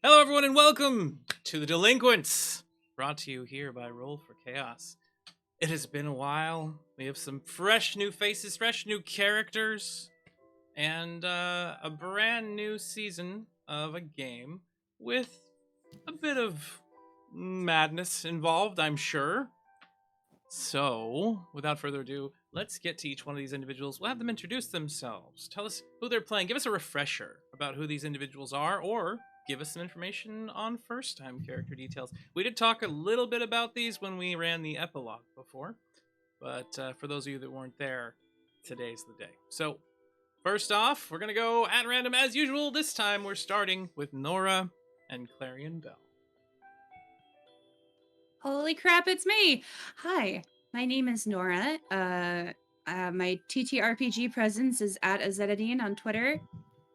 Hello, everyone, and welcome to the Delinquents, brought to you here by Roll for Chaos. It has been a while. We have some fresh new faces, fresh new characters, and a brand new season of a game with a bit of madness involved, I'm sure. So, without further ado, let's get to each one of these individuals. We'll have them introduce themselves. Tell us who they're playing. Give us a refresher about who these individuals are, or give us some information on first-time character details. We did talk a little bit about these when we ran the epilogue before, but for those of you that weren't there, today's the day. So, first off, we're going to go at random as usual. This time, we're starting with Nora and Clarion Bell. Holy crap, it's me! Hi, my name is Nora. My TTRPG presence is at Azedadine on Twitter.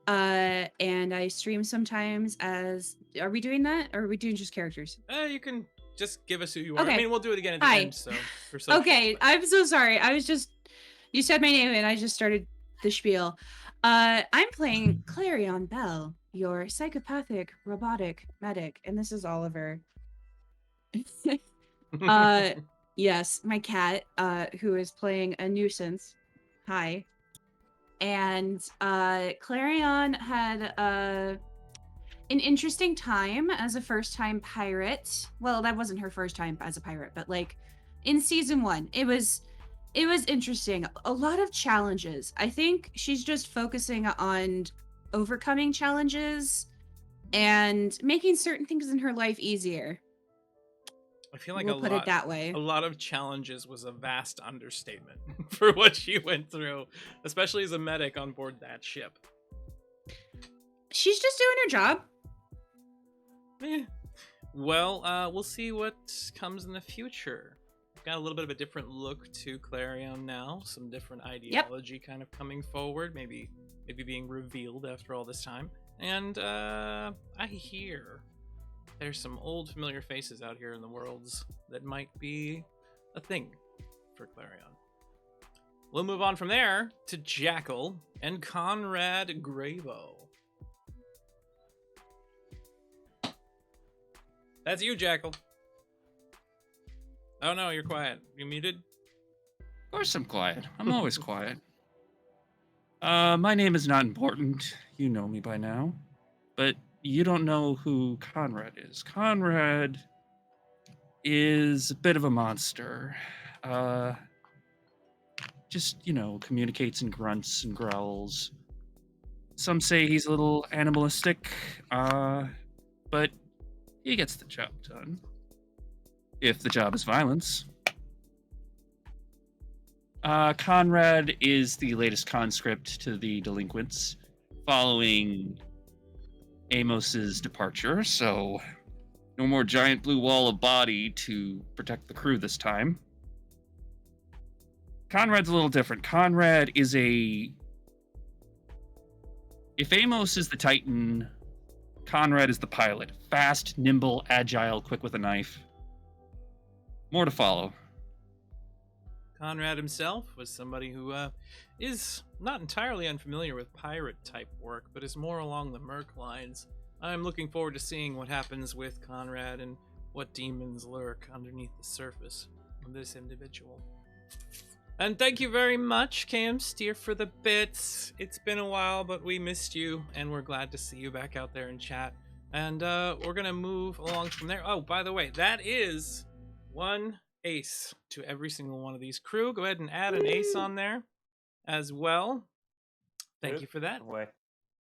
And I stream sometimes as... Are we doing that? Or are we doing just characters? You can just give us who you are. Okay. I mean, we'll do it again at the Hi. end, so for social. Okay, But... I'm so sorry. I was just... You said my name and I just started the spiel. I'm playing Clarion Bell, your psychopathic robotic medic, and this is Oliver. Yes, my cat, who is playing a nuisance. Hi. And Clarion had an interesting time as a first-time pirate. Well, that wasn't her first time as a pirate, but like in season 1, it was interesting. A lot of challenges. I think she's just focusing on overcoming challenges and making certain things in her life easier. I feel like we'll put it that way. A lot of challenges was a vast understatement for what she went through, especially as a medic on board that ship. She's just doing her job. Well, we'll see what comes in the future. We've got a little bit of a different look to Clarion now, some different ideology kind of coming forward, maybe being revealed after all this time. And I hear there's some old familiar faces out here in the worlds that might be a thing for Clarion. We'll move on from there to Jackal and Conrad Gravo. That's you, Jackal. Oh no, you're quiet. You muted? Of course I'm quiet. I'm always quiet. My name is not important. You know me by now. But you don't know who Conrad is. Conrad is a bit of a monster. Just, communicates in grunts and growls. Some say he's a little animalistic, but he gets the job done. If the job is violence. Conrad is the latest conscript to the Delinquents, following Amos's departure, so no more giant blue wall of body to protect the crew this time. Conrad's a little different. Conrad is if Amos is the Titan, Conrad is the pilot. Fast, nimble, agile, quick with a knife. More to follow. Conrad himself was somebody who is not entirely unfamiliar with pirate-type work, but is more along the merc lines. I'm looking forward to seeing what happens with Conrad and what demons lurk underneath the surface of this individual. And thank you very much, Cam Steer, for the bits. It's been a while, but we missed you, and we're glad to see you back out there in chat. And we're going to move along from there. Oh, by the way, that is one ace to every single one of these crew. Go ahead and add an ace on there as well. Thank you for that.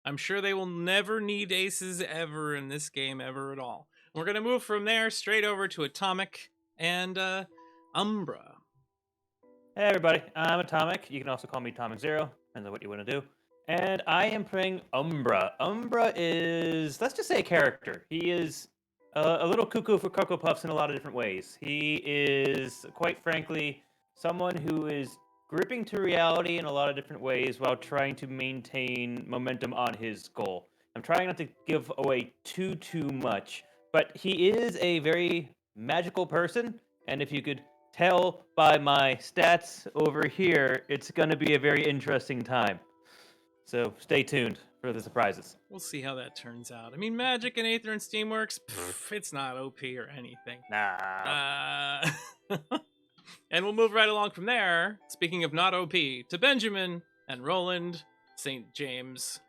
I'm sure they will never need aces ever in this game, ever at all. We're going to move from there straight over to Atomic and Umbra. Hey everybody, I'm Atomic. You can also call me Atomic Zero, depends on what you want to do. And I am playing Umbra. Umbra is, let's just say, a character. He is a little cuckoo for Cocoa Puffs in a lot of different ways. He is, quite frankly, someone who is gripping to reality in a lot of different ways while trying to maintain momentum on his goal. I'm trying not to give away too much, but he is a very magical person, and if you could tell by my stats over here, it's going to be a very interesting time. So stay tuned for the surprises. We'll see how that turns out. I mean, Magic and Aether and Steamworks, it's not OP or anything. Nah. And we'll move right along from there, speaking of not OP, to Benjamin and Roland St. James.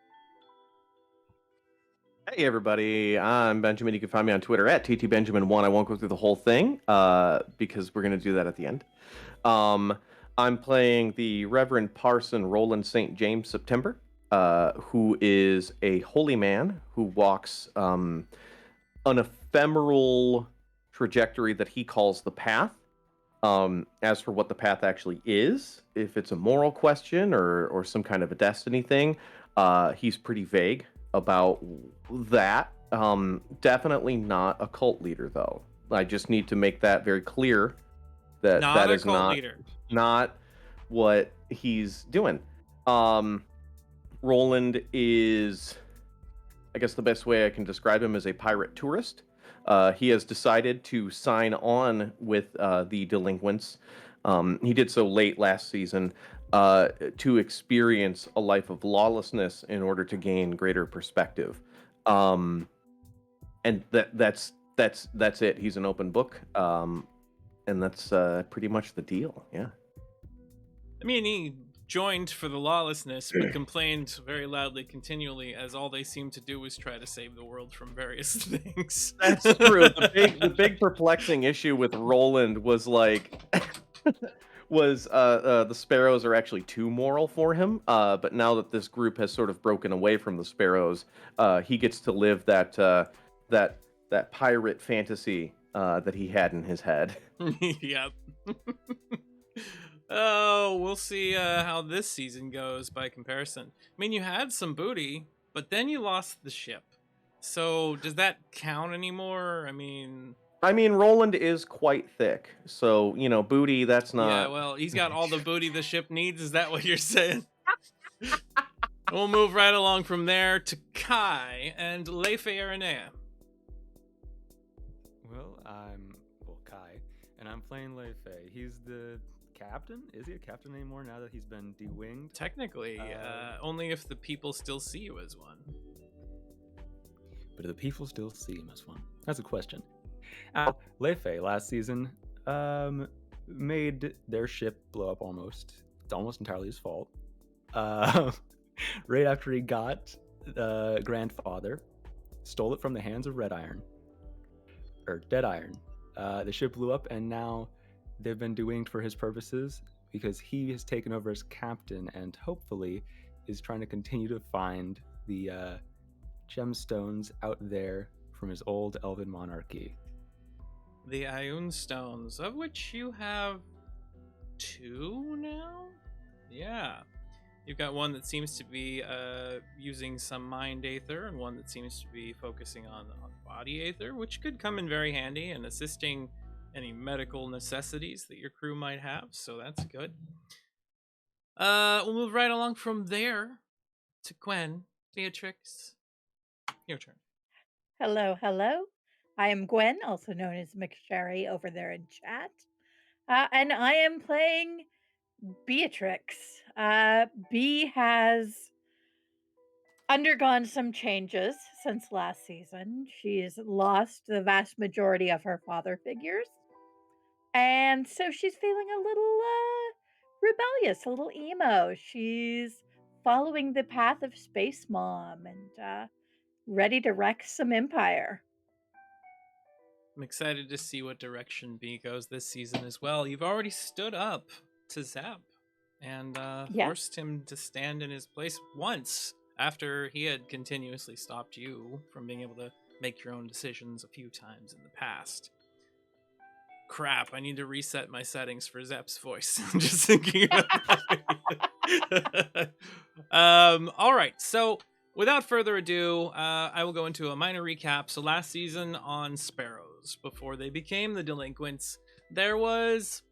Hey everybody, I'm Benjamin. You can find me on Twitter at ttbenjamin1. I won't go through the whole thing because we're going to do that at the end. I'm playing the Reverend Parson Roland St. James September, who is a holy man who walks an ephemeral trajectory that he calls the path. As for what the path actually is, if it's a moral question or some kind of a destiny thing, he's pretty vague about that. Definitely not a cult leader, though. I just need to make that very clear that Not that a is cult leader. not what he's doing. Roland is, I guess the best way I can describe him is a pirate tourist. He has decided to sign on with the Delinquents. He did so late last season to experience a life of lawlessness in order to gain greater perspective. And that's it. He's an open book, and that's pretty much the deal. Yeah. I mean, he joined for the lawlessness, but complained very loudly continually, as all they seemed to do was try to save the world from various things. That's true. The big perplexing issue with Roland was like the Sparrows are actually too moral for him. But now that this group has sort of broken away from the Sparrows, he gets to live that pirate fantasy that he had in his head. Yep. Oh, we'll see how this season goes by comparison. I mean, you had some booty, but then you lost the ship. So does that count anymore? I mean, Roland is quite thick, so booty. That's not. yeah, well, he's got all the booty the ship needs. Is that what you're saying? We'll move right along from there to Kai and Leife. Well, I'm Kai, and I'm playing Leife. He's the captain. Is he a captain anymore now that he's been de-winged? Technically, only if the people still see you as one. But do the people still see him as one? That's a question. Leife last season made their ship blow up almost. It's almost entirely his fault. Right after he got grandfather, stole it from the hands of Dead Iron. The ship blew up, and now they've been de-winged for his purposes because he has taken over as captain and hopefully is trying to continue to find the gemstones out there from his old Elven monarchy. The Ioun stones, of which you have 2 now? Yeah. You've got one that seems to be using some mind aether, and one that seems to be focusing on body aether, which could come in very handy and assisting any medical necessities that your crew might have, so that's good. We'll move right along from there to Gwen. Beatrix, your turn. Hello, hello. I am Gwen, also known as McSherry over there in chat. And I am playing Beatrix. Bea has undergone some changes since last season. She's lost the vast majority of her father figures. And so she's feeling a little rebellious, a little emo. She's following the path of Space Mom and ready to wreck some empire. I'm excited to see what direction B goes this season as well. You've already stood up to Zap and forced him to stand in his place once after he had continuously stopped you from being able to make your own decisions a few times in the past. Crap, I need to reset my settings for Zap's voice. I'm just thinking about it. All right, so without further ado, I will go into a minor recap. So last season on Sparrows, before they became the Delinquents, there was,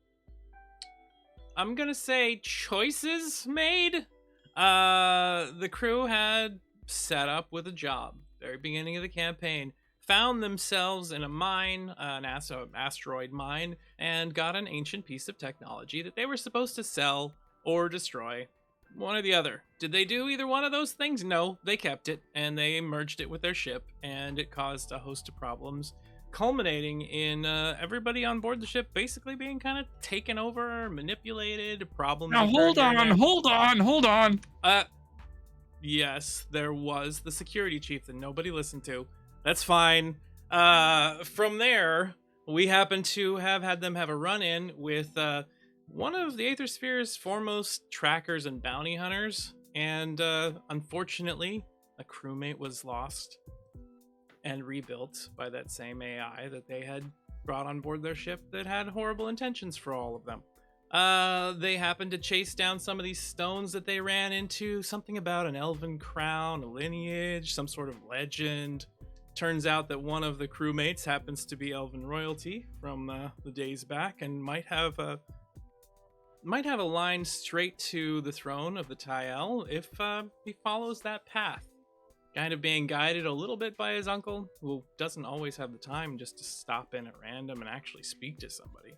I'm gonna say, choices made. The crew had set up with a job, very beginning of the campaign, found themselves in a mine, an asteroid mine, and got an ancient piece of technology that they were supposed to sell or destroy. One or the other. Did they do either one of those things? No, they kept it, and they merged it with their ship, and it caused a host of problems, culminating in everybody on board the ship basically being kind of taken over, manipulated, problems. Now hold on. Yes, there was the security chief that nobody listened to. That's fine. From there, we happen to have had them have a run-in with one of the Aethersphere's foremost trackers and bounty hunters, and unfortunately, a crewmate was lost and rebuilt by that same AI that they had brought on board their ship that had horrible intentions for all of them. They happened to chase down some of these stones that they ran into, something about an elven crown, a lineage, some sort of legend. Turns out that one of the crewmates happens to be elven royalty from the days back, and might have a line straight to the throne of the Tael if he follows that path. Kind of being guided a little bit by his uncle, who doesn't always have the time just to stop in at random and actually speak to somebody.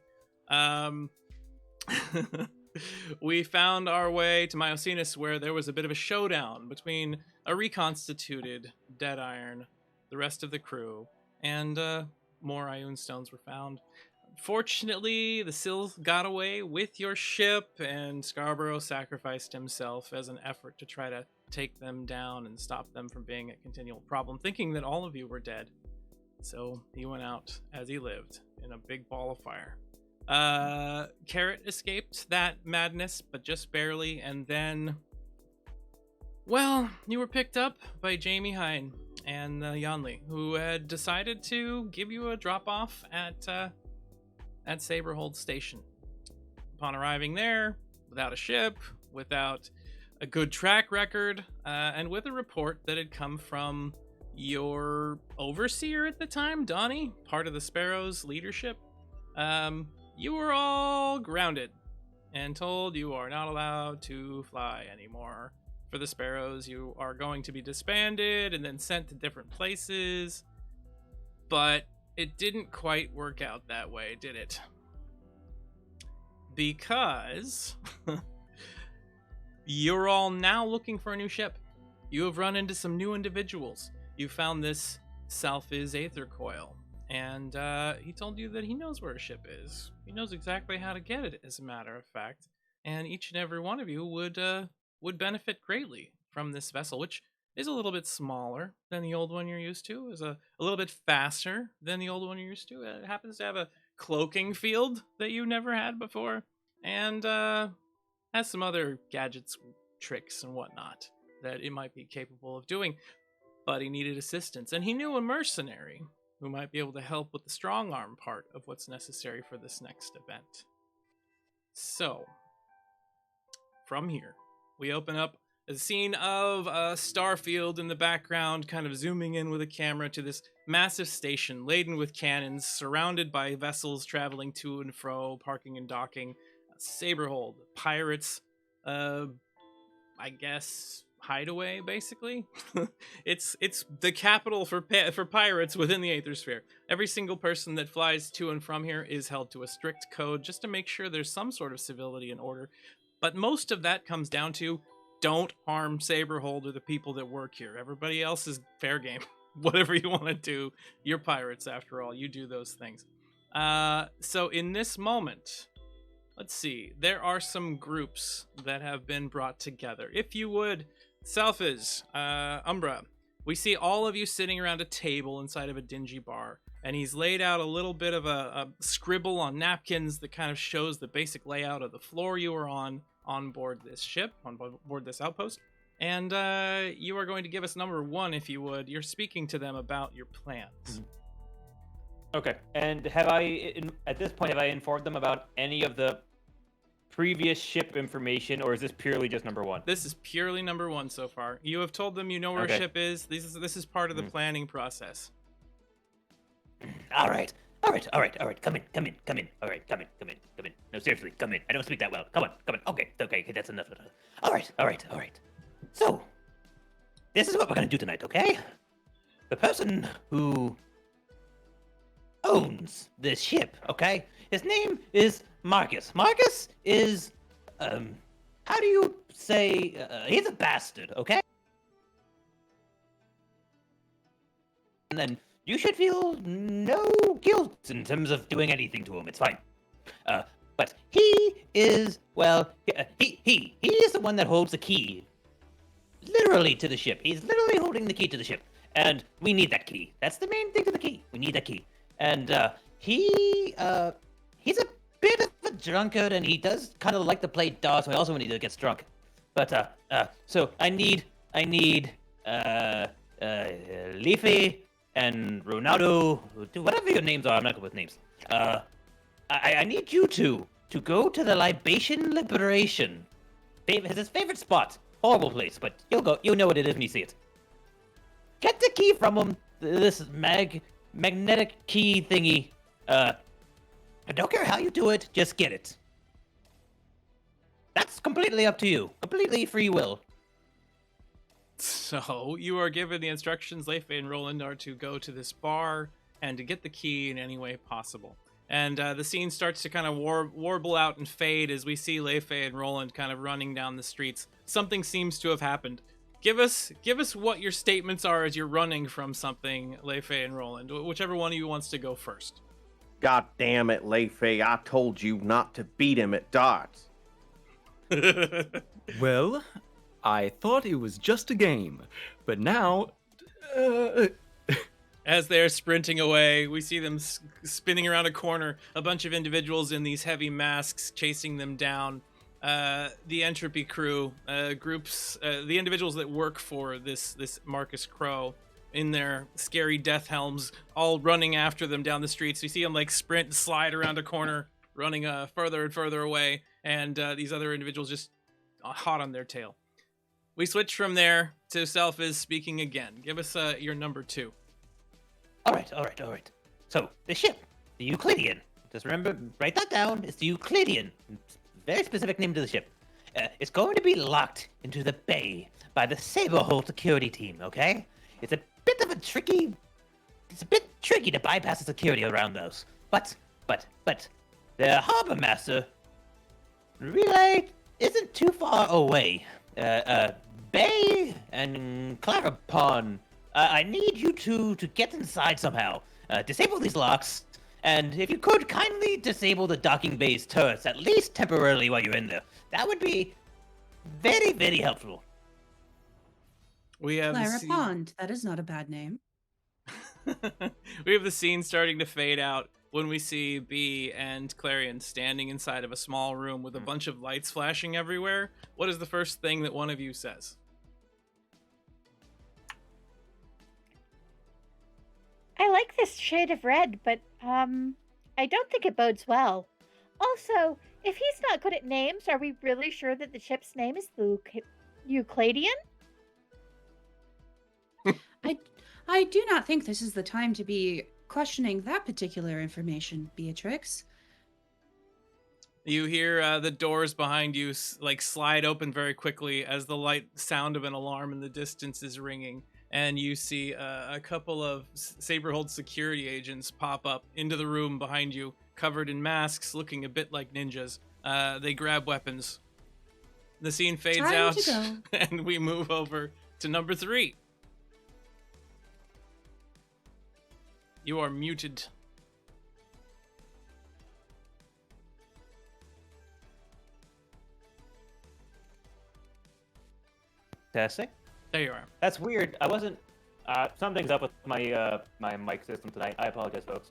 We found our way to Myocenas, where there was a bit of a showdown between a reconstituted Deadiron, the rest of the crew, and more Ioun stones were found. Fortunately, the Sylph got away with your ship, and Scarborough sacrificed himself as an effort to try to take them down and stop them from being a continual problem, thinking that all of you were dead. So he went out as he lived in a big ball of fire. Carrot escaped that madness, but just barely, and then, well, you were picked up by Jamie Hine and Yanli, who had decided to give you a drop-off at Saberhold Station. Upon arriving there, without a ship, without a good track record, and with a report that had come from your overseer at the time, Donnie, part of the Sparrows leadership, you were all grounded and told you are not allowed to fly anymore. For the Sparrows, you are going to be disbanded and then sent to different places. But it didn't quite work out that way, did it? Because you're all now looking for a new ship. You have run into some new individuals. You found this Salfiz Aether Coil, and he told you that he knows where a ship is. He knows exactly how to get it, as a matter of fact. And each and every one of you would benefit greatly from this vessel, which is a little bit smaller than the old one you're used to, is a little bit faster than the old one you're used to. It happens to have a cloaking field that you never had before, and has some other gadgets, tricks, and whatnot that it might be capable of doing. But he needed assistance, and he knew a mercenary who might be able to help with the strong arm part of what's necessary for this next event. So, from here, we open up a scene of a starfield in the background, kind of zooming in with a camera to this massive station laden with cannons, surrounded by vessels traveling to and fro, parking and docking. Saberhold, pirates, I guess, hideaway, basically. It's the capital for pirates within the Aethersphere. Every single person that flies to and from here is held to a strict code just to make sure there's some sort of civility and order. But most of that comes down to, don't harm Saberhold or the people that work here. Everybody else is fair game. Whatever you want to do, you're pirates after all. You do those things. So in this moment, let's see. There are some groups that have been brought together. If you would, Salfiz, Umbra, we see all of you sitting around a table inside of a dingy bar, and he's laid out a little bit of a scribble on napkins that kind of shows the basic layout of the floor you are on board this ship, on board this outpost. And you are going to give us number 1, if you would. You're speaking to them about your plans. Okay. And have I, at this point, have I informed them about any of the previous ship information, or is this purely just number 1? This is purely number 1 so far. You have told them you know where a ship is. This is part of the planning process. All right. Come in. All right, come in. No, seriously, come in. I don't speak that well. Come on. Okay, that's enough. All right. So, this is what we're gonna do tonight, okay? The person who owns this ship, okay? His name is Marcus. Marcus is, how do you say he's a bastard, okay? And then you should feel no guilt in terms of doing anything to him. It's fine. But he is, well, he is the one that holds the key, literally, to the ship. He's literally holding the key to the ship, and we need that key. That's the main thing to the key. We need that key. And he's a bit of a drunkard, and he does kind of like to play dodge. So also when he gets drunk. But so I need Leafy and Ronaldo, whatever your names are. I'm not good with names. I need you two to go to the Libation Liberation. It's his favorite spot. Horrible place, but you'll know what it is when you see it. Get the key from him. This magnetic key thingy. I don't care how you do it, just get it. That's completely up to you. Completely free will. So you are given the instructions. Leifei and Roland are to go to this bar and to get the key in any way possible. And the scene starts to kind of warble out and fade as we see Leifei and Roland kind of running down the streets. Something seems to have happened. Give us what your statements are as you're running from something, Leifei and Roland. Whichever one of you wants to go first. God damn it, Leifei, I told you not to beat him at darts. Well, I thought it was just a game, but now... As they're sprinting away, we see them spinning around a corner, a bunch of individuals in these heavy masks chasing them down. The Entropy crew, the individuals that work for this Marcus Crowe in their scary death helms, all running after them down the streets. We see them like sprint and slide around a corner, running further and further away, and these other individuals just hot on their tail. We switch from there to Self is speaking again. Give us your number 2. All right. So, the ship, the Euclidean. Just remember, write that down. It's the Euclidean. Very specific name to the ship. It's going to be locked into the bay by the Saberhold security team, okay? It's a bit tricky to bypass the security around those. But, the harbor master relay isn't too far away. Bay and Clarapon, I need you two to get inside somehow. Disable these locks, and if you could, kindly disable the docking bay's turrets, at least temporarily while you're in there. That would be very, very helpful. We have Clara Pond. That is not a bad name. we have the scene starting to fade out when we see Bee and Clarion standing inside of a small room with a bunch of lights flashing everywhere. What is the first thing that one of you says? I like this shade of red, but I don't think it bodes well. Also, if he's not good at names, are we really sure that the ship's name is the Euclidean? I do not think this is the time to be questioning that particular information, Beatrix. You hear the doors behind you like slide open very quickly as the light sound of an alarm in the distance is ringing, and you see a couple of Saberhold security agents pop up into the room behind you, covered in masks, looking a bit like ninjas. They grab weapons. The scene fades Time out, to go. and we move over to number 3. You are muted. Testing. There you are. That's weird. I wasn't. Something's up with my my mic system tonight. I apologize, folks.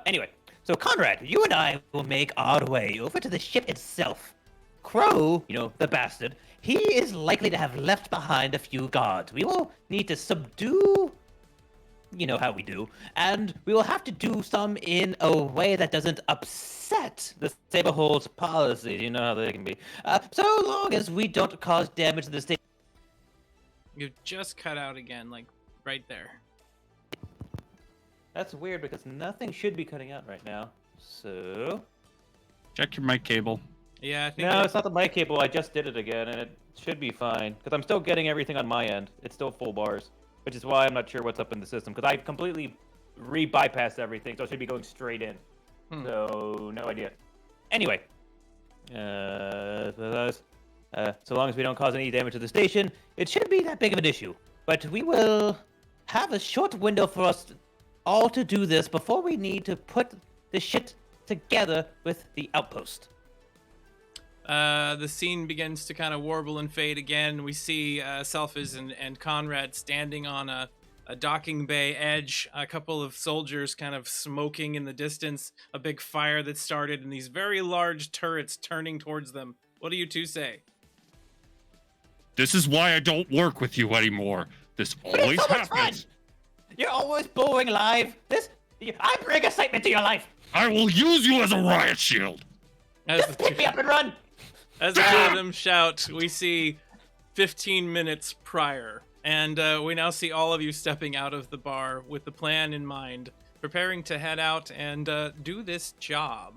Anyway, so Conrad, you and I will make our way over to the ship itself. Crowe, the bastard, he is likely to have left behind a few guards. We will need to subdue, how we do, and we will have to do some in a way that doesn't upset the Saberhold's policy. You know how they can be. So long as we don't cause damage to the state. You just cut out again, like right there. That's weird because nothing should be cutting out right now. So. Check your mic cable. Yeah, I think. No, it's not the mic cable. I just did it again, and it should be fine because I'm still getting everything on my end. It's still full bars, which is why I'm not sure what's up in the system because I completely re-bypassed everything, so it should be going straight in. So no idea. Anyway, So long as we don't cause any damage to the station, it shouldn't be that big of an issue. But we will have a short window for us all to do this before we need to put the shit together with the outpost. The scene begins to kind of warble and fade again. We see Selphis and Conrad standing on a docking bay edge, a couple of soldiers kind of smoking in the distance, a big fire that started, and these very large turrets turning towards them. What do you two say? This is why I don't work with you anymore. This But always it's so much fun! happens. You're always boring live. I bring excitement to your life. I will use you as a riot shield. As Just the pick me up and run. As the two of them shout, we see 15 minutes prior, and we now see all of you stepping out of the bar with the plan in mind, preparing to head out and do this job.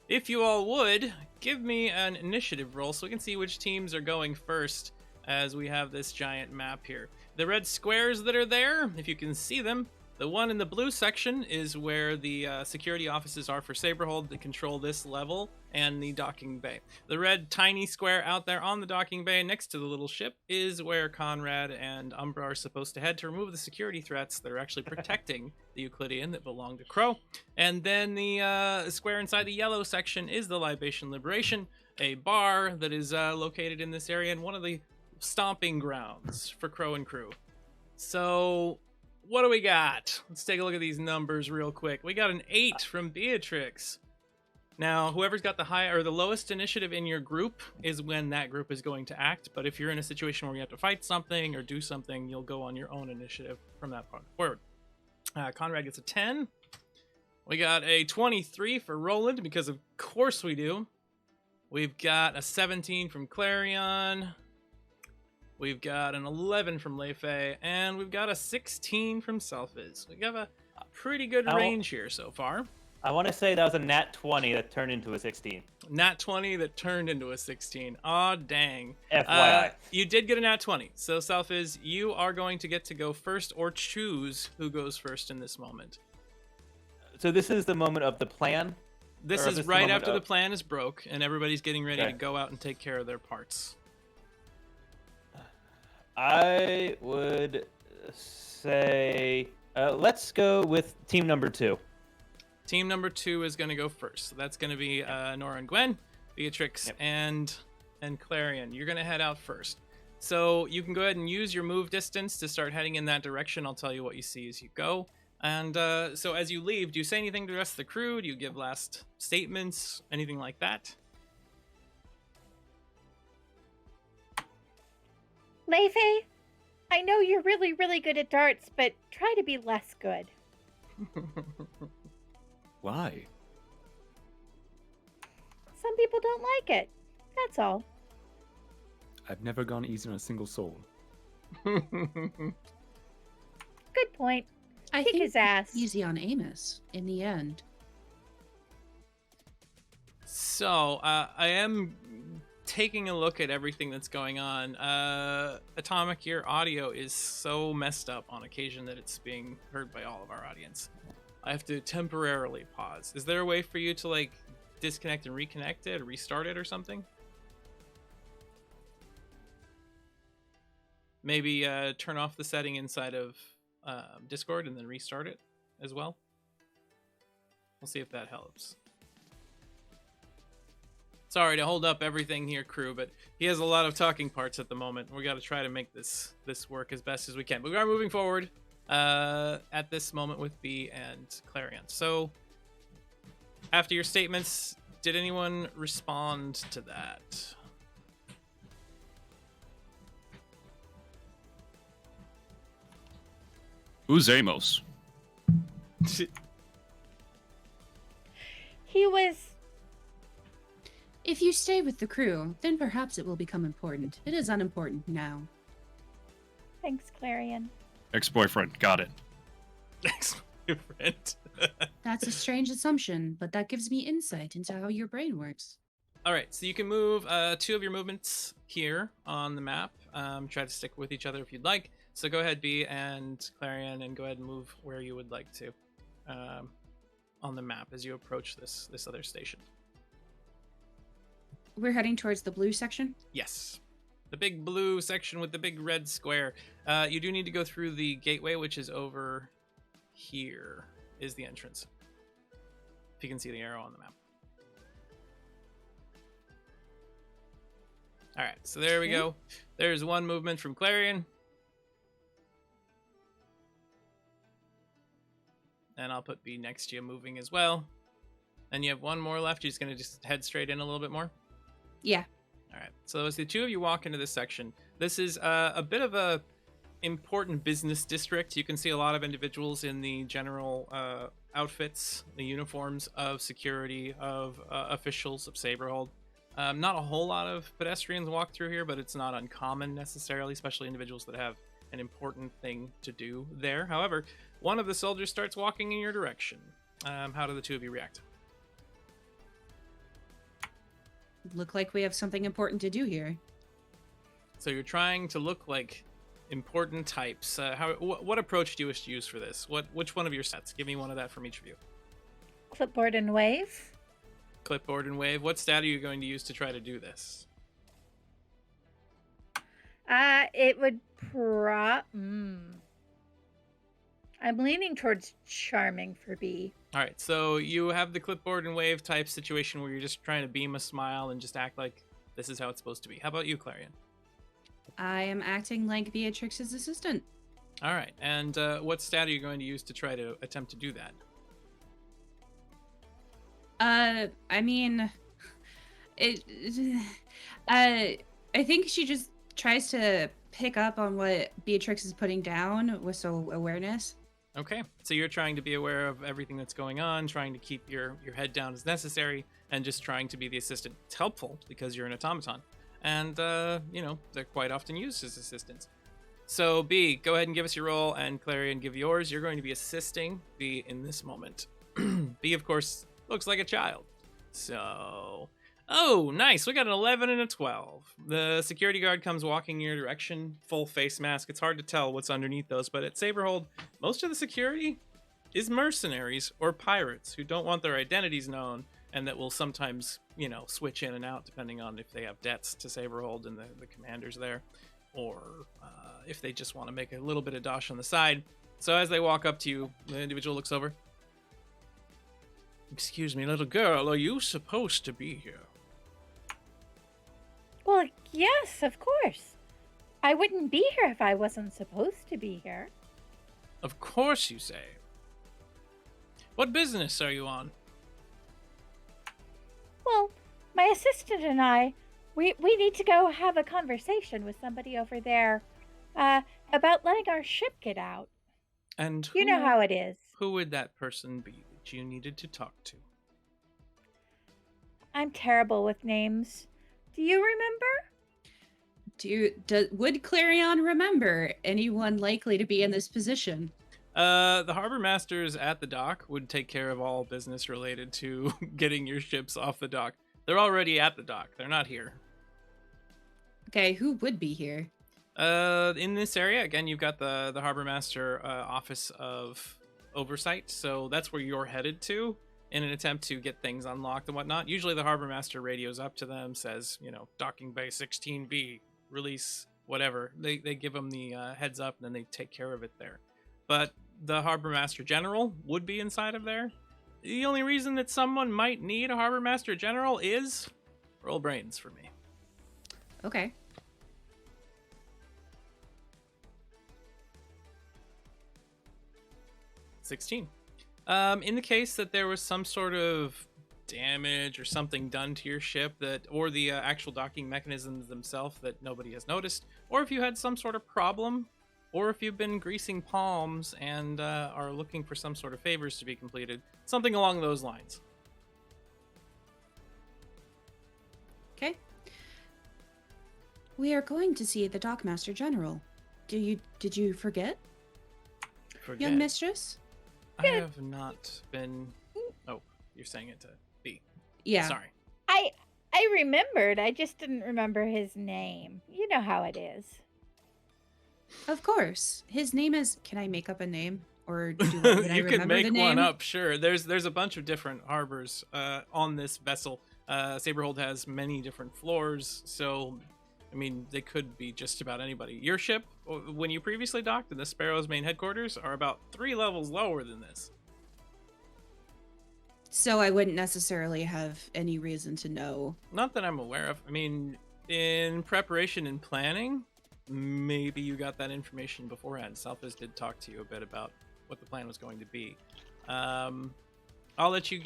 If you all would, give me an initiative roll so we can see which teams are going first as we have this giant map here. The red squares that are there, if you can see them, the one in the blue section is where the security offices are for Saberhold that control this level and the docking bay. The red tiny square out there on the docking bay next to the little ship is where Conrad and Umbra are supposed to head to remove the security threats that are actually protecting the Euclidean that belong to Crowe. And then the square inside the yellow section is the Libation Liberation, a bar that is located in this area and one of the stomping grounds for Crowe and crew. So what do we got? Let's take a look at these numbers real quick. We got an 8 from Beatrix. Now, whoever's got the high or the lowest initiative in your group is when that group is going to act. But if you're in a situation where you have to fight something or do something, you'll go on your own initiative from that point forward. Conrad gets a 10. We got a 23 for Roland, because of course we do. We've got a 17 from Clarion. We've got an 11 from Leifei, and we've got a 16 from Selphis. We have a pretty good range here so far. I want to say that was a nat 20 that turned into a 16. Nat 20 that turned into a 16. Aw, dang. FYI. You did get a nat 20. So, Selphis, you are going to get to go first or choose who goes first in this moment. So this is the moment of the plan? This Or is this the right moment after the of- plan is broke, and everybody's getting ready Okay. to go out and take care of their parts. I would say let's go with team number 2. Team number 2 is going to go first. So that's going to be Nora and Gwen, Beatrix, Yep. and Clarion. You're going to head out first. So you can go ahead and use your move distance to start heading in that direction. I'll tell you what you see as you go. And so as you leave, do you say anything to the rest of the crew? Do you give last statements? Anything like that? Leifei, I know you're really, really good at darts, but try to be less good. Why? Some people don't like it. That's all. I've never gone easy on a single soul. Good point. I Kick think his ass. easy on Amos in the end. So, I am taking a look at everything that's going on. Atomic, your audio is so messed up on occasion that it's being heard by all of our audience. I have to temporarily pause. Is there a way for you to, like, disconnect and reconnect it or restart it or something? Maybe turn off the setting inside of Discord and then restart it as well. We'll see if that helps. Sorry to hold up everything here, crew, but he has a lot of talking parts at the moment. We got to try to make this work as best as we can. But we are moving forward at this moment with B and Clarion. So, after your statements, did anyone respond to that? Who's Amos? He was. If you stay with the crew, then perhaps it will become important. It is unimportant now. Thanks, Clarion. Ex-boyfriend. Got it. Ex-boyfriend. That's a strange assumption, but that gives me insight into how your brain works. All right, so you can move 2 of your movements here on the map. Try to stick with each other if you'd like. So go ahead, B and Clarion, and go ahead and move where you would like to on the map as you approach this other station. we're heading towards the blue section. Yes. The big blue section with the big red square. You do need to go through the gateway, which is over here, is the entrance. If you can see the arrow on the map. All right, so there we go. There's one movement from Clarion. And I'll put B next to you moving as well. And you have one more left. You're just going to just head straight in a little bit more? Yeah. All right. So as the two of you walk into this section, this is a bit of a important business district. You can see a lot of individuals in the general outfits, the uniforms of security, of officials of Saberhold. Not a whole lot of pedestrians walk through here, but it's not uncommon necessarily, especially individuals that have an important thing to do there. However, one of the soldiers starts walking in your direction. How do the two of you react? Look like we have something important to do here. So you're trying to look like important types. What approach do you wish to use for this? Which one of your sets? Give me one of that from each of you. Clipboard and wave. Clipboard and wave. What stat are you going to use to try to do this? It would I'm leaning towards charming for B. All right, so you have the clipboard and wave type situation where you're just trying to beam a smile and just act like this is how it's supposed to be. How about you, Clarion? I am acting like Beatrix's assistant. All right, and what stat are you going to use to try to attempt to do that? I mean, I think she just tries to pick up on what Beatrix is putting down with awareness. Okay, so you're trying to be aware of everything that's going on, trying to keep your head down as necessary, and just trying to be the assistant. It's helpful because you're an automaton, and they're quite often used as assistants. So B, go ahead and give us your roll, and Clarion, give yours. You're going to be assisting B in this moment. B, of course, looks like a child. So, oh, nice. We got an 11 and a 12. The security guard comes walking in your direction, full face mask. It's hard to tell what's underneath those, but at Saberhold, most of the security is mercenaries or pirates who don't want their identities known and that will sometimes, switch in and out depending on if they have debts to Saberhold and the commanders there, or if they just want to make a little bit of dosh on the side. So as they walk up to you, the individual looks over. Excuse me, little girl, are you supposed to be here? Well, yes, of course. I wouldn't be here if I wasn't supposed to be here. Of course you say. What business are you on? Well, my assistant and I, we need to go have a conversation with somebody over there about letting our ship get out. And You know how it is. Who would that person be that you needed to talk to? I'm terrible with names. Do you remember? Would Clarion remember anyone likely to be in this position? The harbor masters at the dock would take care of all business related to getting your ships off the dock. They're already at the dock. They're not here. Okay, who would be here? In this area, again, you've got the harbor master office of oversight, so that's where you're headed to in an attempt to get things unlocked and whatnot. Usually the harbor master radios up to them, says, docking bay 16B, release whatever. They give them the heads up, and then they take care of it there. But the harbor master general would be inside of there. The only reason that someone might need a harbor master general is roll brains for me. Okay. $16. In the case that there was some sort of damage or something done to your ship or the actual docking mechanisms themselves that nobody has noticed, or if you had some sort of problem, or if you've been greasing palms and are looking for some sort of favors to be completed, something along those lines. Okay. We are going to see the Dockmaster General. Did you forget? Young mistress? I have not been... Oh, you're saying it to B. Yeah. Sorry. I remembered. I just didn't remember his name. You know how it is. Of course. His name is... Can I make up a name? Or would I You remember can make the name? one up, sure. There's a bunch of different harbors on this vessel. Saberhold has many different floors, so I mean, they could be just about anybody. Your ship, when you previously docked in the Sparrows main headquarters, are about 3 levels lower than this. So I wouldn't necessarily have any reason to know. Not that I'm aware of. I mean, in preparation and planning, maybe you got that information beforehand. Salthus did talk to you a bit about what the plan was going to be. I'll let you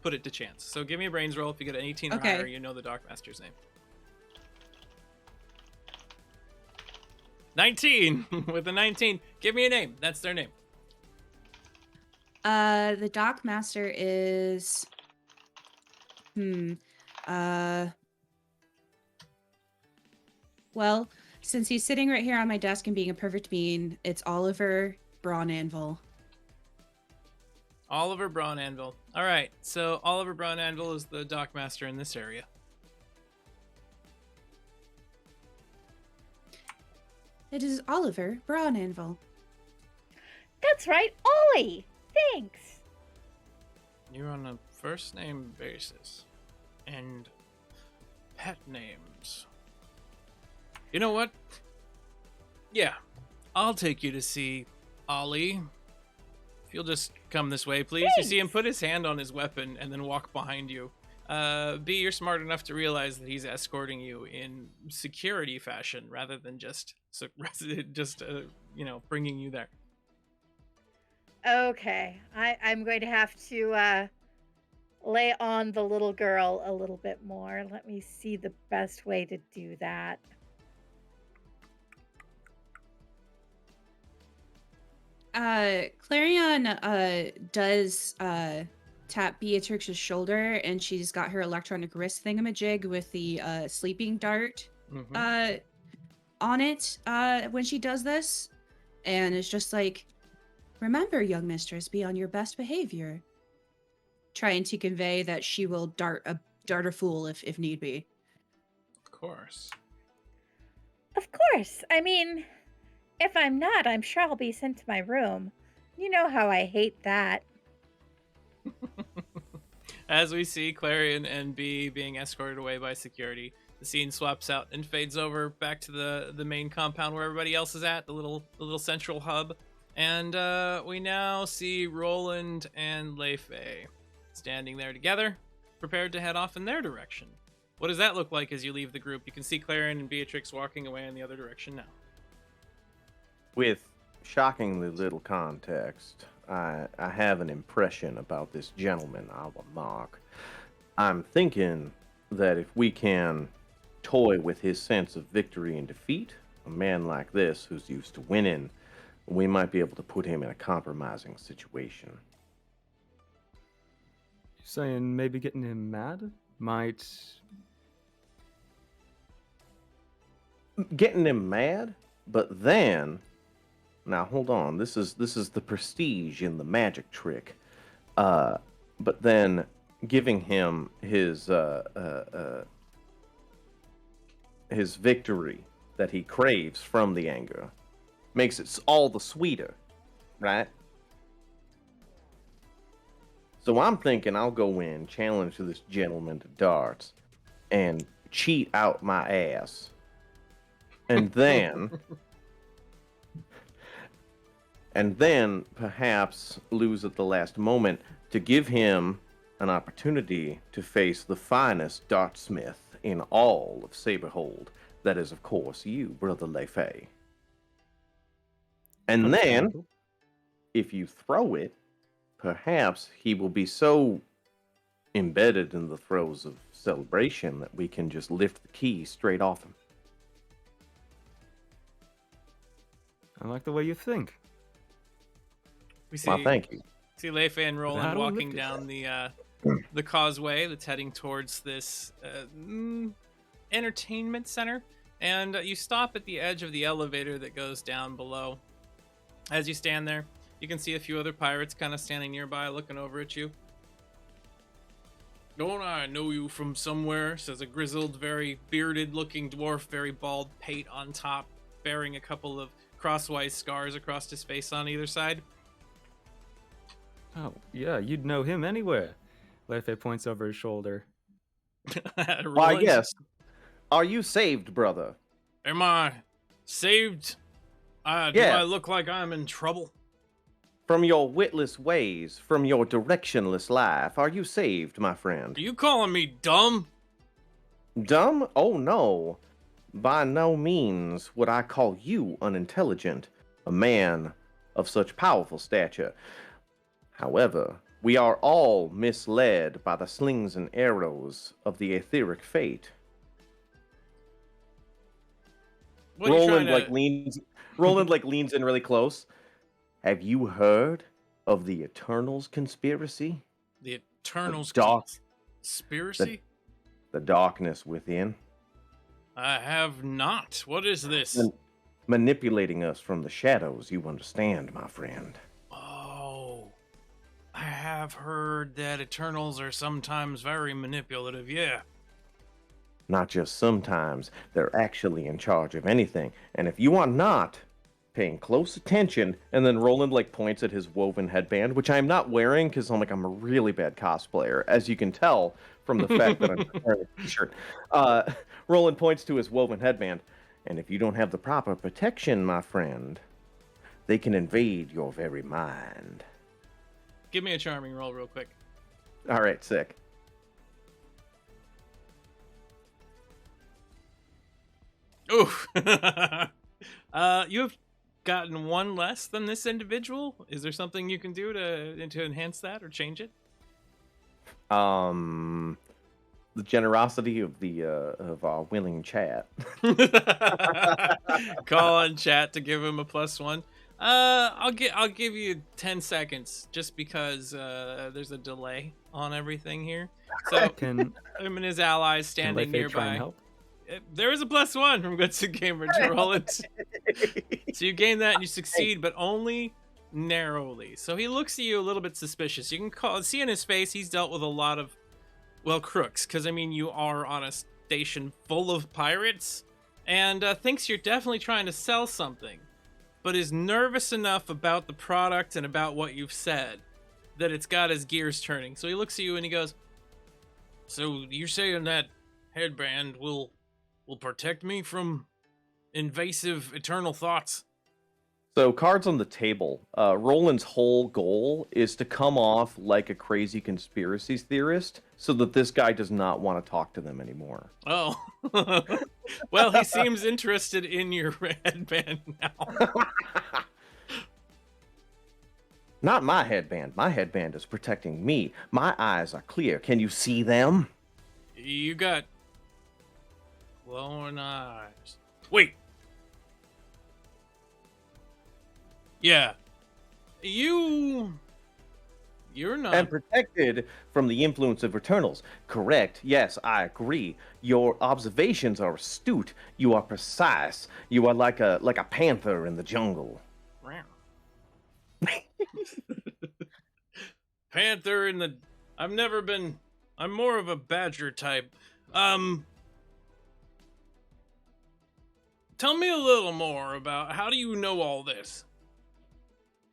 put it to chance. So give me a brains roll. If you get an 18 or Okay. higher, you know the Dockmaster's name. 19 with a 19. Give me a name. That's their name. The dock master is well, since he's sitting right here on my desk and being a perfect bean, it's Oliver Braun Anvil. Oliver Braun Anvil. All right. So Oliver Braun Anvil is the Dockmaster in this area. It is Oliver Braun Anvil. That's right, Ollie. Thanks. You're on a first name basis. And pet names. You know what? Yeah, I'll take you to see Ollie. If you'll just come this way, please. You see him put his hand on his weapon and then walk behind you. B, you're smart enough to realize that he's escorting you in security fashion rather than just bringing you there. Okay, I'm going to have to lay on the little girl a little bit more. Let me see the best way to do that. Clarion does tap Beatrix's shoulder, and she's got her electronic wrist thingamajig with the sleeping dart on it when she does this, and it's just like, remember, young mistress, be on your best behavior, trying to convey that she will dart a fool if need be. Of course. Of course. I mean, if I'm not, I'm sure I'll be sent to my room. You know how I hate that. As we see Clarion and B being escorted away by security, the scene swaps out and fades over back to the main compound where everybody else is at, the little central hub. And we now see Roland and Leifei standing there together, prepared to head off in their direction. What does that look like as you leave the group? You can see Clarion and Beatrix walking away in the other direction now. With shockingly little context, I have an impression about this gentleman, our Mark. I'm thinking that if we can toy with his sense of victory and defeat, a man like this who's used to winning, we might be able to put him in a compromising situation. You're saying maybe getting him mad might... Getting him mad, but then... Now, hold on. This is the prestige in the magic trick. But then giving him his victory that he craves from the anger makes it all the sweeter, right? So I'm thinking I'll go in, challenge this gentleman to darts, and cheat out my ass. And then... and then perhaps lose at the last moment to give him an opportunity to face the finest dartsmith in all of Saberhold. That is, of course, you, Brother Leifei. And then, if you throw it, perhaps he will be so embedded in the throes of celebration that we can just lift the key straight off him. I like the way you think. We see, Well, thank you. See Leifei and How Roland do we walking lift it? down the causeway that's heading towards this entertainment center. And you stop at the edge of the elevator that goes down below. As you stand there, you can see a few other pirates kind of standing nearby looking over at you. Don't I know you from somewhere? Says a grizzled, very bearded-looking dwarf, very bald pate on top, bearing a couple of crosswise scars across his face on either side. Oh, yeah, you'd know him anywhere. Leifei points over his shoulder. Why, Roland, yes. Are you saved, brother? Am I saved? Do Yeah. I look like I'm in trouble? From your witless ways, from your directionless life, are you saved, my friend? Are you calling me dumb? Dumb? Oh no. By no means would I call you unintelligent, a man of such powerful stature. However, we are all misled by the slings and arrows of the etheric fate. What are you trying Roland leans in really close. Have you heard of the Eternals conspiracy? The Eternals dark- conspiracy? The darkness within? I have not. What is this? Manipulating us from the shadows, you understand, my friend. Oh, I have heard that Eternals are sometimes very manipulative, yeah. Not just sometimes, they're actually in charge of anything. And if you are not paying close attention, and then Roland points at his woven headband, which I'm not wearing because I'm a really bad cosplayer, as you can tell from the fact that I'm wearing a t-shirt. Roland points to his woven headband, and if you don't have the proper protection, my friend, they can invade your very mind. Give me a charming roll real quick. All right, sick. Oof. You have gotten one less than this individual. Is there something you can do to enhance that or change it? The generosity of our willing chat. Call on chat to give him a +1. I'll give you 10 seconds just because there's a delay on everything here. So Can him and his allies standing Lefe try and nearby. help? There is a +1 from Good Gamer to roll it. So you gain that and you succeed, but only narrowly. So he looks at you a little bit suspicious. You can see in his face he's dealt with a lot of, well, crooks. Because, I mean, you are on a station full of pirates. And thinks you're definitely trying to sell something. But is nervous enough about the product and about what you've said that it's got his gears turning. So he looks at you and he goes, so you're saying that headband will protect me from invasive eternal thoughts? So, cards on the table. Roland's whole goal is to come off like a crazy conspiracy theorist so that this guy does not want to talk to them anymore. Oh. Well, he seems interested in your headband now. Not my headband. My headband is protecting me. My eyes are clear. Can you see them? You got glowing eyes. Wait. Yeah. You're not. And protected from the influence of Eternals. Correct. Yes, I agree. Your observations are astute. You are precise. You are like a panther in the jungle. Panther in the... I'm more of a badger type. Tell me a little more about how do you know all this?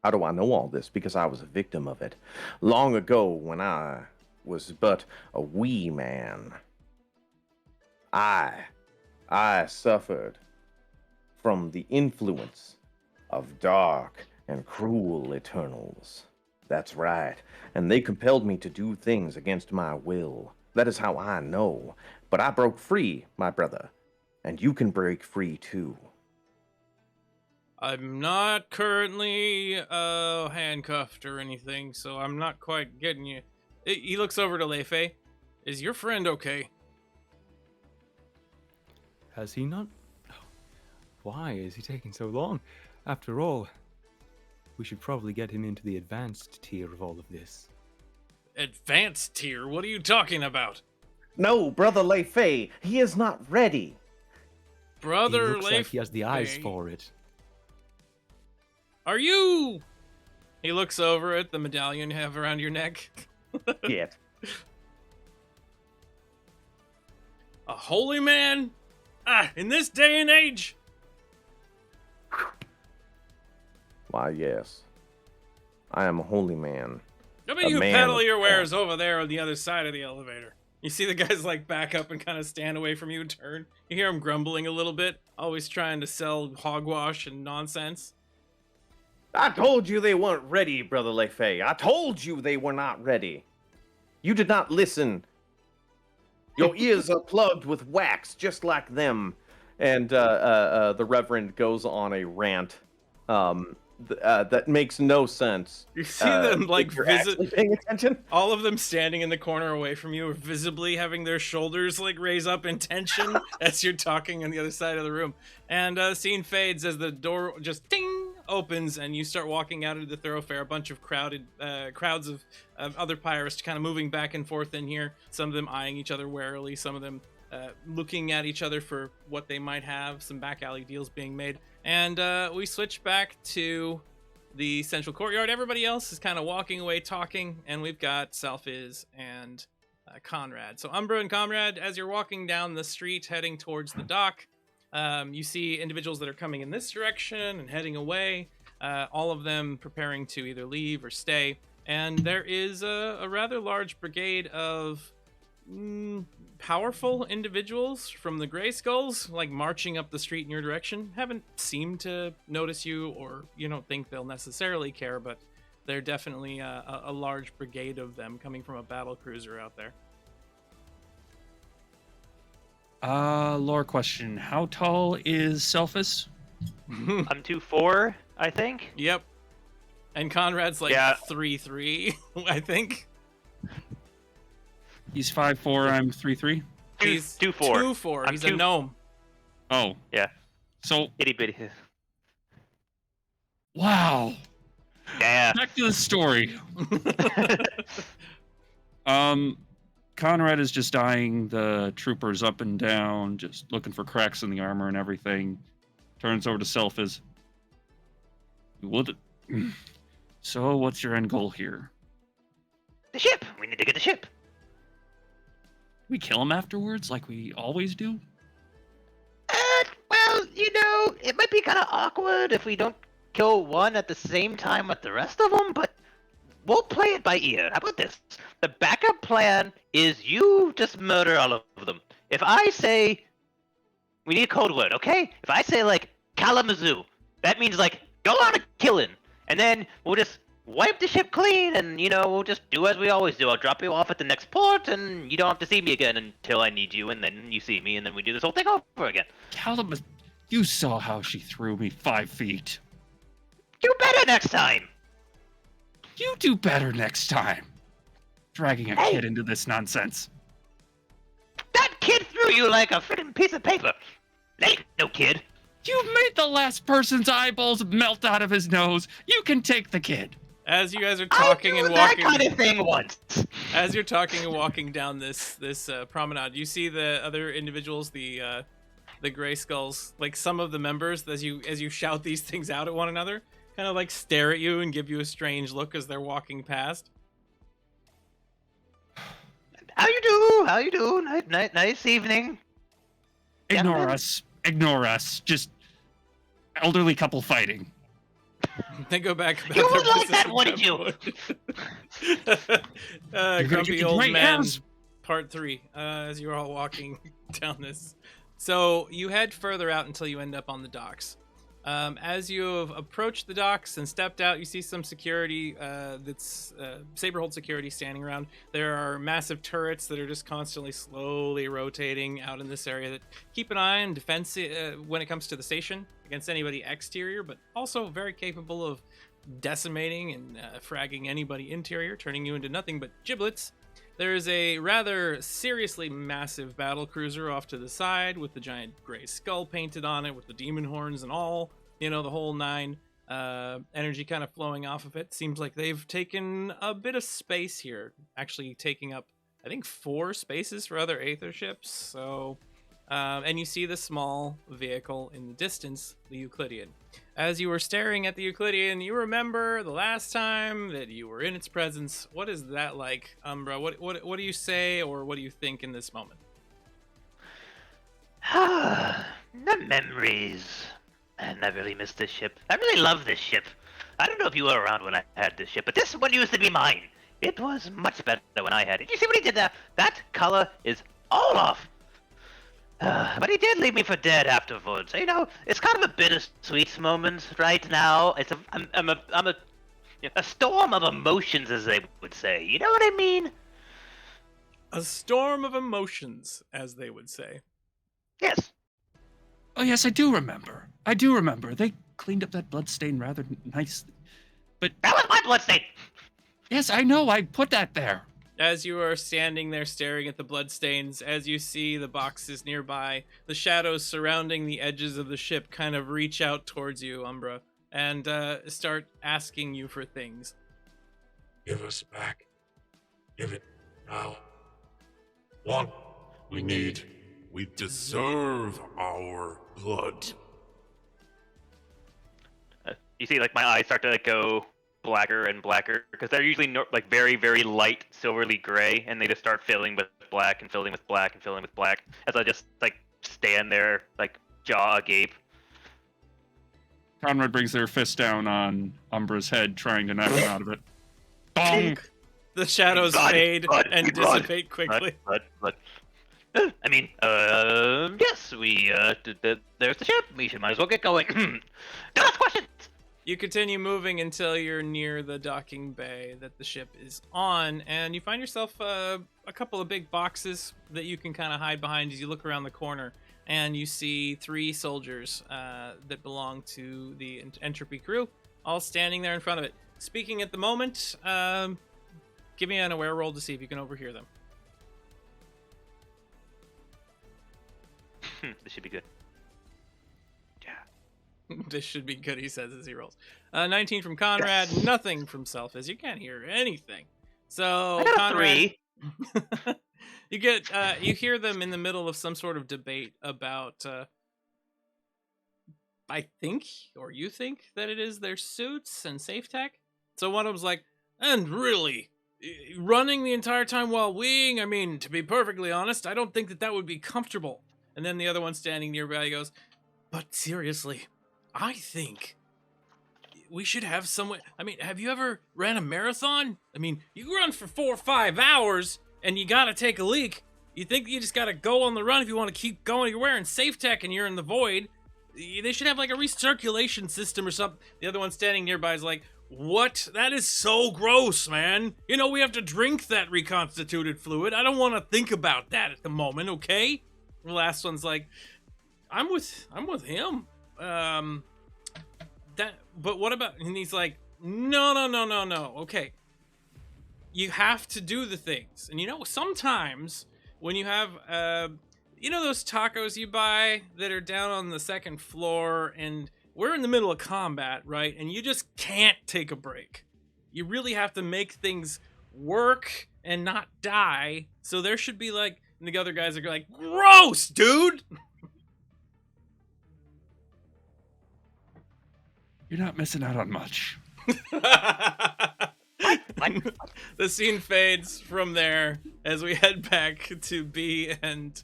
How do I know all this? Because I was a victim of it. Long ago, when I was but a wee man, I suffered from the influence of dark and cruel Eternals. That's right. And they compelled me to do things against my will. That is how I know. But I broke free, my brother. And you can break free too. I'm not currently handcuffed or anything, so I'm not quite getting you. He looks over to Lefe. Is your friend okay? Has he not? Oh, why is he taking so long? After all, we should probably get him into the advanced tier of all of this. Advanced tier? What are you talking about? No, Brother Lefe, he is not ready. Brother He looks Lefe. like he has the eyes for it. Are you? He looks over at the medallion you have around your neck. Yet. A holy man? In this day and age? Why, yes. I am a holy man. How about A you man peddle of your God. wares over there on the other side of the elevator? You see the guys like back up and kind of stand away from you and turn. You hear him grumbling a little bit, always trying to sell hogwash and nonsense. I told you they weren't ready, Brother Lefay. I told you they were not ready. You did not listen. Your ears are plugged with wax, just like them. And the Reverend goes on a rant that makes no sense. You see them like if you're actually paying attention. All of them standing in the corner away from you are visibly having their shoulders like raise up in tension as you're talking on the other side of the room. And scene fades as the door just ding opens and you start walking out into the thoroughfare. A bunch of crowds of other pirates kind of moving back and forth in here. Some of them eyeing each other warily. Some of them looking at each other for what they might have. Some back alley deals being made. And we switch back to the central courtyard. Everybody else is kind of walking away talking, and we've got Selfiz and Conrad. So Umbra and Conrad, as you're walking down the street heading towards the dock, you see individuals that are coming in this direction and heading away, all of them preparing to either leave or stay. And there is a rather large brigade of powerful individuals from the Grey Skulls, like marching up the street in your direction. Haven't seemed to notice you, or you don't think they'll necessarily care, but they're definitely a large brigade of them coming from a battle cruiser out there. Lore question. How tall is Selphus? I'm 2'4", I think. Yep. And Conrad's like 3'3", I think. He's 5'4", I'm 3'3". He's 2'4". 2'4". He's a gnome. Oh. Yeah. So. Itty bitty. Wow. Yeah. Back to the story. Conrad is just eyeing the troopers up and down, just looking for cracks in the armor and everything. Turns over to Selphis. So, what's your end goal here? The ship! We need to get the ship! We kill him afterwards, like we always do? Well, it might be kind of awkward if we don't kill one at the same time with the rest of them, but we'll play it by ear. How about this? The backup plan is you just murder all of them. If I say... We need a code word, okay? If I say, like, Kalamazoo, that means, like, go on a killing. And then we'll just wipe the ship clean, and, we'll just do as we always do. I'll drop you off at the next port, and you don't have to see me again until I need you, and then you see me, and then we do this whole thing over again. Kalamazoo, you saw how she threw me 5 feet. Do better next time! You do better next time. Dragging a kid into this nonsense. That kid threw you like a freaking piece of paper. Ain't no kid. You made the last person's eyeballs melt out of his nose. You can take the kid. As you guys are talking and walking, that kind of thing once. As you're talking and walking down this promenade, you see the other individuals, the Grey Skulls, like some of the members, as you shout these things out at one another, kind of like stare at you and give you a strange look as they're walking past. How you do? Nice evening. Ignore us. Just elderly couple fighting. They go back about You their would like business that, wouldn't you? Grumpy Old right Man, arms. Part 3, as you're all walking down this. So you head further out until you end up on the docks. As you have approached the docks and stepped out, you see some security that's Saberhold security standing around. There are massive turrets that are just constantly slowly rotating out in this area that keep an eye on defense when it comes to the station against anybody exterior, but also very capable of decimating and fragging anybody interior, turning you into nothing but giblets. There's a rather seriously massive battle cruiser off to the side with the giant gray skull painted on it with the demon horns and all, the whole nine. Energy kind of flowing off of it. Seems like they've taken a bit of space here, actually taking up, I think, 4 spaces for other Aether ships. So, and you see the small vehicle in the distance, the Euclidean. As you were staring at the Euclidean, you remember the last time that you were in its presence. What is that like, Umbra? What do you say, or what do you think in this moment? The memories. Man, I really miss this ship. I really love this ship. I don't know if you were around when I had this ship, but this one used to be mine. It was much better when I had it. You see what he did there? That color is all off. But he did leave me for dead afterwards. You know, it's kind of a bittersweet moment right now. I'm a storm of emotions, as they would say. You know what I mean? A storm of emotions, as they would say. Yes. Oh, yes, I do remember. I do remember. They cleaned up that bloodstain rather nicely. But That was my bloodstain. yes, I know. I put that there. As you are standing there staring at the bloodstains, as you see the boxes nearby, the shadows surrounding the edges of the ship kind of reach out towards you, Umbra, and start asking you for things. Give us back. Give it now. One. We need. We deserve our blood. You see, like, my eyes start to, like, go blacker and blacker, because they're usually, like, very, very light, silverly gray, and they just start filling with black and filling with black and filling with black, as I just, like, stand there, like, jaw agape. Conrad brings their fist down on Umbra's head, trying to knock him out of it. Dong! The shadows Blood, fade blood, and blood, dissipate quickly. Blood. I mean, yes, there's the ship. We might as well get going. Don't ask questions. You continue moving until you're near the docking bay that the ship is on, and you find yourself a couple of big boxes that you can kind of hide behind as you look around the corner, and you see 3 soldiers that belong to the Entropy crew, all standing there in front of it. Speaking at the moment, give me an aware roll to see if you can overhear them. This should be good. This should be good, he says as he rolls. 19 from Conrad, Yes. nothing from Selphis. You can't hear anything. So I got a Conrad, 3. you hear them in the middle of some sort of debate about I think, or you think, that it is their suits and safe tech. So one of them's like, and really, running the entire time while weeing, I mean, to be perfectly honest, I don't think that would be comfortable. And then the other one standing nearby goes, but seriously, I think we should have someone. I mean, have you ever ran a marathon? I mean, you run for 4 or 5 hours and you gotta take a leak. You think you just gotta go on the run if you want to keep going? You're wearing safe tech and you're in the void. They should have like a recirculation system or something. The other one standing nearby is like, what? That is so gross, man. You know, we have to drink that reconstituted fluid. I don't want to think about that at the moment, okay? The last one's like, I'm with him. But what about, and he's like, no. Okay. You have to do the things. And you know, sometimes when you have, you know those tacos you buy that are down on the 2nd floor and we're in the middle of combat, right? And you just can't take a break. You really have to make things work and not die. So there should be like, and the other guys are like, gross, dude! You're not missing out on much. The scene fades from there as we head back to B and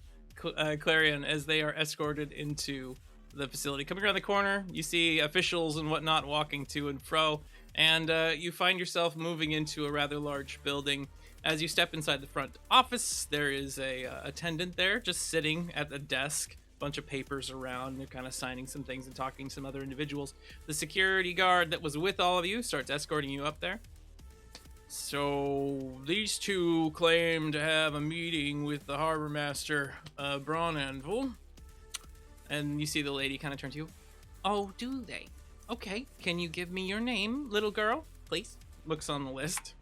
Clarion as they are escorted into the facility. Coming around the corner, you see officials and whatnot walking to and fro, and you find yourself moving into a rather large building. As you step inside the front office, there is a attendant there just sitting at the desk. Bunch of papers around. They're kind of signing some things and talking to some other individuals. The security guard that was with all of you starts escorting you up there. So these 2 claim to have a meeting with the harbor master, Braun Anvil. And you see the lady kind of turn to you. Oh, do they? Okay. Can you give me your name, little girl, please? Looks on the list.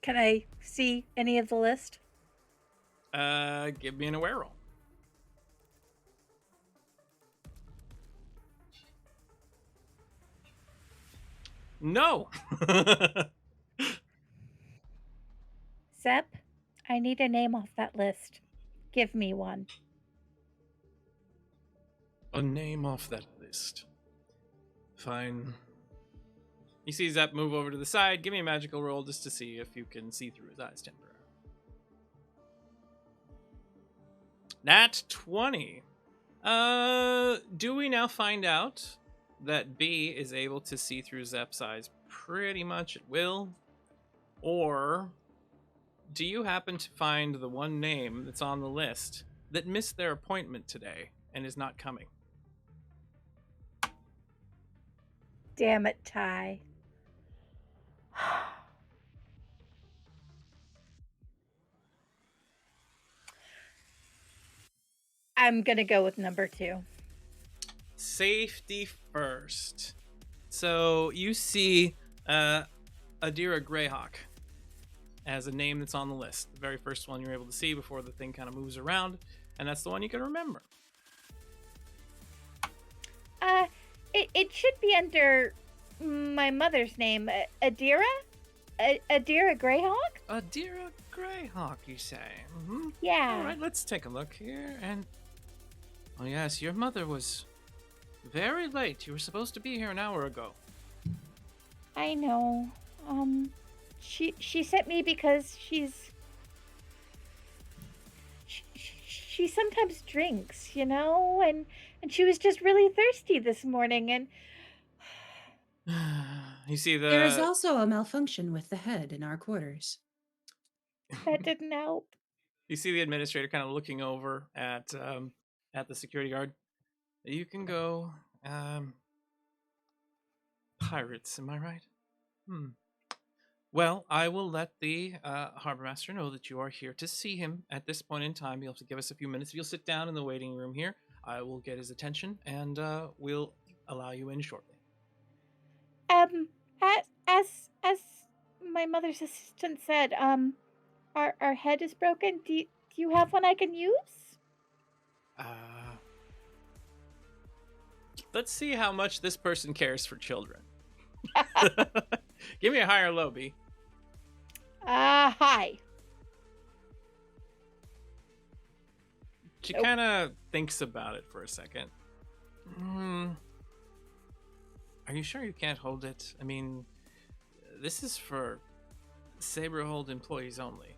Can I see any of the list? Give me an aware roll. No. Zep, I need a name off that list. Give me one. A name off that list. Fine. You see Zep move over to the side. Give me a magical roll just to see if you can see through his eyes temporarily. Nat 20. Do we now find out that B is able to see through Zep's eyes pretty much at will? Or do you happen to find the one name that's on the list that missed their appointment today and is not coming? Damn it, Ty. I'm gonna go with number 2. Safety first. So you see Adira Greyhawk as a name that's on the list. The very first one you're able to see before the thing kind of moves around, and that's the one you can remember. It should be under my mother's name, Adira? Adira Greyhawk? Adira Greyhawk, you say? Mm-hmm. Yeah. All right, let's take a look here. And oh yes, your mother was very late. You were supposed to be here an hour ago. I know. She sent me because she sometimes drinks, you know, and she was just really thirsty this morning, and You see the There is also a malfunction with the head in our quarters. that didn't help. you see the administrator kind of looking over at the security guard. You can go pirates, am I right? Well, I will let the harbor master know that you are here to see him at this point in time. You'll have to give us a few minutes. If you'll sit down in the waiting room here, I will get his attention, and we'll allow you in shortly. As my mother's assistant said, our head is broken. Do you have one I can use? Let's see how much this person cares for children. Give me a high or low, B. Hi. She Nope. kind of thinks about it for a second. Are you sure you can't hold it? I mean, this is for Saberhold employees only.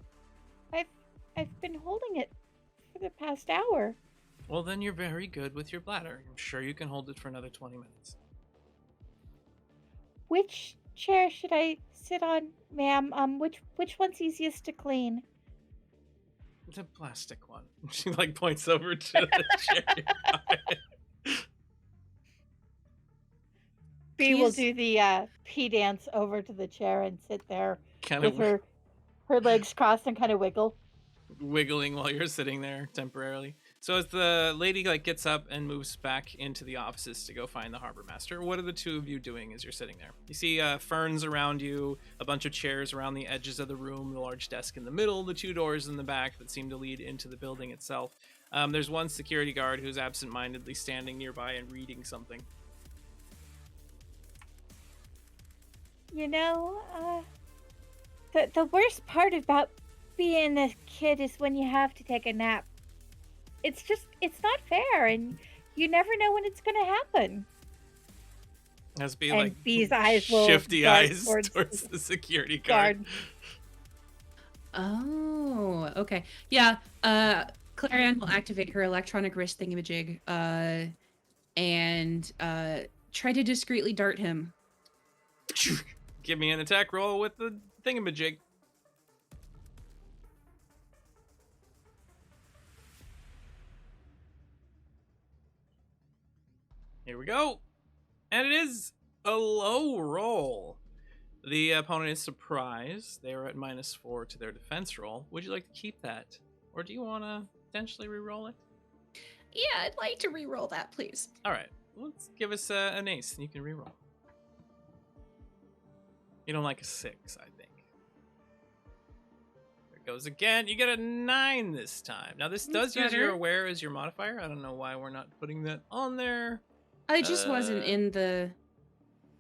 I've been holding it for the past hour. Well, then you're very good with your bladder. I'm sure you can hold it for another 20 minutes. Which chair should I sit on, ma'am? Which one's easiest to clean? The plastic one. She like points over to the chair. B will Please. do the pee dance over to the chair and sit there Kind with of her legs crossed and kind of wiggle. wiggling while you're sitting there temporarily. So as the lady like gets up and moves back into the offices to go find the harbor master, what are the two of you doing as you're sitting there? You see ferns around you, a bunch of chairs around the edges of the room, the large desk in the middle, the two doors in the back that seem to lead into the building itself. There's one security guard who's absentmindedly standing nearby and reading something. You know, the worst part about being a kid is when you have to take a nap. It's not fair, and you never know when it's going to happen. Has be And like B's eyes will shifty dart eyes towards towards the the security guard. Oh, okay. Yeah, Clarion will activate her electronic wrist thingamajig and try to discreetly dart him. Give me an attack roll with the thingamajig. Here we go. And it is a low roll. The opponent is surprised. They are at -4 to their defense roll. Would you like to keep that? Or do you want to potentially re-roll it? Yeah, I'd like to re-roll that, please. All right. Let's give us an ace and you can re-roll. You don't like a 6, I think. There it goes again. You get a 9 this time. Now, this does use your better. aware as your modifier. I don't know why we're not putting that on there. I just wasn't in the.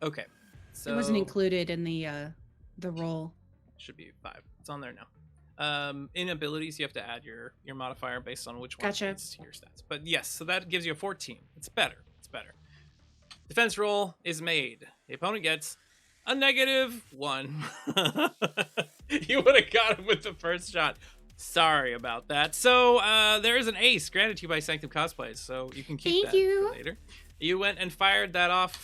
Okay. So It wasn't included in the roll. should be 5. It's on there now. In abilities, you have to add your modifier based on which one Gotcha. fits to your stats. But yes, so that gives you a 14. It's better. It's better. Defense roll is made. The opponent gets a -1. You would have got him with the first shot. Sorry about that. So there is an ace granted to you by Sanctum Cosplays, so you can keep Thank that you. for later. You went and fired that off,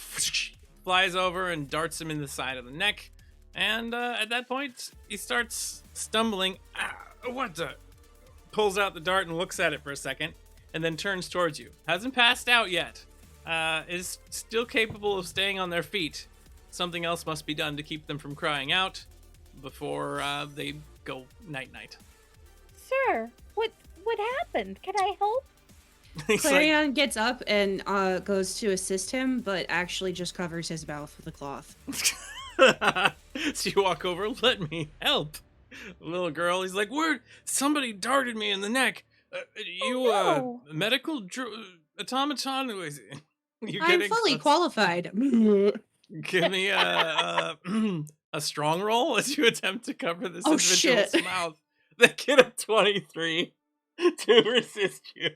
flies over and darts him in the side of the neck. And at that point, he starts stumbling. What the? Pulls out the dart and looks at it for a second, and then turns towards you. Hasn't passed out yet. Is still capable of staying on their feet. Something else must be done to keep them from crying out before they go night-night. Sir, what happened? Can I help? Clarion gets up and goes to assist him, but actually just covers his mouth with a cloth. So you walk over, let me help. Little girl, he's like, where? Somebody darted me in the neck. No. Medical automaton? I'm fully qualified. Give me a strong roll as you attempt to cover this individual's shit. mouth. They get a 23 to resist you.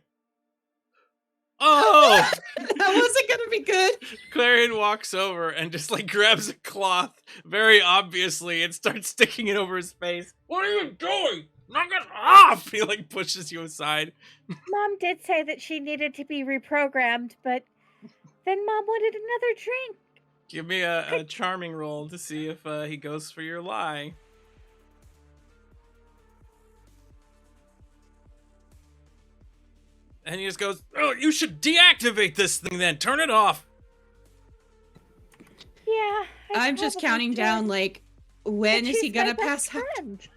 Oh! That wasn't gonna be good. Clarion walks over and just like grabs a cloth very obviously and starts sticking it over his face. What are you doing? Knock it off! He like pushes you aside. Mom did say that she needed to be reprogrammed, but then Mom wanted another drink. Give me a charming roll to see if he goes for your lie. And he just goes, oh, you should deactivate this thing then. Turn it off. Yeah. I'm just counting down, like, when is he gonna pass out?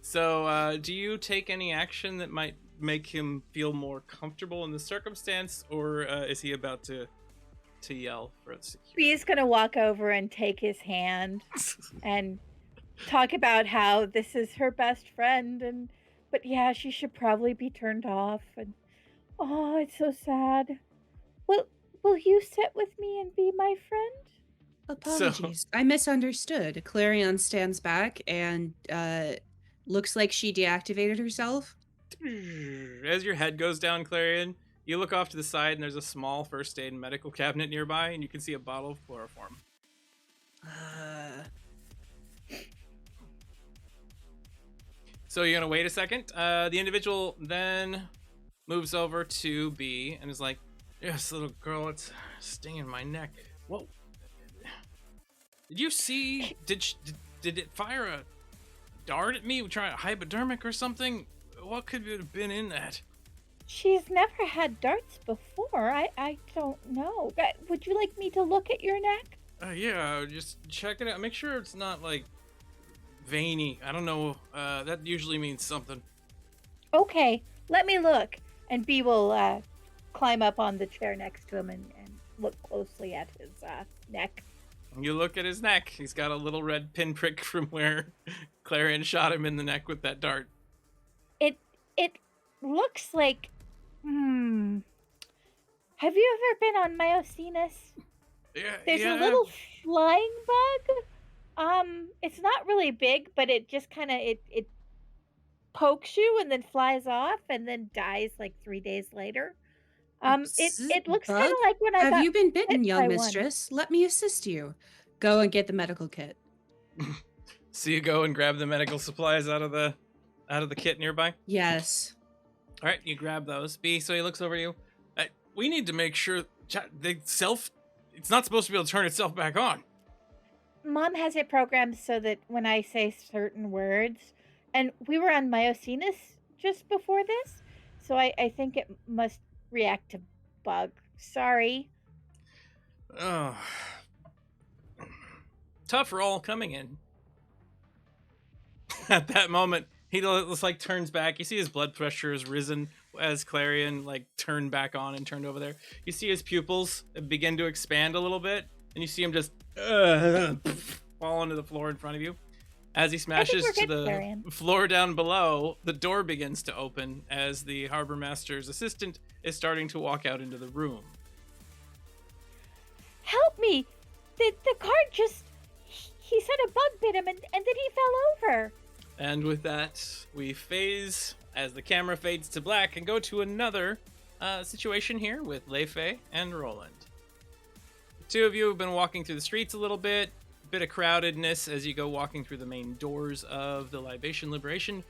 So, do you take any action that might make him feel more comfortable in the circumstance, or is he about to yell for the security? Bee's gonna walk over and take his hand and talk about how this is her best friend, but yeah, she should probably be turned off. And oh, it's so sad. Will you sit with me and be my friend? Apologies. I misunderstood. Clarion stands back and looks like she deactivated herself. As your head goes down, Clarion, you look off to the side and there's a small first aid and medical cabinet nearby, and you can see a bottle of chloroform. So you're gonna wait a second. The individual then moves over to B and is like, yes, little girl, it's stinging my neck. Whoa. Did you see, did it fire a dart at me? Try a hypodermic or something? What could it have been in that? She's never had darts before. I don't know. Would you like me to look at your neck? Yeah, just check it out. Make sure it's not, like, veiny. I don't know. That usually means something. Okay, let me look. And B will climb up on the chair next to him and look closely at his neck. You look at his neck. He's got a little red pinprick from where Clarion shot him in the neck with that dart. It looks like... Have you ever been on Myosinus? Yeah, There's a little flying bug. It's not really big, but it just kind of it pokes you and then flies off and then dies like 3 days later. It looks kind of like when I Have you been bitten, bit young by mistress? Let me assist you. Go and get the medical kit. So you go and grab the medical supplies out of the kit nearby? Yes. All right, you grab those. B, so he looks over to you. We need to make sure it's not supposed to be able to turn itself back on. Mom has it programmed so that when I say certain words, and we were on Myosinus just before this, so I think it must react to bug. Sorry. Oh. Tough roll coming in. At that moment, he just like turns back. You see his blood pressure has risen as Clarion like turned back on and turned over there. You see his pupils begin to expand a little bit, and you see him just fall onto the floor in front of you. As he smashes to the floor down below, the door begins to open as the harbor master's assistant is starting to walk out into the room. Help me! The card just... He said a bug bit him and then he fell over. And with that, we phase as the camera fades to black and go to another situation here with Leife and Roland. The two of you have been walking through the streets a little bit of crowdedness as you go walking through the main doors of the Libation Liberation.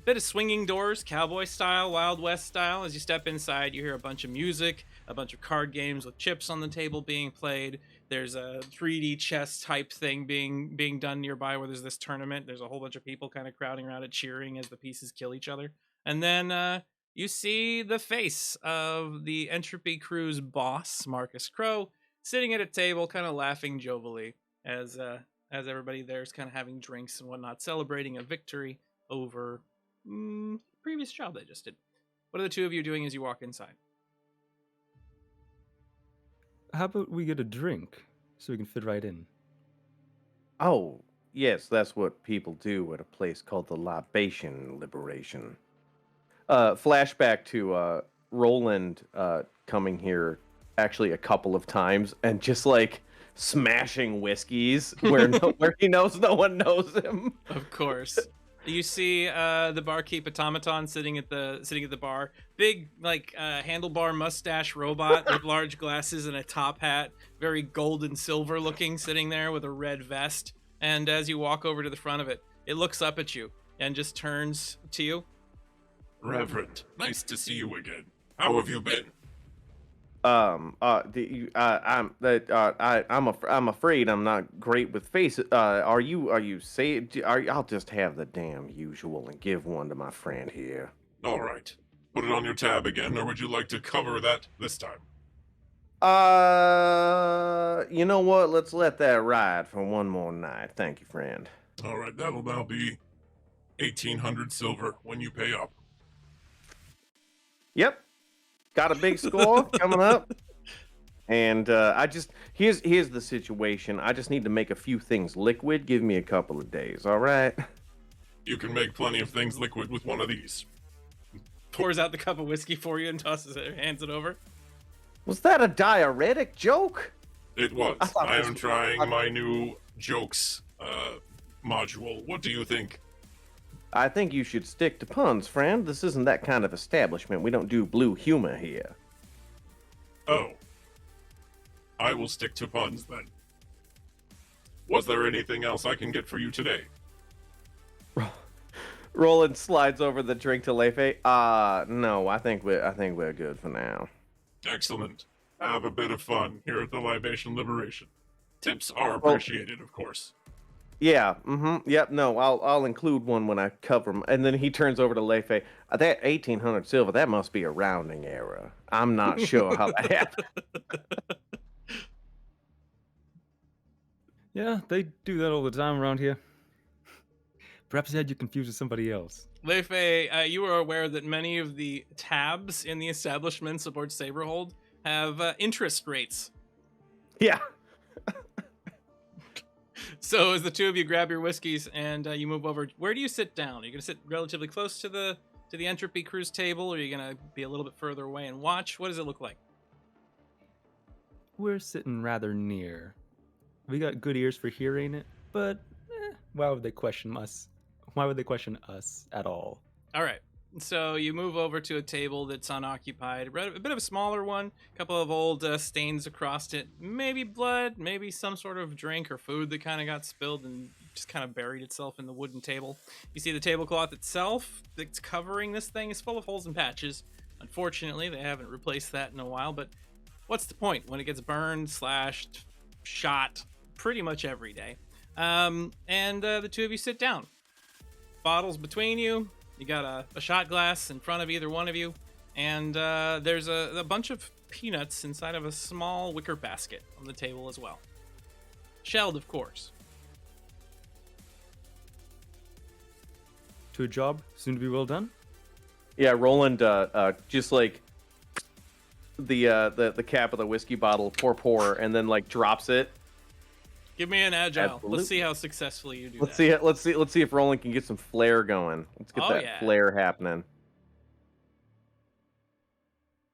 Bit of swinging doors, cowboy style, Wild West style. As you step inside, you hear a bunch of music, a bunch of card games with chips on the table being played. There's a 3D chess type thing being done nearby where there's this tournament. There's a whole bunch of people kind of crowding around it, cheering as the pieces kill each other. And then you see the face of the Entropy crew's boss, Marcus Crowe, sitting at a table, kind of laughing jovially as everybody there is kind of having drinks and whatnot, celebrating a victory over previous job they just did. What are the two of you doing as you walk inside? How about we get a drink so we can fit right in? Oh, yes, that's what people do at a place called the Libation Liberation. Flashback to Roland coming here actually a couple of times and just like smashing whiskeys where where he knows no one knows him. Of course. You see the barkeep automaton sitting at the bar. Big like handlebar mustache robot with large glasses and a top hat, very gold and silver looking, sitting there with a red vest. And as you walk over to the front of it, it looks up at you and just turns to you. Reverend, nice to see you again. How have you been? I'm afraid I'm not great with faces. Are you say? I'll just have the damn usual and give one to my friend here. All right. Put it on your tab again, or would you like to cover that this time? You know what? Let's let that ride for one more night. Thank you, friend. All right, that'll now be 1,800 silver when you pay up. Yep. Got a big score coming up. And here's the situation. I just need to make a few things liquid. Give me a couple of days, all right? You can make plenty of things liquid with one of these. Pours out the cup of whiskey for you and tosses it, hands it over. Was that a diuretic joke? It was. I am trying my new jokes module. What do you think? I think you should stick to puns, friend. This isn't that kind of establishment. We don't do blue humor here. Oh. I will stick to puns then. Was there anything else I can get for you today? Roland slides over the drink to Lefe. No, I think we're good for now. Excellent. Have a bit of fun here at the Libation Liberation. Tips are appreciated, of course. Yeah, yep, no, I'll include one when I cover them. And then he turns over to Lefe. That 1,800 silver, that must be a rounding error. I'm not sure how that happened. Yeah, they do that all the time around here. Perhaps they had you confused with somebody else. Lefe, you are aware that many of the tabs in the establishments aboard Saberhold have interest rates. Yeah. So as the two of you grab your whiskeys and you move over, where do you sit down? Are you going to sit relatively close to the Entropy crew's table, or are you going to be a little bit further away and watch? What does it look like? We're sitting rather near. We got good ears for hearing it, but why would they question us? Why would they question us at all? All right. So you move over to a table that's unoccupied, a bit of a smaller one, a couple of old stains across it, maybe blood, maybe some sort of drink or food that kind of got spilled and just kind of buried itself in the wooden table. You see the tablecloth itself that's covering this thing is full of holes and patches. Unfortunately, they haven't replaced that in a while, but what's the point when it gets burned, slashed, shot pretty much every day? And the two of you sit down. Bottles between you. You got a shot glass in front of either one of you, and there's a bunch of peanuts inside of a small wicker basket on the table as well. Shelled, of course. To a job, soon to be well done. Yeah, Roland just like the cap of the whiskey bottle, pour, and then like drops it. Give me an agile. Absolutely. Let's see how successfully you do Let's that. see if Roland can get some flair going. Let's get that flair happening.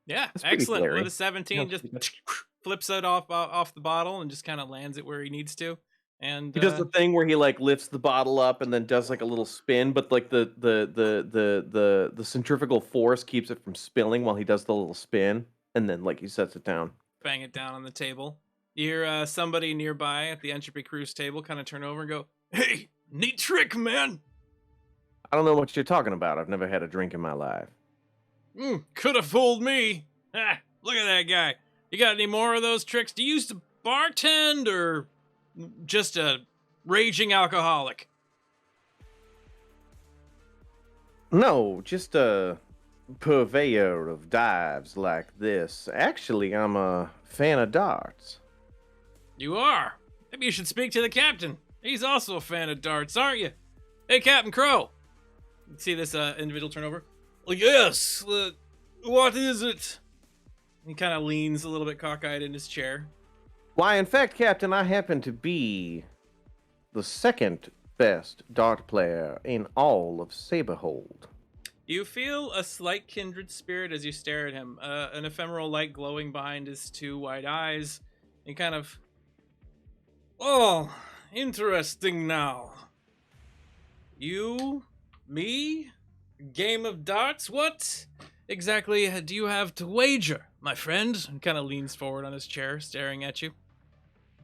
Yeah, That's pretty excellent. flary. With a 17, just flips it off the bottle and just kind of lands it where he needs to. And He does the thing where he like lifts the bottle up and then does like a little spin, but like the centrifugal force keeps it from spilling while he does the little spin, and then like he sets it down. bang it down on the table. You hear somebody nearby at the Entropy Cruise table kind of turn over and go, "Hey, neat trick, man." I don't know what you're talking about. I've never had a drink in my life. Could have fooled me. Look at that guy. You got any more of those tricks? Do you used to bartend or just a raging alcoholic? No, just a purveyor of dives like this. Actually, I'm a fan of darts. You are. Maybe you should speak to the captain. He's also a fan of darts, aren't you? Hey, Captain Crowe. See this individual turn over? Well, yes. What is it? He kind of leans a little bit cockeyed in his chair. Why, in fact, Captain, I happen to be the second best dart player in all of Saberhold. You feel a slight kindred spirit as you stare at him. An ephemeral light glowing behind his two wide eyes. He kind of... Oh, interesting now. You? Me? Game of darts? What exactly do you have to wager, my friend? And kind of leans forward on his chair, staring at you.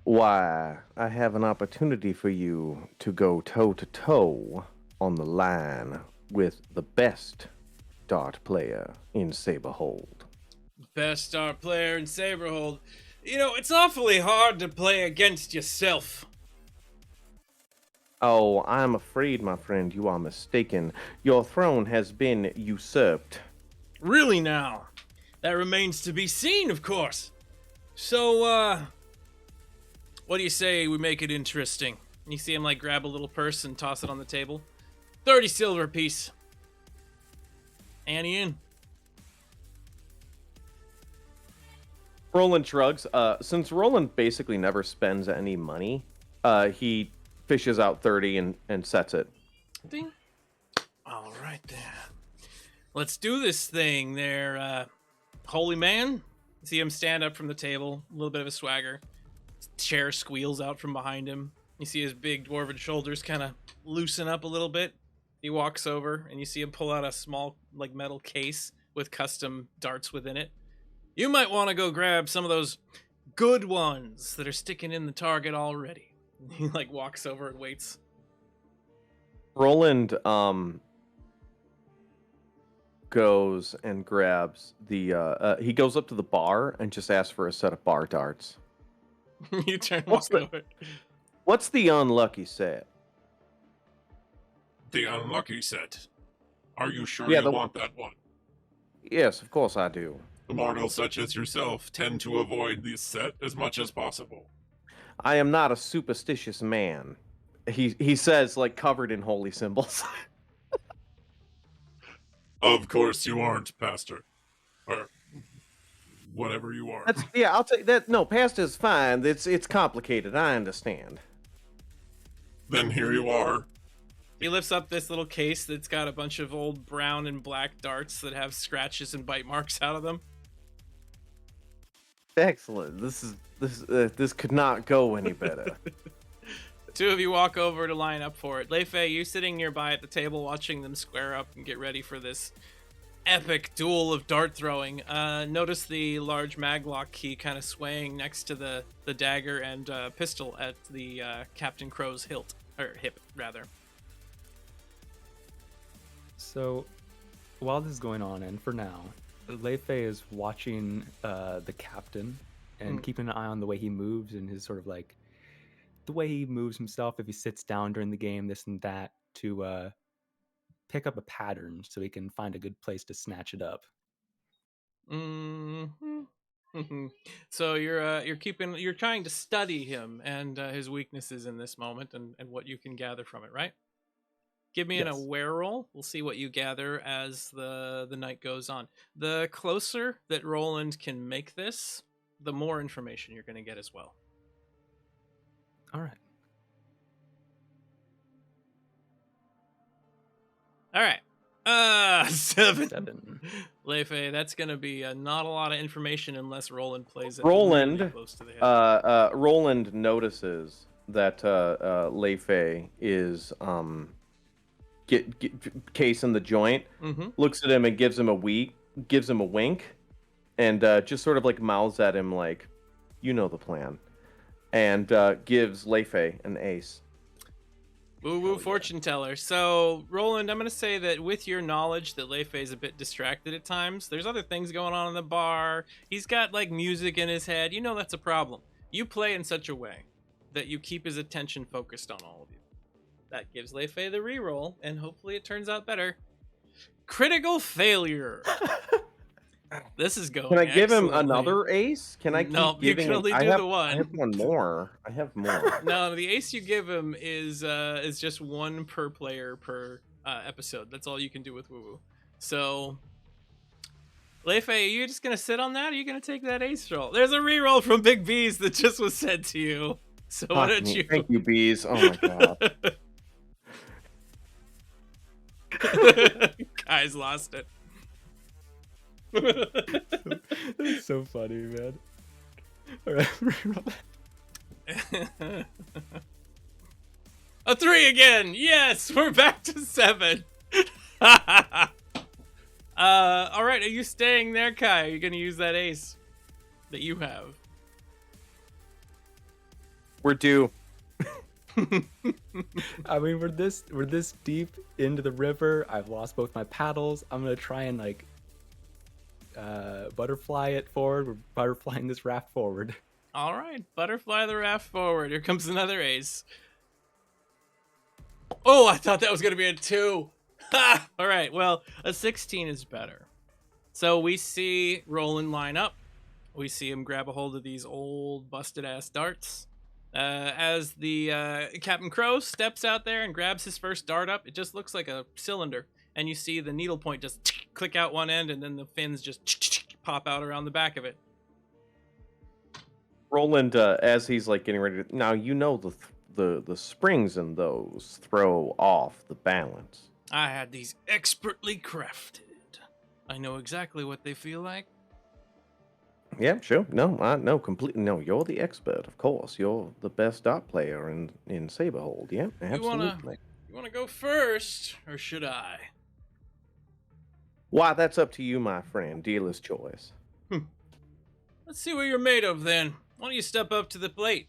Why, I have an opportunity for you to go toe-to-toe on the line with the best dart player in Saberhold. Best dart player in Saberhold. You know, it's awfully hard to play against yourself. Oh, I'm afraid, my friend, you are mistaken. Your throne has been usurped. Really now? That remains to be seen, of course. So, what do you say we make it interesting? You see him, like, grab a little purse and toss it on the table. 30 silver piece. Annie in. Roland shrugs. Since Roland basically never spends any money, he fishes out 30 and sets it. Ding. All right, then. Let's do this thing there, holy man. See him stand up from the table, a little bit of a swagger. His chair squeals out from behind him. You see his big dwarven shoulders kind of loosen up a little bit. He walks over, and you see him pull out a small, like, metal case with custom darts within it. You might want to go grab some of those good ones that are sticking in the target already. He, like, walks over and waits. Roland goes and grabs the he goes up to the bar and just asks for a set of bar darts. You turn and What's walk the- over. What's the unlucky set? The unlucky set. Are you sure Yeah, you the- want that one? Yes, of course I do. Mortals such as yourself tend to avoid this set as much as possible. I am not a superstitious man. He says, like, covered in holy symbols. Of course you aren't, Pastor. Or whatever you are. I'll take that. No, past is fine. It's complicated. I understand. Then here you are. He lifts up this little case that's got a bunch of old brown and black darts that have scratches and bite marks out of them. Excellent. This could not go any better. Two of you walk over to line up for it. Leifei, you sitting nearby at the table watching them square up and get ready for this epic duel of dart throwing. Notice the large maglock key kind of swaying next to the dagger and pistol at the Captain Crowe's hilt, or hip, rather. So, while this is going on, and for now, Leifei is watching the captain and keeping an eye on the way he moves and his sort of like the way he moves himself if he sits down during the game, this and that, to pick up a pattern so he can find a good place to snatch it up. So you're trying to study him and his weaknesses in this moment and what you can gather from it, right? Give me an Yes. aware roll. We'll see what you gather as the night goes on. The closer that Roland can make this, the more information you're going to get as well. All right. All right. 7. 7. Leifei, that's going to be not a lot of information unless Roland plays it Roland, really close to the head. Roland notices that Leifei is case in the joint. Mm-hmm. Looks at him and gives him a wink, and just sort of like mouths at him like, "You know the plan," and gives Leifei an ace. Woo woo fortune teller. So, Roland, I'm going to say that with your knowledge that Leifei's a bit distracted at times, there's other things going on in the bar. He's got like music in his head. You know that's a problem. You play in such a way that you keep his attention focused on all of you. That gives Leifei the reroll, and hopefully it turns out better. Critical failure. This is going. Can I give him excellently. another ace? Can I keep No, you giving can only him? do I have, the one. I have one more. I have more. No, the ace you give him is just one per player per episode. That's all you can do with Woo Woo. So, Leifei, are you just gonna sit on that? Or are you gonna take that ace roll? There's a reroll from Big Bees that just was said to you. So why Fuck don't me. you? Thank you, bees. Oh my god. Guys lost it. That's so funny, man. All right, reroll that. A 3 again. Yes, we're back to 7. All right. Are you staying there, Kai? Are you gonna use that ace that you have? We're due. I mean, we're this deep into the river. I've lost both my paddles. I'm gonna try and like butterfly it forward. We're butterflying this raft forward. All right, butterfly the raft forward. Here comes another ace. Oh, I thought that was gonna be a 2. Ha! All right, well, a 16 is better. So we see Roland line up. We see him grab a hold of these old busted ass darts. As the Captain Crowe steps out there and grabs his first dart up, it just looks like a cylinder, and you see the needle point just click out one end, and then the fins just pop out around the back of it. Roland, as he's like getting ready to, now you know the springs in those throw off the balance. I had these expertly crafted. I know exactly what they feel like. Yeah, sure. No, no, completely. No, you're the expert, of course. You're the best dart player in Saberhold. Yeah, absolutely. You wanna go first, or should I? Why, that's up to you, my friend. Dealer's choice. Let's see what you're made of, then. Why don't you step up to the plate?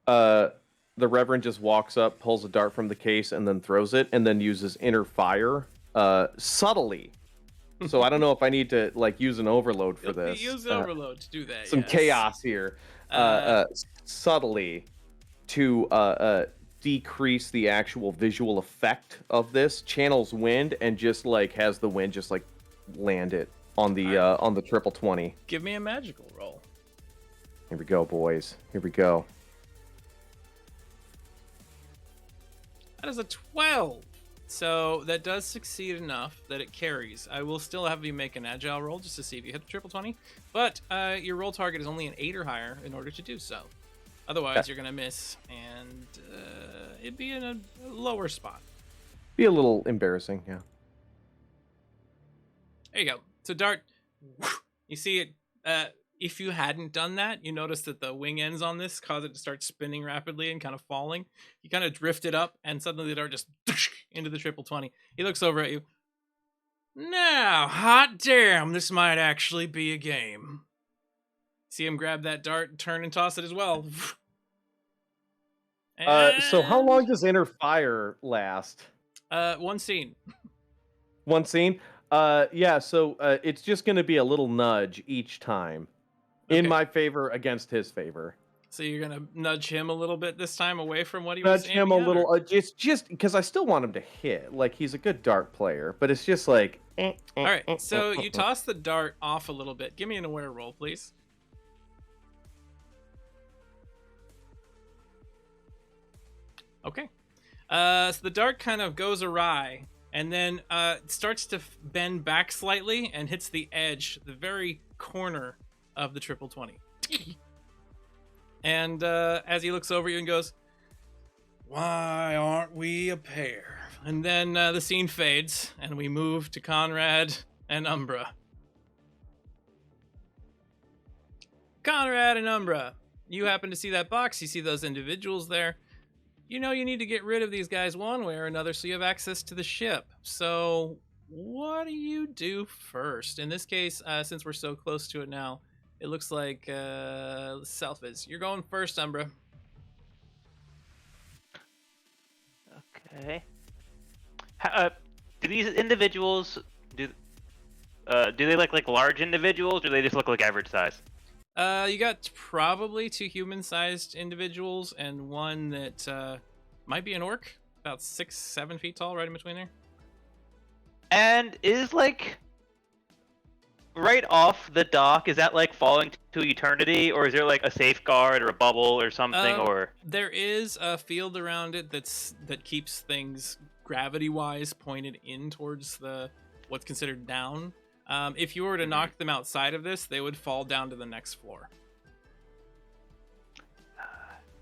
The Reverend just walks up, pulls a dart from the case, and then throws it, and then uses inner fire, subtly. So I don't know if I need to like use an overload for this. Use overload to do that. Some yes. chaos here, subtly, to decrease the actual visual effect of this. Channels wind and just like has the wind just like land it on the triple 20. Give me a magical roll. Here we go, boys. Here we go. That is a 12. So that does succeed enough that it carries. I will still have you make an agile roll just to see if you hit the triple 20. But your roll target is only an 8 or higher in order to do so. Otherwise, you're going to miss, and it'd be in a lower spot. Be a little embarrassing, yeah. There you go. So dart, you see it. If you hadn't done that, you notice that the wing ends on this cause it to start spinning rapidly and kind of falling. You kind of drift it up, and suddenly the dart just into the triple 20. He looks over at you. Now, hot damn, this might actually be a game. See him grab that dart, turn and toss it as well. So how long does inner fire last? One scene. One scene? Yeah, so it's just going to be a little nudge each time. In Okay. my favor, against his favor. So you're gonna nudge him a little bit this time away from what he Nudge was him a aiming at, little, or- just because I still want him to hit. Like, he's a good dart player, but it's just like... All right, so you toss the dart off a little bit. Give me an aware roll, please. Okay. So the dart kind of goes awry, and then it starts to bend back slightly and hits the edge, the very corner of the triple 20. And as he looks over you and goes, "Why aren't we a pair?" And then the scene fades, and we move to Conrad and Umbra. Conrad and Umbra, you happen to see that box. You see those individuals there. You know you need to get rid of these guys one way or another so you have access to the ship. So what do you do first? In this case, since we're so close to it now, it looks like Selfies. You're going first, Umbra. Okay. Do these individuals do they look like large individuals, or do they just look like average size? You got probably 2 human-sized individuals and one that might be an orc, about 6-7 feet tall, right in between there. And is like right off the dock, is that like falling to eternity, or is there like a safeguard or a bubble or something? Or There is a field around it that keeps things gravity-wise pointed in towards what's considered down. If you were to knock them outside of this, they would fall down to the next floor.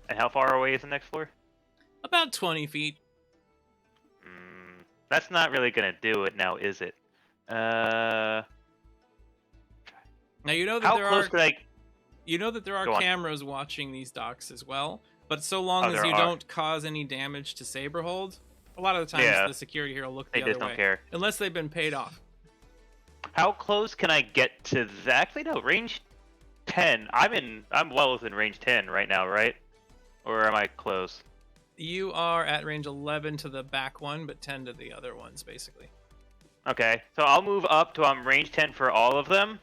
And how far away is the next floor? About 20 feet. That's not really gonna do it now, is it? Now you know that How there close are could I? you know that there are Go on. cameras watching these docks as well, but so long Oh, as there you are. don't cause any damage to Saberhold, a lot of the times Yeah. the security here will look They the just other don't way, care. unless they've been paid off. How close can I get to that? Actually, no, range 10. I'm well within range 10 right now, right? Or am I close? You are at range 11 to the back one, but 10 to the other ones, basically. Okay, so I'll move up to range 10 for all of them,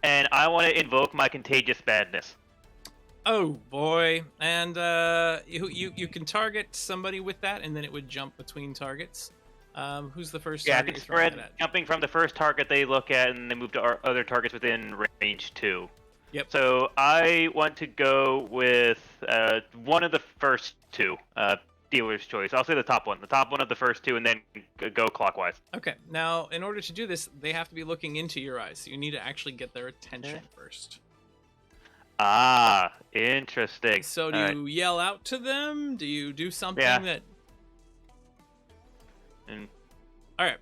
and I want to invoke my contagious badness. Oh boy! And you can target somebody with that, and then it would jump between targets. Who's the first Yeah, I target can you're throwing spread it at? jumping from the first target they look at, and they move to other targets within range 2. Yep. So I want to go with one of the first 2. Dealer's choice. I'll say the top one of the first 2, and then go clockwise. Okay. Now, in order to do this, they have to be looking into your eyes. So you need to actually get their attention first. Ah, interesting. So do All you yell out to them? Do you do something Yeah. that? And All right.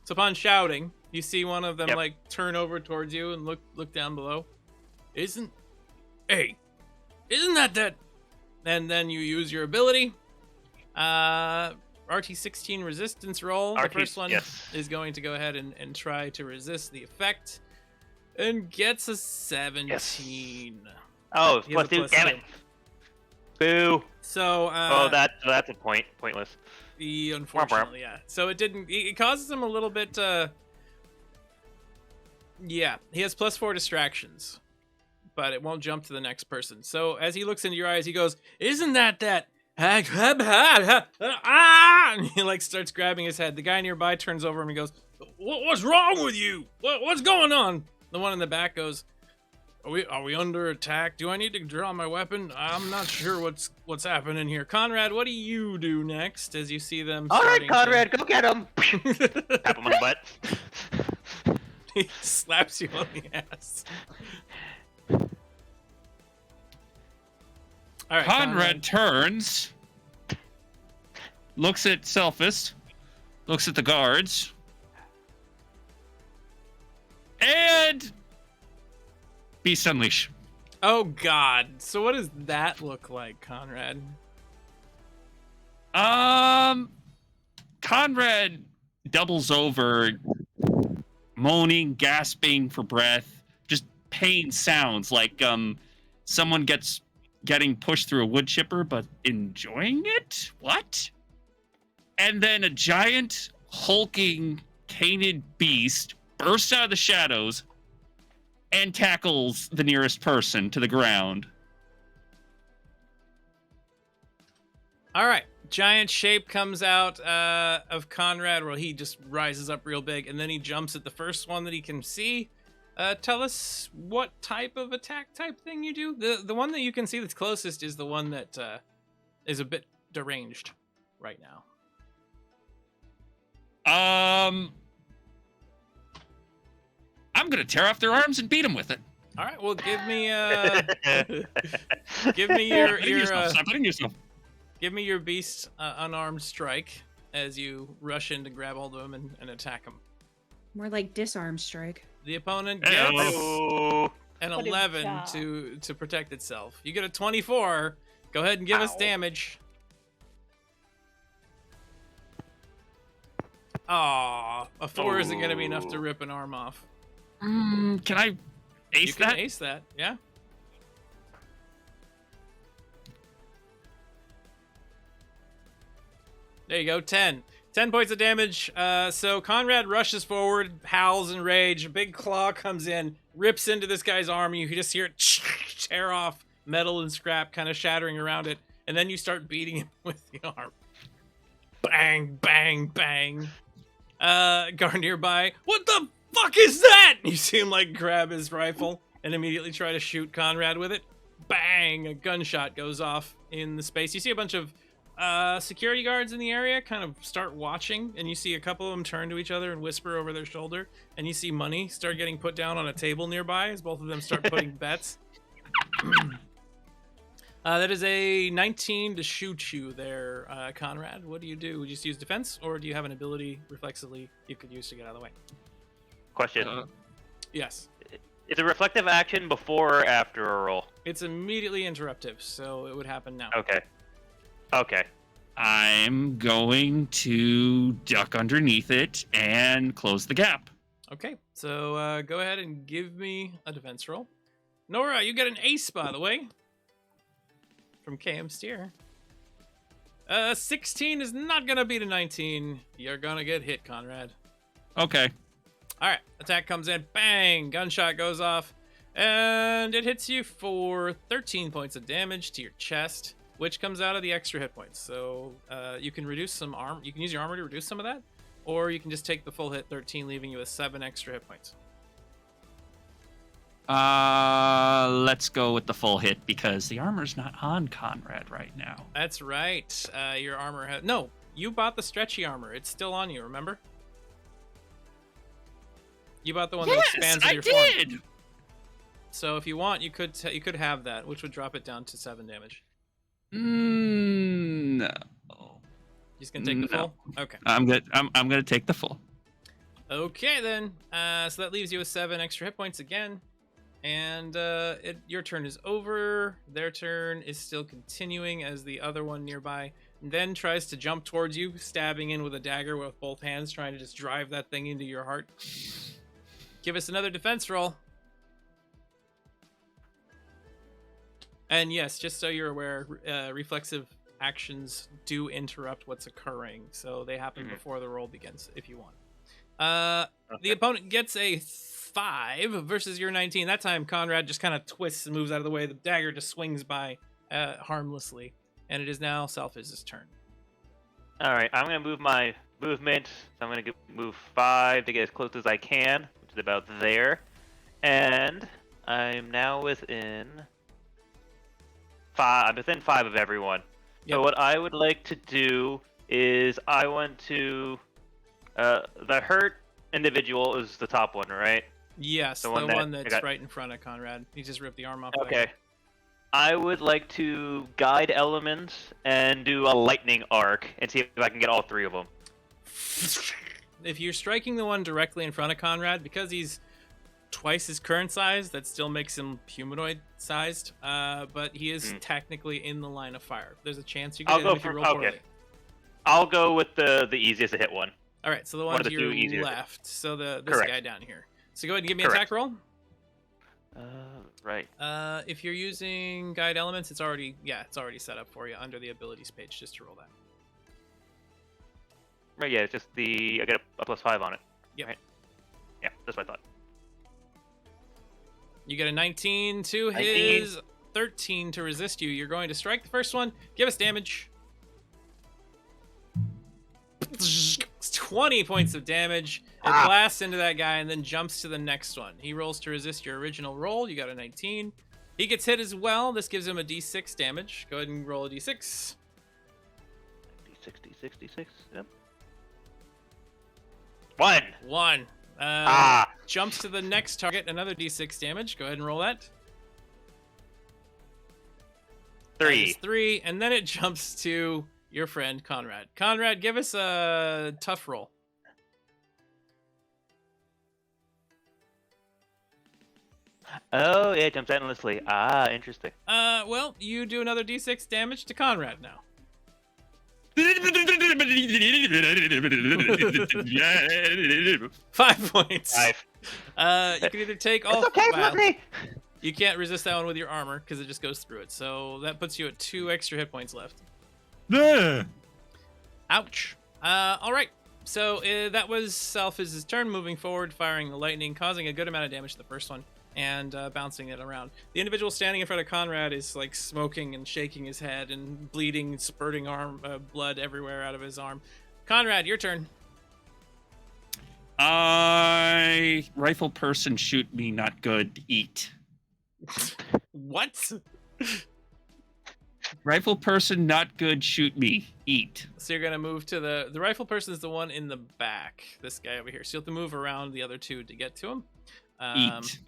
So upon shouting, you see one of them Yep. like turn over towards you and look down below. Isn't that? And then you use your ability. RT16 resistance roll. The first one yes. is going to go ahead and try to resist the effect, and gets a 17. Oh, He has plus a 2. Damn it. Boo. So That's a pointless. unfortunately, yeah. So it didn't. It causes him a little bit. Yeah, he has +4 distractions, but it won't jump to the next person. So as he looks into your eyes, he goes, "Isn't that?" Ah! And he like starts grabbing his head. The guy nearby turns over and he goes, "What's wrong with you? What's going on?" The one in the back goes, Are we under attack? Do I need to draw my weapon? I'm not sure what's happening here. Conrad, what do you do next as you see them? All right, starting Conrad, go get him. Tap him on the butt. He slaps you on the ass. All right, Conrad turns, looks at Selphus, looks at the guards, and Beast Unleash. Oh God! So what does that look like, Conrad? Conrad doubles over, moaning, gasping for breath, just pain sounds like someone getting pushed through a wood chipper but enjoying it. What? And then a giant hulking canid beast bursts out of the shadows and tackles the nearest person to the ground. All right, giant shape comes out of Conrad, where he just rises up real big, and then he jumps at the first one that he can see. Tell us what type of attack type thing you do. The one that you can see that's closest is the one that is a bit deranged right now. I'm gonna tear off their arms and beat them with it. All right, well, give me give me your beast unarmed strike as you rush in to grab hold of him and attack him. More like disarm strike. The opponent gets Oh. an What a 11 job. to protect itself. You get a 24. Go ahead and give us damage. Aw, a 4 isn't going to be enough to rip an arm off. Can I ace You can that? ace that, yeah. There you go, 10. 10 points of damage. So Conrad rushes forward, howls in rage. A big claw comes in, rips into this guy's arm. You can just hear it tear off metal and scrap, kind of shattering around it. And then you start beating him with the arm. Bang, bang, bang. Guard nearby. What the fuck is that? You see him like grab his rifle and immediately try to shoot Conrad with it. Bang! A gunshot goes off in the space. You see a bunch of security guards in the area kind of start watching, and you see a couple of them turn to each other and whisper over their shoulder, and you see money start getting put down on a table nearby as both of them start putting bets. That is a 19 to shoot you there, Conrad. What do you do? Would you just use defense, or do you have an ability reflexively you could use to get out of the way? Question. Yes. Is a reflective action before or after a roll? It's immediately interruptive, so it would happen now. Okay. Okay. I'm going to duck underneath it and close the gap. Okay, so go ahead and give me a defense roll. Nora, you get an ace, by the way, from KM Steer. 16 is not going to beat a 19. You're going to get hit, Conrad. Okay. All right, attack comes in. Bang! Gunshot goes off. And it hits you for 13 points of damage to your chest, which comes out of the extra hit points. So you can reduce some armor. You can use your armor to reduce some of that, or you can just take the full hit, 13, leaving you with 7 extra hit points. Let's go with the full hit because the armor's not on Conrad right now. That's right. Your armor has... No, you bought the stretchy armor. It's still on you, remember? You bought the one that expands in your form. Yes, I did! So if you want, you could have that, which would drop it down to 7 damage. No. Just gonna take the full? Okay. I'm gonna take the full. Okay then. So that leaves you with 7 extra hit points again. And your turn is over. Their turn is still continuing as the other one nearby then tries to jump towards you, stabbing in with a dagger with both hands, trying to just drive that thing into your heart. Give us another defense roll. And yes, just so you're aware, reflexive actions do interrupt what's occurring, so they happen before the roll begins, if you want. The opponent gets a 5 versus your 19. That time, Conrad just kind of twists and moves out of the way. The dagger just swings by harmlessly, and it is now Selphiz's turn. All right, I'm going to move my movement. So I'm going to move 5 to get as close as I can, which is about there. And I'm now within 5. I'm within 5 of everyone. Yep. So what I would like to do is I want to... the hurt individual is the top one, right? Yes, the one that's right in front of Conrad. He just ripped the arm off. Okay. I would like to guide elements and do a lightning arc and see if I can get all 3 of them. If you're striking the one directly in front of Conrad, because he's twice his current size, that still makes him humanoid-sized, but he is technically in the line of fire. There's a chance you can hit him if you roll poorly. I'll go with the easiest to hit one. All right, so the one to your left. So this guy down here. So go ahead and give me an attack roll. Right. If you're using guide elements, it's already set up for you under the abilities page just to roll that. Right, yeah, it's just I get a +5 on it. Yep. Right? Yeah, that's what I thought. You get a 19 to his 13 to resist you. You're going to strike the first one. Give us damage. 20 points of damage. It blasts into that guy and then jumps to the next one. He rolls to resist your original roll. You got a 19. He gets hit as well. This gives him a d6 damage. Go ahead and roll a d6. D6. Yep. 1. Jumps to the next target. Another d6 damage. Go ahead and roll that. 3. 3. And then it jumps to your friend Conrad. Conrad, give us a tough roll. Oh, yeah, it jumps endlessly. Interesting. Well, you do another d6 damage to Conrad now. 5 points. 5. You can either take all... It's okay, it's not me. You can't resist that one with your armor because it just goes through it. So that puts you at 2 extra hit points left. Ouch. All right. So that was Selphiz's turn, moving forward, firing the lightning, causing a good amount of damage to the first one, and bouncing it around. The individual standing in front of Conrad is like smoking and shaking his head and bleeding, spurting blood everywhere out of his arm. Conrad, your turn. Rifle person, shoot me, not good. Eat. What? Rifle person, not good. Shoot me. Eat. So you're gonna move to the rifle person is the one in the back. This guy over here. So you have to move around the other two to get to him. Eat.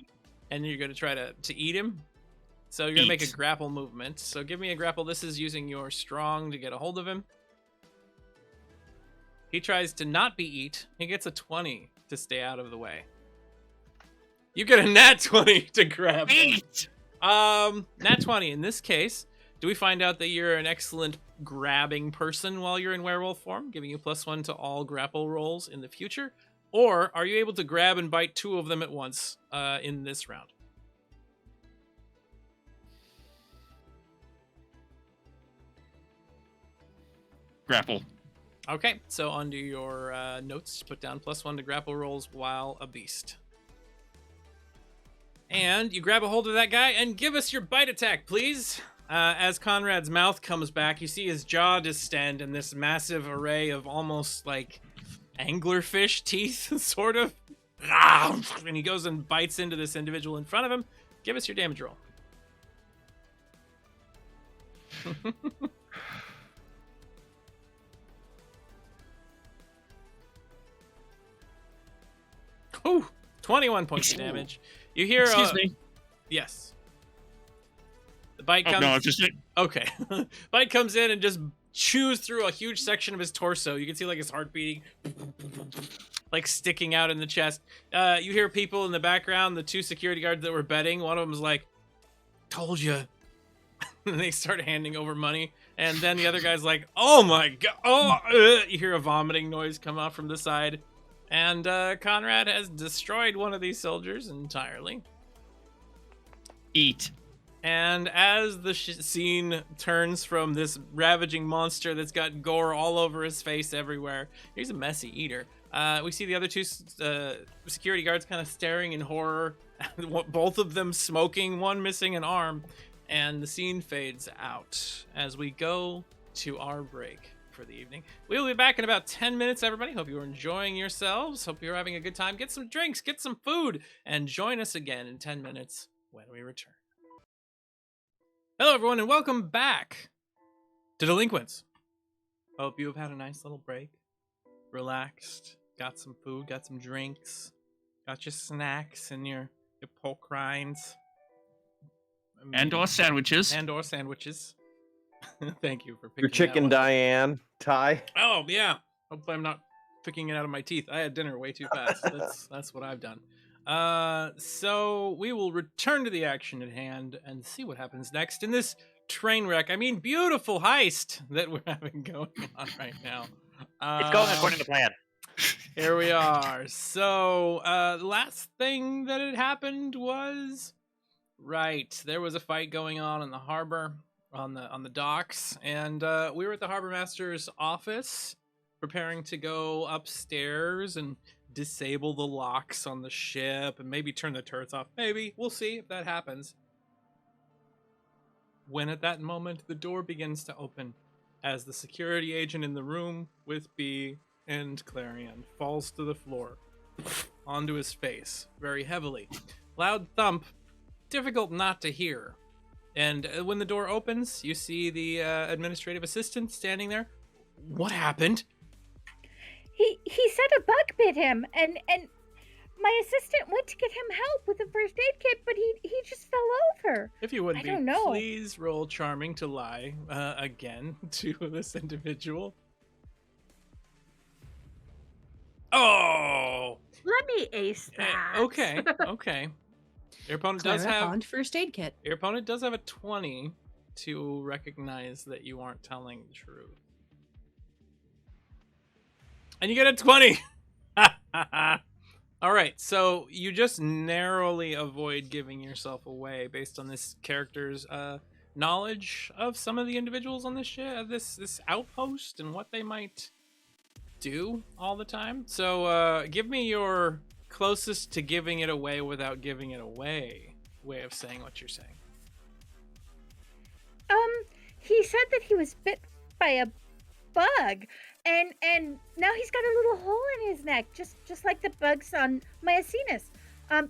And you're gonna try to eat him. So you're gonna make a Eat. grapple movement. So give me a grapple. This is using your strong to get a hold of him. He tries to not be eat. He gets a 20 to stay out of the way. You get a nat 20 to grab him. Eat. Nat 20 in this case. Do we find out that you're an excellent grabbing person while you're in werewolf form, giving you +1 to all grapple rolls in the future? Or are you able to grab and bite 2 of them at once in this round? Grapple. Okay, so under your notes, put down +1 to grapple rolls while a beast. And you grab a hold of that guy and give us your bite attack, please. As Conrad's mouth comes back, you see his jaw distend and this massive array of almost like anglerfish teeth, sort of. And he goes and bites into this individual in front of him. Give us your damage roll. Ooh, 21 points of damage. You hear Excuse me. Yes. The bite Oh, comes. no, just Okay. Bite comes in and just chews through a huge section of his torso. You can see like his heart beating, like sticking out in the chest. You hear people in the background, the 2 security guards that were betting. One of them's like, "Told you." And they start handing over money. And then the other guy's like, "Oh my god." Oh, you hear a vomiting noise come out from the side. And Conrad has destroyed one of these soldiers entirely. Eat. And as the scene turns from this ravaging monster that's got gore all over his face everywhere, he's a messy eater. We see the other 2 security guards kind of staring in horror, both of them smoking, one missing an arm, and the scene fades out as we go to our break for the evening. We'll be back in about 10 minutes, everybody. Hope you're enjoying yourselves. Hope you're having a good time. Get some drinks, get some food, and join us again in 10 minutes when we return. Hello, everyone, and welcome back to Delinquents. Hope you have had a nice little break. Relaxed, got some food, got some drinks, got your snacks and your pork rinds. And/or sandwiches. And/or sandwiches. Thank you for picking Your chicken, that one. Diane. Ty. Oh, yeah. Hopefully I'm not picking it out of my teeth. I had dinner way too fast. That's what I've done. So we will return to the action at hand and see what happens next in this train wreck. I mean, beautiful heist that we're having going on right now. It's going according to plan. Here we are. So, the last thing that had happened was, right, there was a fight going on in the harbor, on the docks, and we were at the harbor master's office, preparing to go upstairs and disable the locks on the ship and maybe turn the turrets off. Maybe. We'll see if that happens. When at that moment, the door begins to open as the security agent in the room with B and Clarion falls to the floor onto his face very heavily. Loud thump, difficult not to hear. And when the door opens, you see the administrative assistant standing there. What happened? He said a bug bit him, and my assistant went to get him help with the first aid kit, but he just fell over. If you would I be, don't know. please roll charming to lie again to this individual. Oh! Let me ace that. Okay, okay. Your opponent does Clara have found first aid kit. Your opponent does have a 20 to recognize that you aren't telling the truth. And you get a 20! Alright, so you just narrowly avoid giving yourself away based on this character's knowledge of some of the individuals on this outpost and what they might do all the time. So give me your closest to giving it away without giving it away way of saying what you're saying. He said that he was bit by a bug, and now he's got a little hole in his neck, just like the bugs on Myosinus.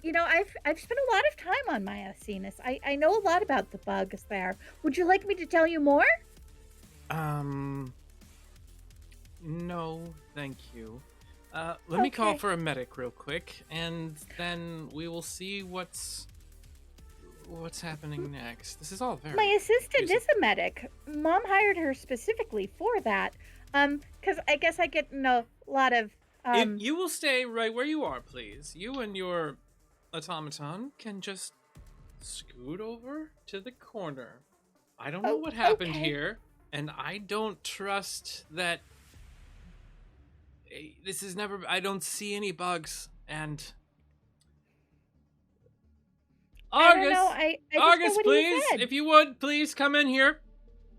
You know, I've spent a lot of time on Myosinus. I know a lot about the bugs there. Would you like me to tell you more? No, thank you. Let me call for a medic real quick, and then we will see what's happening next. This is all very... My assistant confusing. is a medic. Mom hired her specifically for that. Because I guess I get in a lot of... If you will stay right where you are, please. You and your automaton can just scoot over to the corner. I don't know what happened here, and I don't trust that... This is never... I don't see any bugs, and... Argus, I don't know. I just Argus, know what he please, said. if you would, please come in here.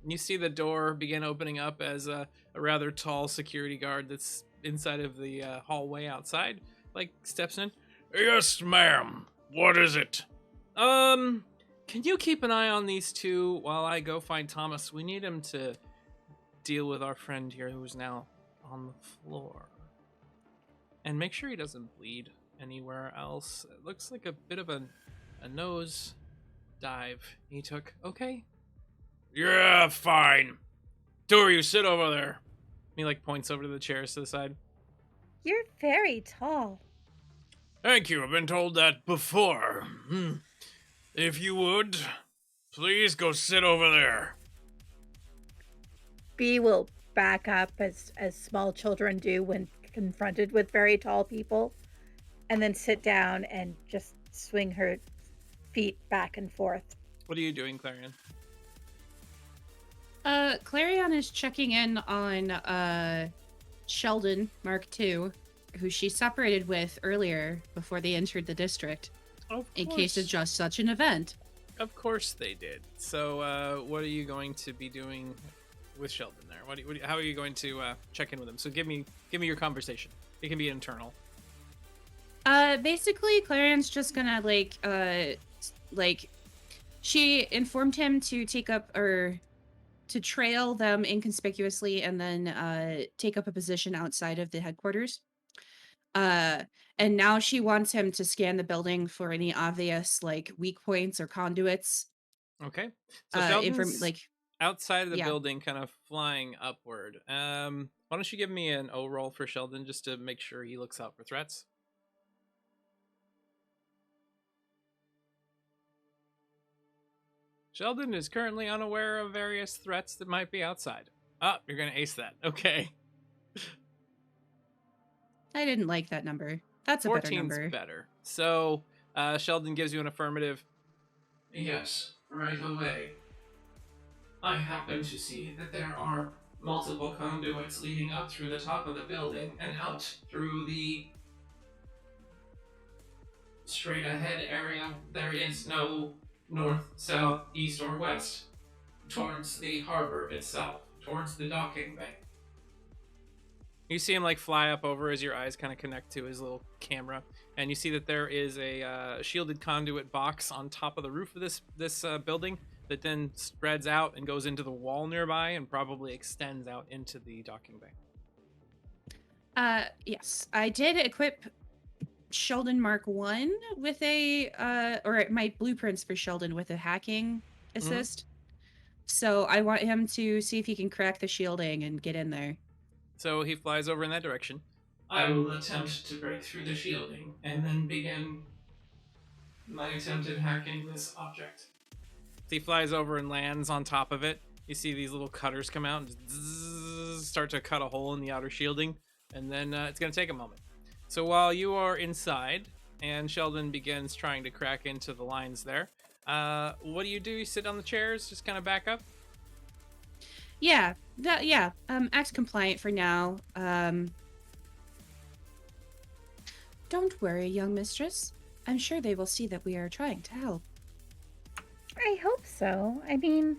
You see the door begin opening up as a rather tall security guard that's inside of the hallway outside, like, steps in. Yes, ma'am. What is it? Can you keep an eye on these two while I go find Thomas? We need him to deal with our friend here who's now on the floor. And make sure he doesn't bleed anywhere else. It looks like a bit of a nose dive he took. Okay. Yeah, fine. Two of you sit over there. He like points over to the chairs to the side. You're very tall. Thank you. I've been told that before. If you would, please go sit over there. B will back up as small children do when confronted with very tall people, and then sit down and just swing her feet back and forth. What are you doing, Clarion? Clarion is checking in on Sheldon, Mark II, who she separated with earlier before they entered the district, in case of just such an event. Of course they did. So, what are you going to be doing with Sheldon there? How are you going to check in with him? So, give me your conversation. It can be internal. Basically, Clarion's just gonna she informed him to take up or to trail them inconspicuously and then take up a position outside of the headquarters. And now she wants him to scan the building for any obvious like weak points or conduits. Okay. So Sheldon's like outside of the building, kind of flying upward. Why don't you give me an O roll for Sheldon just to make sure he looks out for threats? Sheldon is currently unaware of various threats that might be outside. Oh, you're gonna ace that. Okay. I didn't like that number. That's a better 14's number. better. So, Sheldon gives you an affirmative. Yes, right away. I happen to see that there are multiple conduits leading up through the top of the building and out through the straight ahead area. There is no north, south, east, or west towards the harbor itself, towards the docking bay. You see him like fly up over as your eyes kind of connect to his little camera, and you see that there is a shielded conduit box on top of the roof of this building that then spreads out and goes into the wall nearby and probably extends out into the docking bay. Yes, I did equip Sheldon Mark 1 with or my blueprints for Sheldon with a hacking assist. So I want him to see if he can crack the shielding and get in there. So he flies over in that direction. I will attempt to break through the shielding and then begin my attempted hacking this object. So he flies over and lands on top of it. You see these little cutters come out and just start to cut a hole in the outer shielding, and then it's going to take a moment. So while you are inside and Sheldon begins trying to crack into the lines there, what do? You sit on the chairs, just kind of back up? Yeah, act compliant for now. Don't worry, young mistress. I'm sure they will see that we are trying to help. I hope so. I mean,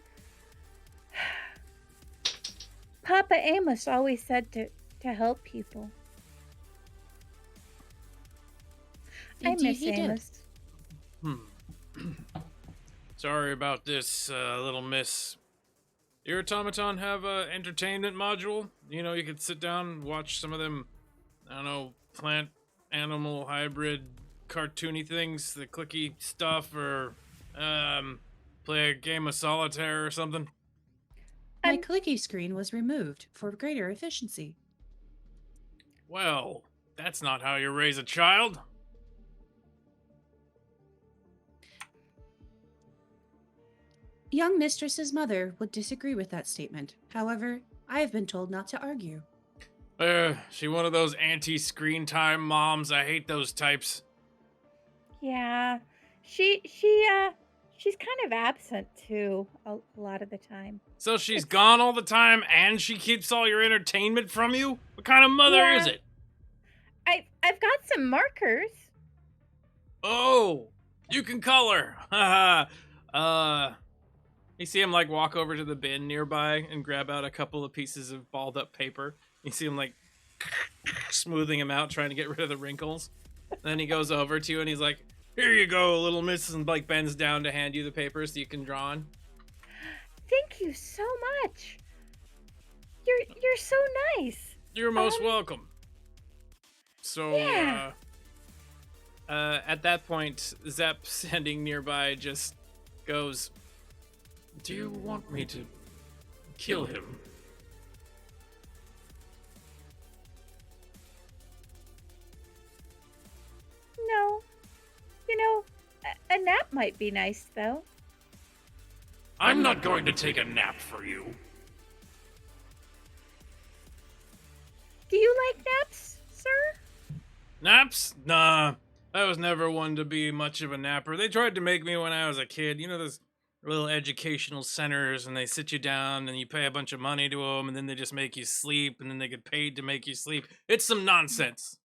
Papa Amos always said to help people. Indeed I miss he did. Amos. Sorry about this, little miss. Your automaton have a entertainment module? You know, you could sit down and watch some of them, I don't know, plant, animal, hybrid, cartoony things, the clicky stuff, or, play a game of solitaire or something. My clicky screen was removed for greater efficiency. Well, that's not how you raise a child. Young mistress's mother would disagree with that statement. However, I have been told not to argue. She one of those anti-screen time moms. I hate those types. Yeah, she's kind of absent too a lot of the time. So she's gone all the time and she keeps all your entertainment from you? What kind of mother is it? I've got some markers. Oh, you can color. Haha. You see him like walk over to the bin nearby and grab out a couple of pieces of balled up paper. You see him like smoothing them out, trying to get rid of the wrinkles. Then he goes over to you and he's like, "Here you go, little miss," and like bends down to hand you the paper so you can draw on. Thank you so much. You're so nice. You're most welcome. So, Yeah. At that point, Zep standing nearby just goes, "Do you want me to kill him?" No. You know, a nap might be nice though. I'm not going to take a nap for you. Do you like naps, sir? Naps? Nah. I was never one to be much of a napper. They tried to make me when I was a kid. You know those little educational centers, and they sit you down and you pay a bunch of money to them, and then they just make you sleep, and then they get paid to make you sleep. It's some nonsense.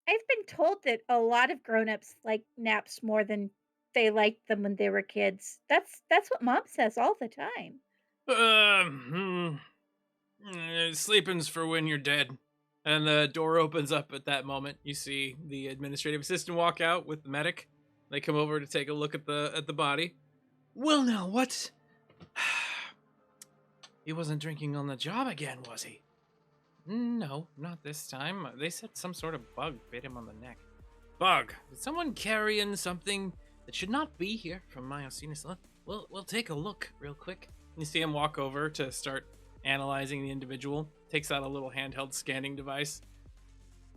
I've been told that a lot of grown-ups like naps more than they liked them when they were kids. That's what Mom says all the time. Sleeping's for when you're dead. And the door opens up at that moment. You see the administrative assistant walk out with the medic. They come over to take a look at the body. Well, now what? He wasn't drinking on the job again, was he? No, not this time. They said some sort of bug bit him on the neck. Bug? Did someone carry in something that should not be here from Myosina? We'll take a look real quick. You see him walk over to start analyzing the individual. Takes out a little handheld scanning device.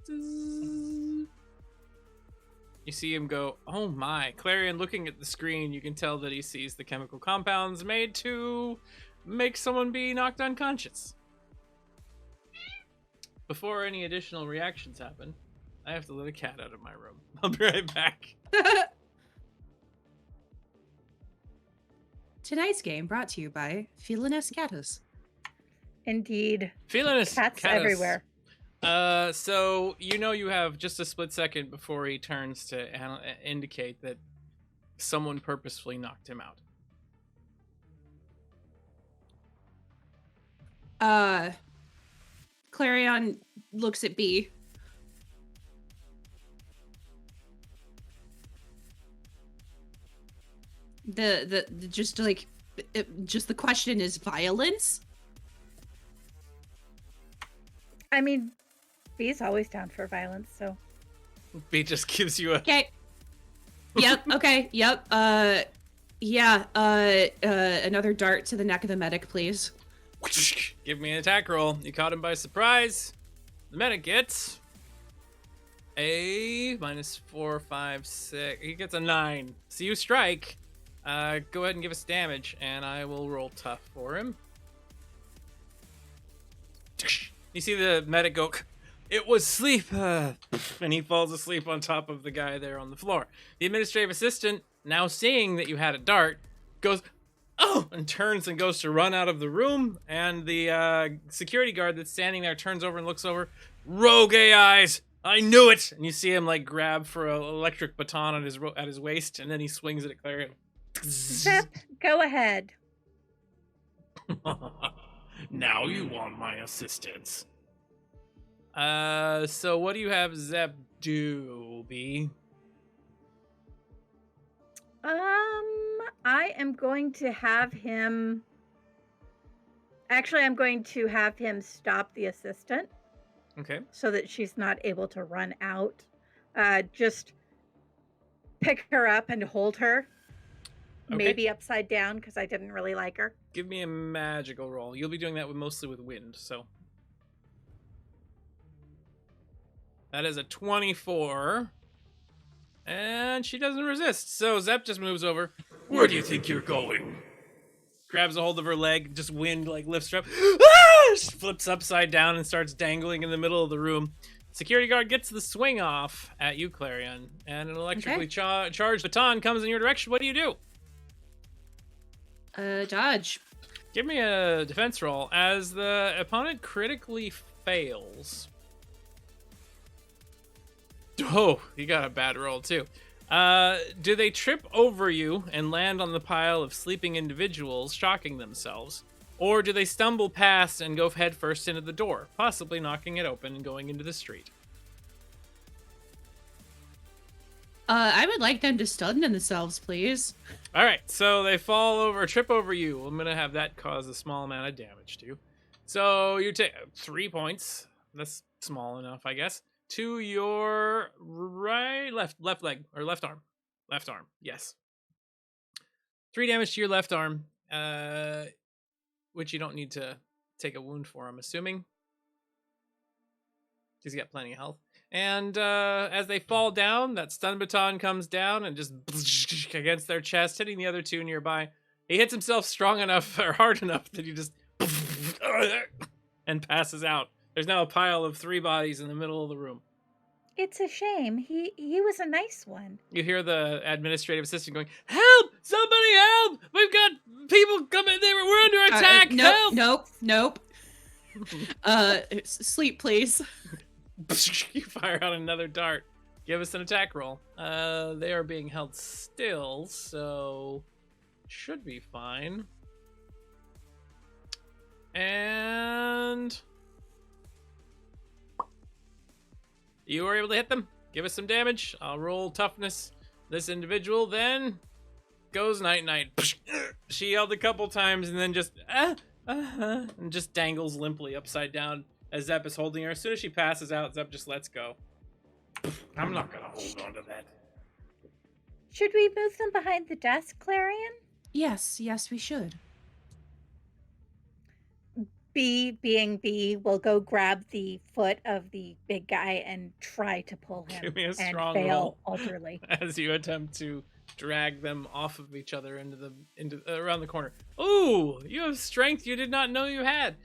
You see him go, "Oh my." Clarion, looking at the screen, you can tell that he sees the chemical compounds made to make someone be knocked unconscious. Before any additional reactions happen, I have to let a cat out of my room. I'll be right back. Tonight's game brought to you by Felinus Catus. Indeed. Felinus Cats Catus. everywhere. So you know you have just a split second before he turns to indicate that someone purposefully knocked him out. Clarion looks at B. The just like just the question is violence. I mean, B's always down for violence, so. B just gives you a Okay. Yep. Okay. Yep. Yeah. Another dart to the neck of the medic, please. give me an attack roll. You caught him by surprise. The medic gets a -4, 5, 6. He gets a 9. So you strike. Go ahead and give us damage, and I will roll tough for him. You see the medic go, "It was sleep," and he falls asleep on top of the guy there on the floor. The administrative assistant, now seeing that you had a dart, goes, "Oh," and turns and goes to run out of the room, and the security guard that's standing there turns over and looks over. "Rogue AIs! I knew it!" And you see him like grab for an electric baton at his waist, and then he swings it at Clarion. Zep, go ahead. Now you want my assistance. So what do you have Zep do, B? I am going to have him. Actually, I'm going to have him stop the assistant Okay. so that she's not able to run out. Just pick her up and hold her. Okay. Maybe upside down because I didn't really like her. Give me a magical roll. You'll be doing that mostly with wind, so. That is a 24. And she doesn't resist. So Zep just moves over. Where do you think you're going? Grabs a hold of her leg, just wind like lifts her up. She flips upside down and starts dangling in the middle of the room. Security guard gets the swing off at you, Clarion, and an electrically charged baton comes in your direction. What do you do? Dodge. Give me a defense roll. As the opponent critically fails. Oh, you got a bad roll too. Do they trip over you and land on the pile of sleeping individuals, shocking themselves? Or do they stumble past and go headfirst into the door, possibly knocking it open and going into the street? I would like them to stun themselves, please. All right, so they fall over, trip over you. I'm going to have that cause a small amount of damage to you. So you take 3 points. That's small enough, I guess. To your left leg, or left arm. Left arm, yes. 3 damage to your left arm, which you don't need to take a wound for, I'm assuming. He's got plenty of health. And as they fall down, that stun baton comes down and just against their chest, hitting the other 2 nearby. He hits himself strong enough or hard enough that he just and passes out. There's now a pile of 3 bodies in the middle of the room. It's a shame. He was a nice one. You hear the administrative assistant going, "Help! Somebody help! We've got people coming. We're under attack. Help!" Nope. Sleep, please. You fire out another dart. Give us an attack roll. They are being held still, so should be fine. And you are able to hit them. Give us some damage. I'll roll toughness. This individual then goes night-night. She yelled a couple times and then just and just dangles limply upside down as Zep is holding her. As soon as she passes out, Zep just lets go. I'm not gonna hold on to that. Should we move them behind the desk, Clarion? Yes, we should. B, being B, will go grab the foot of the big guy and try to pull him. Give me a and strong fail roll utterly. as you attempt to drag them off of each other into around the corner. Ooh, you have strength you did not know you had.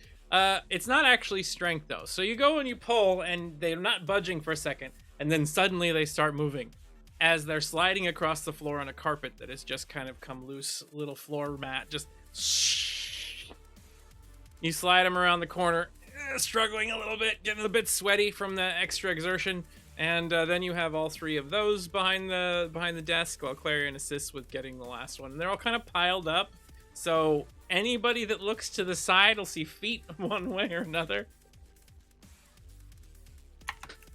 It's not actually strength though. So you go and you pull, and they're not budging for a second, and then suddenly they start moving as they're sliding across the floor on a carpet that has just kind of come loose. Little floor mat, just. You slide them around the corner, struggling a little bit, getting a bit sweaty from the extra exertion, and then you have all 3 of those behind the desk while Clarion assists with getting the last one. And they're all kind of piled up, so anybody that looks to the side will see feet one way or another.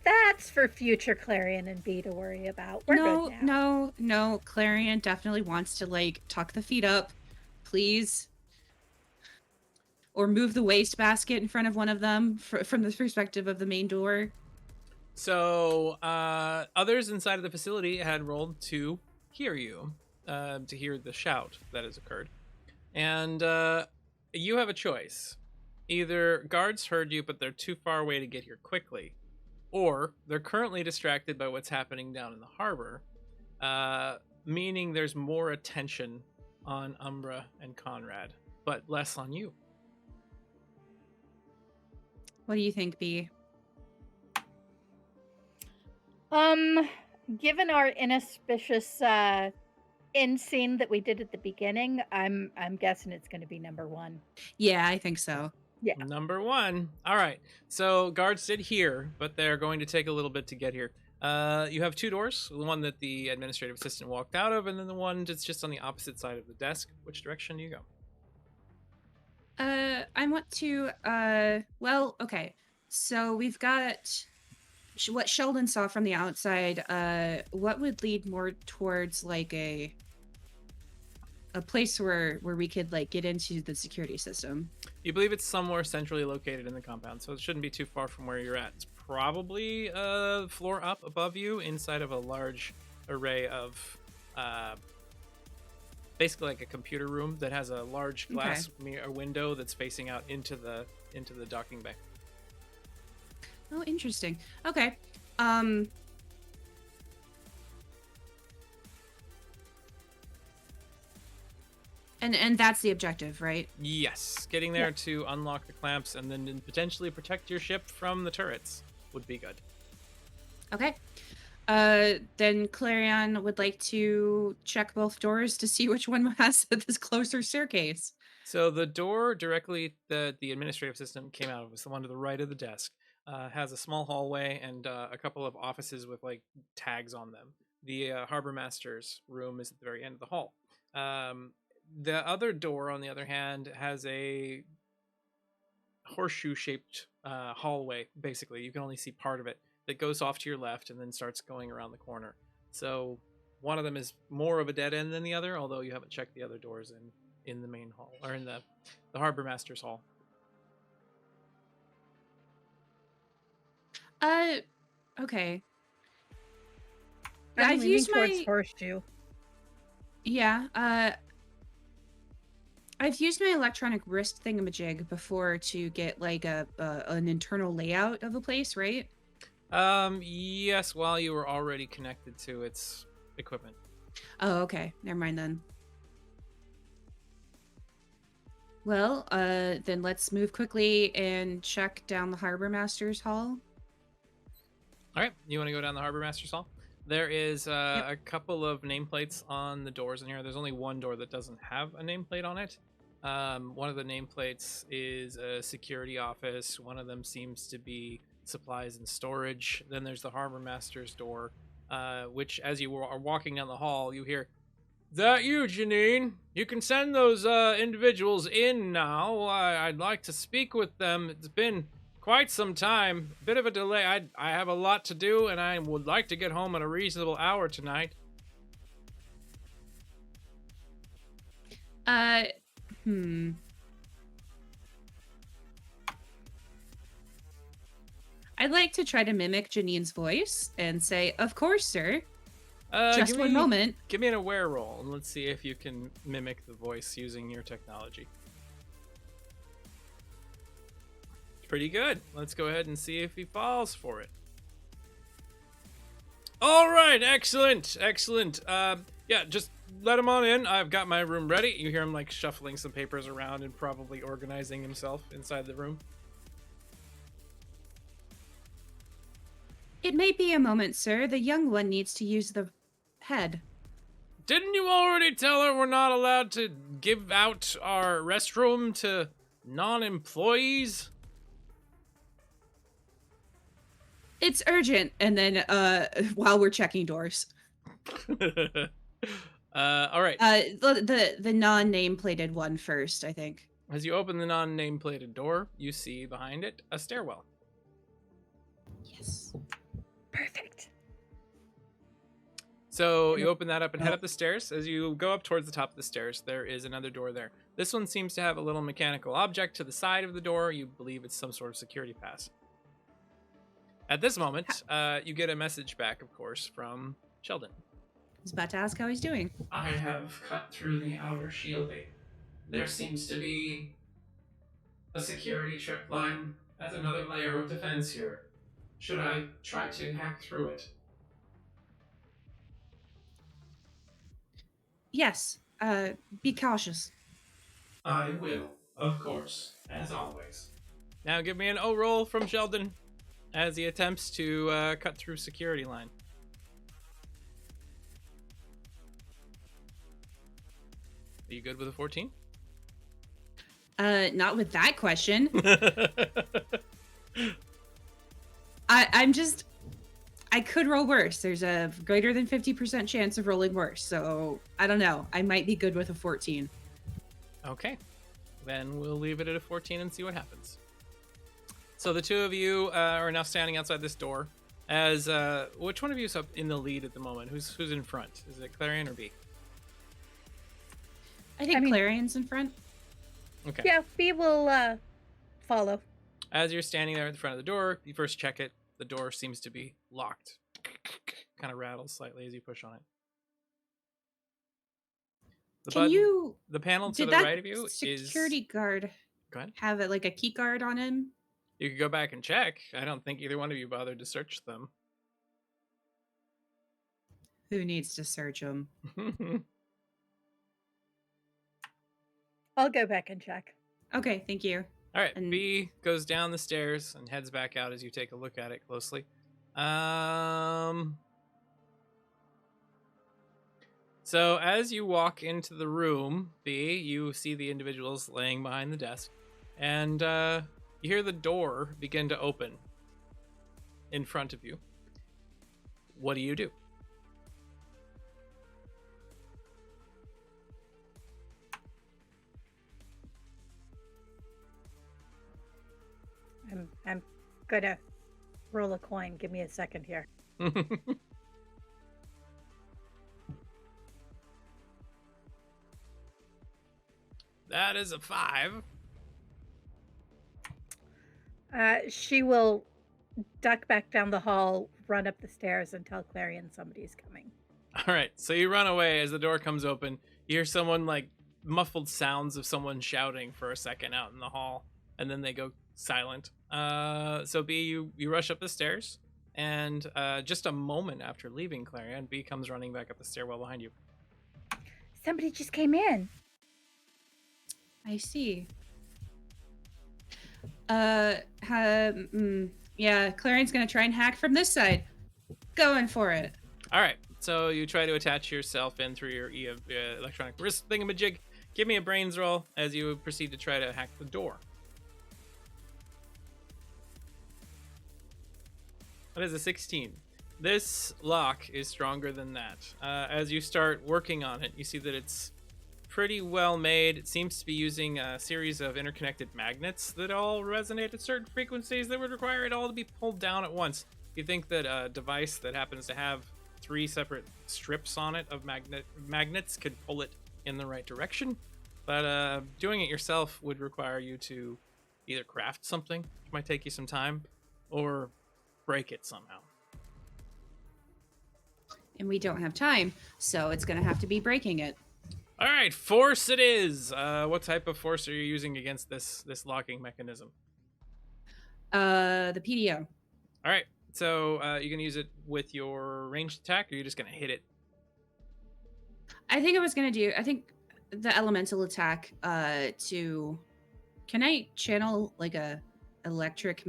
That's for future Clarion and B to worry about. We're good now. No. Clarion definitely wants to tuck the feet up, please. Or move the wastebasket in front of one of them from the perspective of the main door. So others inside of the facility had rolled to hear you, to hear the shout that has occurred. And you have a choice. Either guards heard you, but they're too far away to get here quickly, or they're currently distracted by what's happening down in the harbor, meaning there's more attention on Umbra and Conrad, but less on you. What do you think, B? Given our inauspicious end scene that we did at the beginning, I'm guessing it's going to be number 1. Yeah, I think so. Yeah. Number 1. All right. So guards did hear, but they're going to take a little bit to get here. You have two doors. The one that the administrative assistant walked out of, and then the one that's just on the opposite side of the desk. Which direction do you go? I want to, well, okay. So we've got what Sheldon saw from the outside. What would lead more towards like a place where we could like get into the security system? You believe it's somewhere centrally located in the compound, so it shouldn't be too far from where you're at. It's probably a floor up above you, inside of a large array of basically like a computer room that has a large glass window that's facing out into the docking bay. Oh, interesting. Okay. And that's the objective, right? Yes, getting there to unlock the clamps and then potentially protect your ship from the turrets would be good. Okay. Then Clarion would like to check both doors to see which one has this closer staircase. So the door directly that the administrative assistant came out of was the one to the right of the desk. Has a small hallway and a couple of offices with like tags on them. The harbor master's room is at the very end of the hall. The other door, on the other hand, has a horseshoe-shaped hallway. Basically, you can only see part of it, that goes off to your left and then starts going around the corner. So one of them is more of a dead end than the other, although you haven't checked the other doors in the main hall, or in the harbor master's hall. Okay. I'm I've leaning used towards my horseshoe. I've used my electronic wrist thingamajig before to get like an internal layout of a place, right? Yes, while you were already connected to its equipment. Oh, okay. Never mind then. Well, then let's move quickly and check down the harbor master's hall. All right, you want to go down the harbor master's hall? There is a couple of nameplates on the doors in here. There's only one door that doesn't have a nameplate on it. One of the nameplates is a security office. One of them seems to be supplies and storage. Then there's the harbor master's door, which as you are walking down the hall, you hear, "That you, Janine? You can send those individuals in now. I'd like to speak with them. It's been quite some time. Bit of a delay. I have a lot to do, and I would like to get home at a reasonable hour tonight." I'd like to try to mimic Janine's voice and say, "Of course, sir." Just Give one me- moment. Give me an aware roll, and let's see if you can mimic the voice using your technology. Pretty good. Let's go ahead and see if he falls for it. All right, excellent. Yeah, just let him on in. I've got my room ready. You hear him like shuffling some papers around and probably organizing himself inside the room. It may be a moment, sir. The young one needs to use the head. Didn't you already tell her we're not allowed to give out our restroom to non-employees? It's urgent. And then while we're checking doors. All right. The non-name plated one first, I think. As you open the non-name plated door, you see behind it a stairwell. Yes. Perfect. So you open that up and head up the stairs. As you go up towards the top of the stairs, there is another door there. This one seems to have a little mechanical object to the side of the door. You believe it's some sort of security pass. At this moment, you get a message back, of course, from Sheldon. I was about to ask how he's doing. I have cut through the outer shielding. There seems to be a security trip line as another layer of defense here. Should I try to hack through it? Yes. Be cautious. I will, of course, as always. Now give me an O roll from Sheldon as he attempts to cut through security line. Are you good with a 14? Not with that question. I could roll worse. There's a greater than 50% chance of rolling worse. So I don't know. I might be good with a 14. Okay. Then we'll leave it at a 14 and see what happens. So the two of you are now standing outside this door. As which one of you is up in the lead at the moment? Who's in front? Is it Clarion or B? I think Clarion's in front. Okay. Yeah, B will follow. As you're standing there at the front of the door, you first check it. The door seems to be locked. Kind of rattles slightly as you push on it. The panel to the right of you is security guard. Go ahead. Have it like a key guard on him. You could go back and check. I don't think either one of you bothered to search them. Who needs to search them? I'll go back and check. Okay, thank you. All right, B goes down the stairs and heads back out as you take a look at it closely. So as you walk into the room, B, you see the individuals laying behind the desk, and you hear the door begin to open in front of you. What do you do? I'm gonna roll a coin. Give me a second here. That is a 5. She will duck back down the hall, run up the stairs, and tell Clarion somebody's coming. All right, so you run away as the door comes open. You hear someone, like, muffled sounds of someone shouting for a second out in the hall, and then they go silent. So B, you rush up the stairs, and just a moment after leaving Clarion, B comes running back up the stairwell behind you. Somebody just came in. I see. Yeah, Clarion's gonna try and hack from this side. Going for it. All right, so you try to attach yourself in through your electronic wrist thingamajig. Give me a brains roll as you proceed to try to hack the door. That is a 16. This lock is stronger than that. As you start working on it, you see that it's pretty well made. It seems to be using a series of interconnected magnets that all resonate at certain frequencies that would require it all to be pulled down at once. You think that a device that happens to have 3 separate strips on it of magnets could pull it in the right direction, but doing it yourself would require you to either craft something, which might take you some time, or break it somehow. And we don't have time, so it's gonna have to be breaking it. All right, force it is. What type of force are you using against this locking mechanism? The PDO. All right, so you're gonna use it with your ranged attack, or you're just gonna hit it? I think the elemental attack to. Can I channel like a electric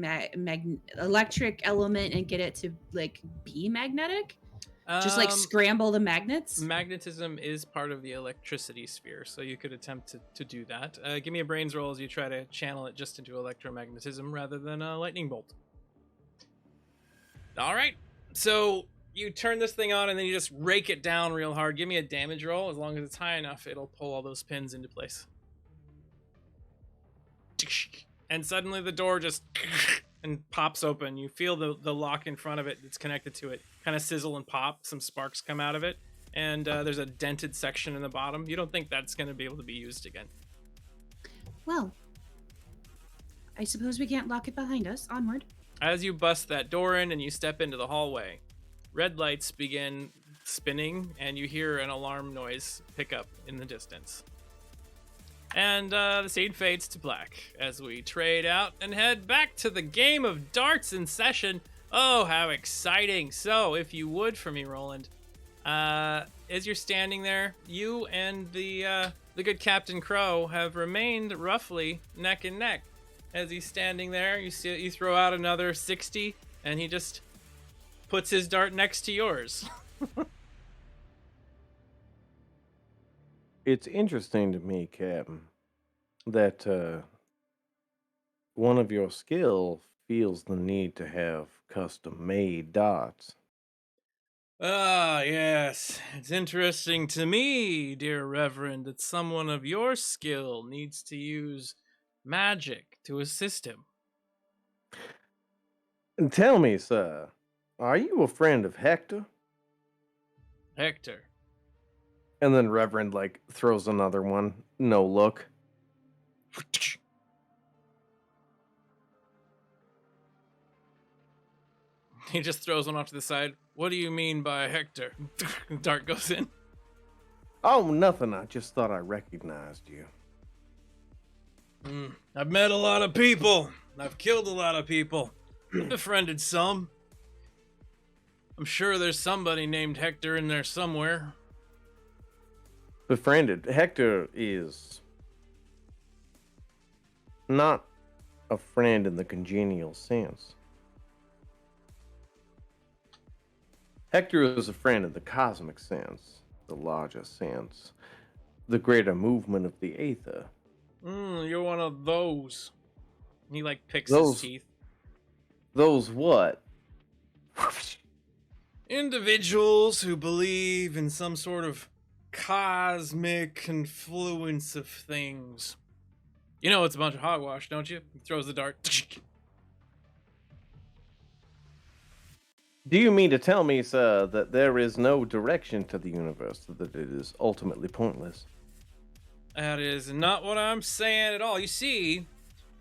element and get it to like be magnetic? Just like scramble the magnets? Magnetism is part of the electricity sphere, so you could attempt to do that. Give me a brains roll as you try to channel it just into electromagnetism rather than a lightning bolt. All right, so you turn this thing on and then you just rake it down real hard. Give me a damage roll. As long as it's high enough, it'll pull all those pins into place. And suddenly the door just and pops open. You feel the lock in front of it that's connected to it kind of sizzle and pop. Some sparks come out of it, and there's a dented section in the bottom. You don't think that's going to be able to be used again. Well, I suppose we can't lock it behind us. Onward. As you bust that door in and you step into the hallway, red lights begin spinning, and you hear an alarm noise pick up in the distance. And the scene fades to black as we trade out and head back to the game of darts in session. Oh, how exciting. So, if you would for me, Roland, as you're standing there, you and the good Captain Crowe have remained roughly neck and neck. As he's standing there, you throw out another 60, and he just puts his dart next to yours. It's interesting to me, Captain, that one of your skill feels the need to have custom-made dots. Ah, yes. It's interesting to me, dear Reverend, that someone of your skill needs to use magic to assist him. And tell me, sir, are you a friend of Hector? Hector. And then Reverend like throws another one. No look. He just throws one off to the side. What do you mean by Hector? Dart goes in. Oh, nothing. I just thought I recognized you. I've met a lot of people. I've killed a lot of people. I've befriended some. I'm sure there's somebody named Hector in there somewhere. Befriended. Hector is not a friend in the congenial sense. Hector is a friend in the cosmic sense, the larger sense, the greater movement of the Aether. You're one of those. He like picks Those- his teeth. Those what? Individuals who believe in some sort of cosmic confluence of things. You know it's a bunch of hogwash, don't you? He throws the dart. Do you mean to tell me, sir, that there is no direction to the universe, that it is ultimately pointless? That is not what I'm saying at all. You see,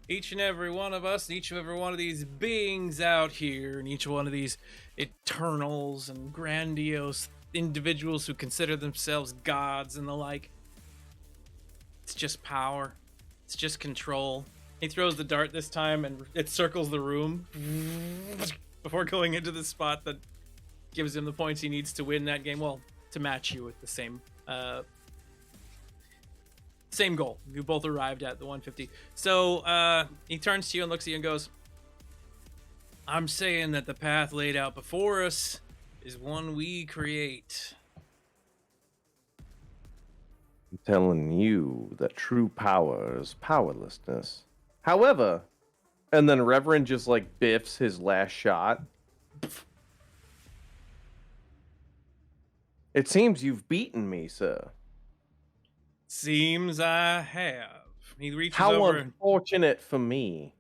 each and every one of us, and each and every one of these beings out here, and each one of these eternals and grandiose individuals who consider themselves gods and the like, it's just power. It's just control. He throws the dart this time, and it circles the room before going into the spot that gives him the points he needs to win that game. Well, to match you with the same goal. You both arrived at the 150. So he turns to you and looks at you and goes, I'm saying that the path laid out before us is one we create. I'm telling you that true power is powerlessness. However, and then Reverend just like biffs his last shot. It seems you've beaten me, sir. Seems I have. He reaches How over. unfortunate for me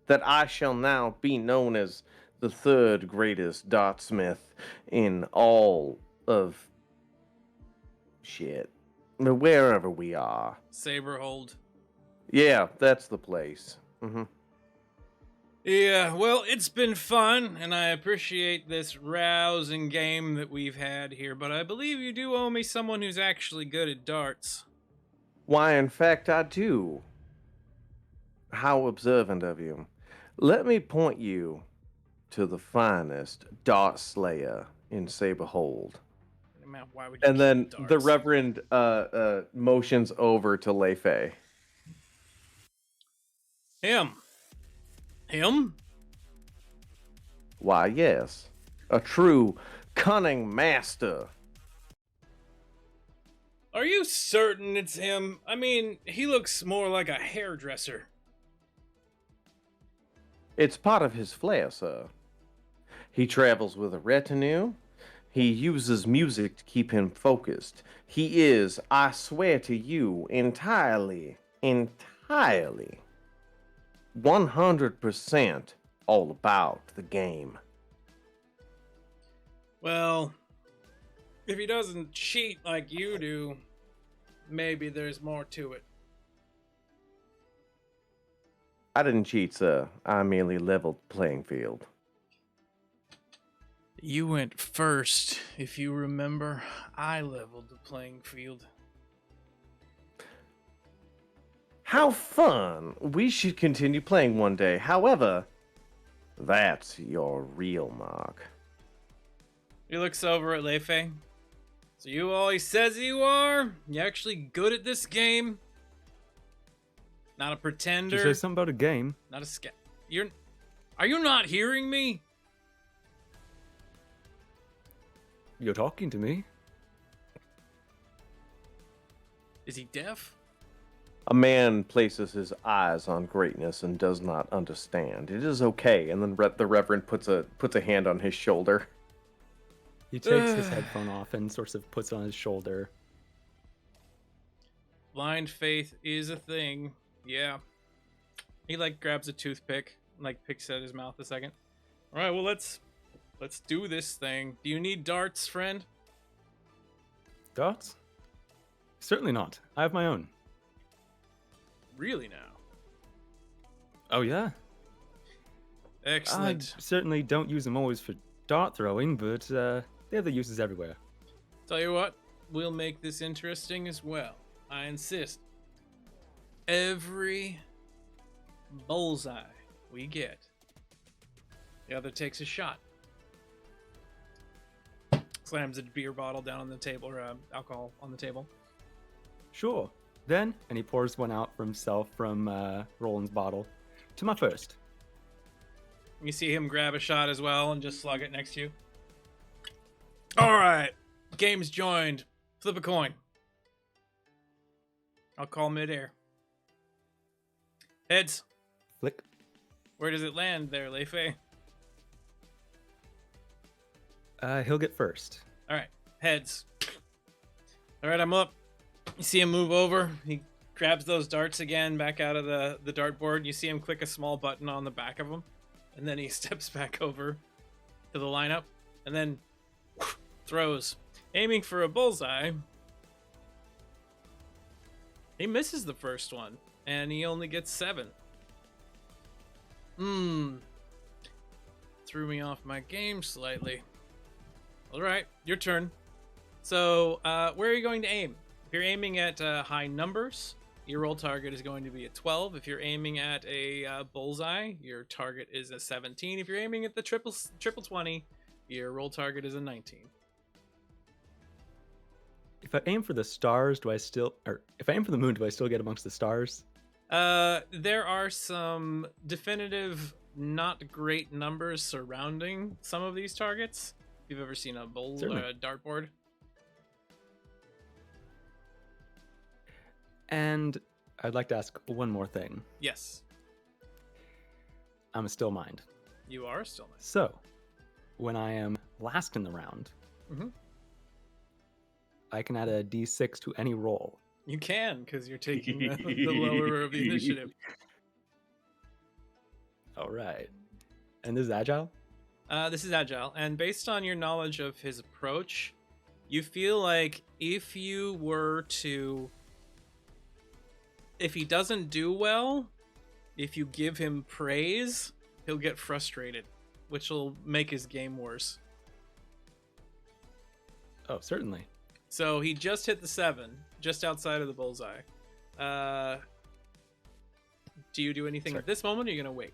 that I shall now be known as the third greatest dartsmith in all of shit. Wherever we are. Saberhold. Yeah, that's the place. Mm-hmm. Yeah, well, it's been fun, and I appreciate this rousing game that we've had here, but I believe you do owe me someone who's actually good at darts. Why, in fact, I do. How observant of you. Let me point you to the finest dart slayer in Saberhold. Man, why would you And keep then the darts? Reverend motions over to Leifei. Him? Why, yes. A true cunning master. Are you certain it's him? I mean, he looks more like a hairdresser. It's part of his flair, sir. He travels with a retinue. He uses music to keep him focused. He is, I swear to you, entirely 100% all about the game. Well, if he doesn't cheat like you do, maybe there's more to it. I didn't cheat, sir. I merely leveled the playing field. You went first, if you remember. I leveled the playing field. How fun! We should continue playing one day. However, that's your real mark. He looks over at Leifei. So you all he says you are? You actually good at this game? Not a pretender? Did you say something about a game? Not a Are you not hearing me? You're talking to me. Is he deaf? A man places his eyes on greatness and does not understand. It is okay. And then the Reverend puts a hand on his shoulder. He takes his headphone off and sort of puts it on his shoulder. Blind faith is a thing. Yeah. He like grabs a toothpick, like picks at his mouth a second. All right, well let's do this thing. Do you need darts, friend? Darts? Certainly not. I have my own. Really now? Oh yeah. Excellent. I certainly don't use them always for dart throwing, but they have their uses everywhere. Tell you what, we'll make this interesting as well. I insist. Every bullseye we get, the other takes a shot. Slams a beer bottle down on the table, or alcohol on the table. Sure. Then, and he pours one out for himself from Roland's bottle. To my first. You see him grab a shot as well and just slug it next to you. All right, game's joined. Flip a coin. I'll call midair. Heads. Flick. Where does it land there, Leifei? He'll get first. All right, heads. All right, I'm up. You see him move over. He grabs those darts again back out of the dartboard. You see him click a small button on the back of him. And then he steps back over to the lineup. And then throws. Aiming for a bullseye. He misses the first one. And he only gets 7. Threw me off my game slightly. All right, your turn. So, where are you going to aim? If you're aiming at high numbers, your roll target is going to be a 12. If you're aiming at a bullseye, your target is a 17. If you're aiming at the triple 20, your roll target is a 19. If I aim for the stars, do I still... Or if I aim for the moon, do I still get amongst the stars? There are some definitive, not great numbers surrounding some of these targets. If you've ever seen a dartboard. And I'd like to ask one more thing. Yes. I'm a still mind. You are still mind. So, when I am last in the round, I can add a d6 to any roll. You can, because you're taking the lower of the initiative. All right. And this is agile? This is agile, and based on your knowledge of his approach, you feel like if you were to... If he doesn't do well, if you give him praise, he'll get frustrated, which will make his game worse. Oh, certainly. So he just hit the 7, just outside of the bullseye. Do you do anything at this moment, or are you going to wait?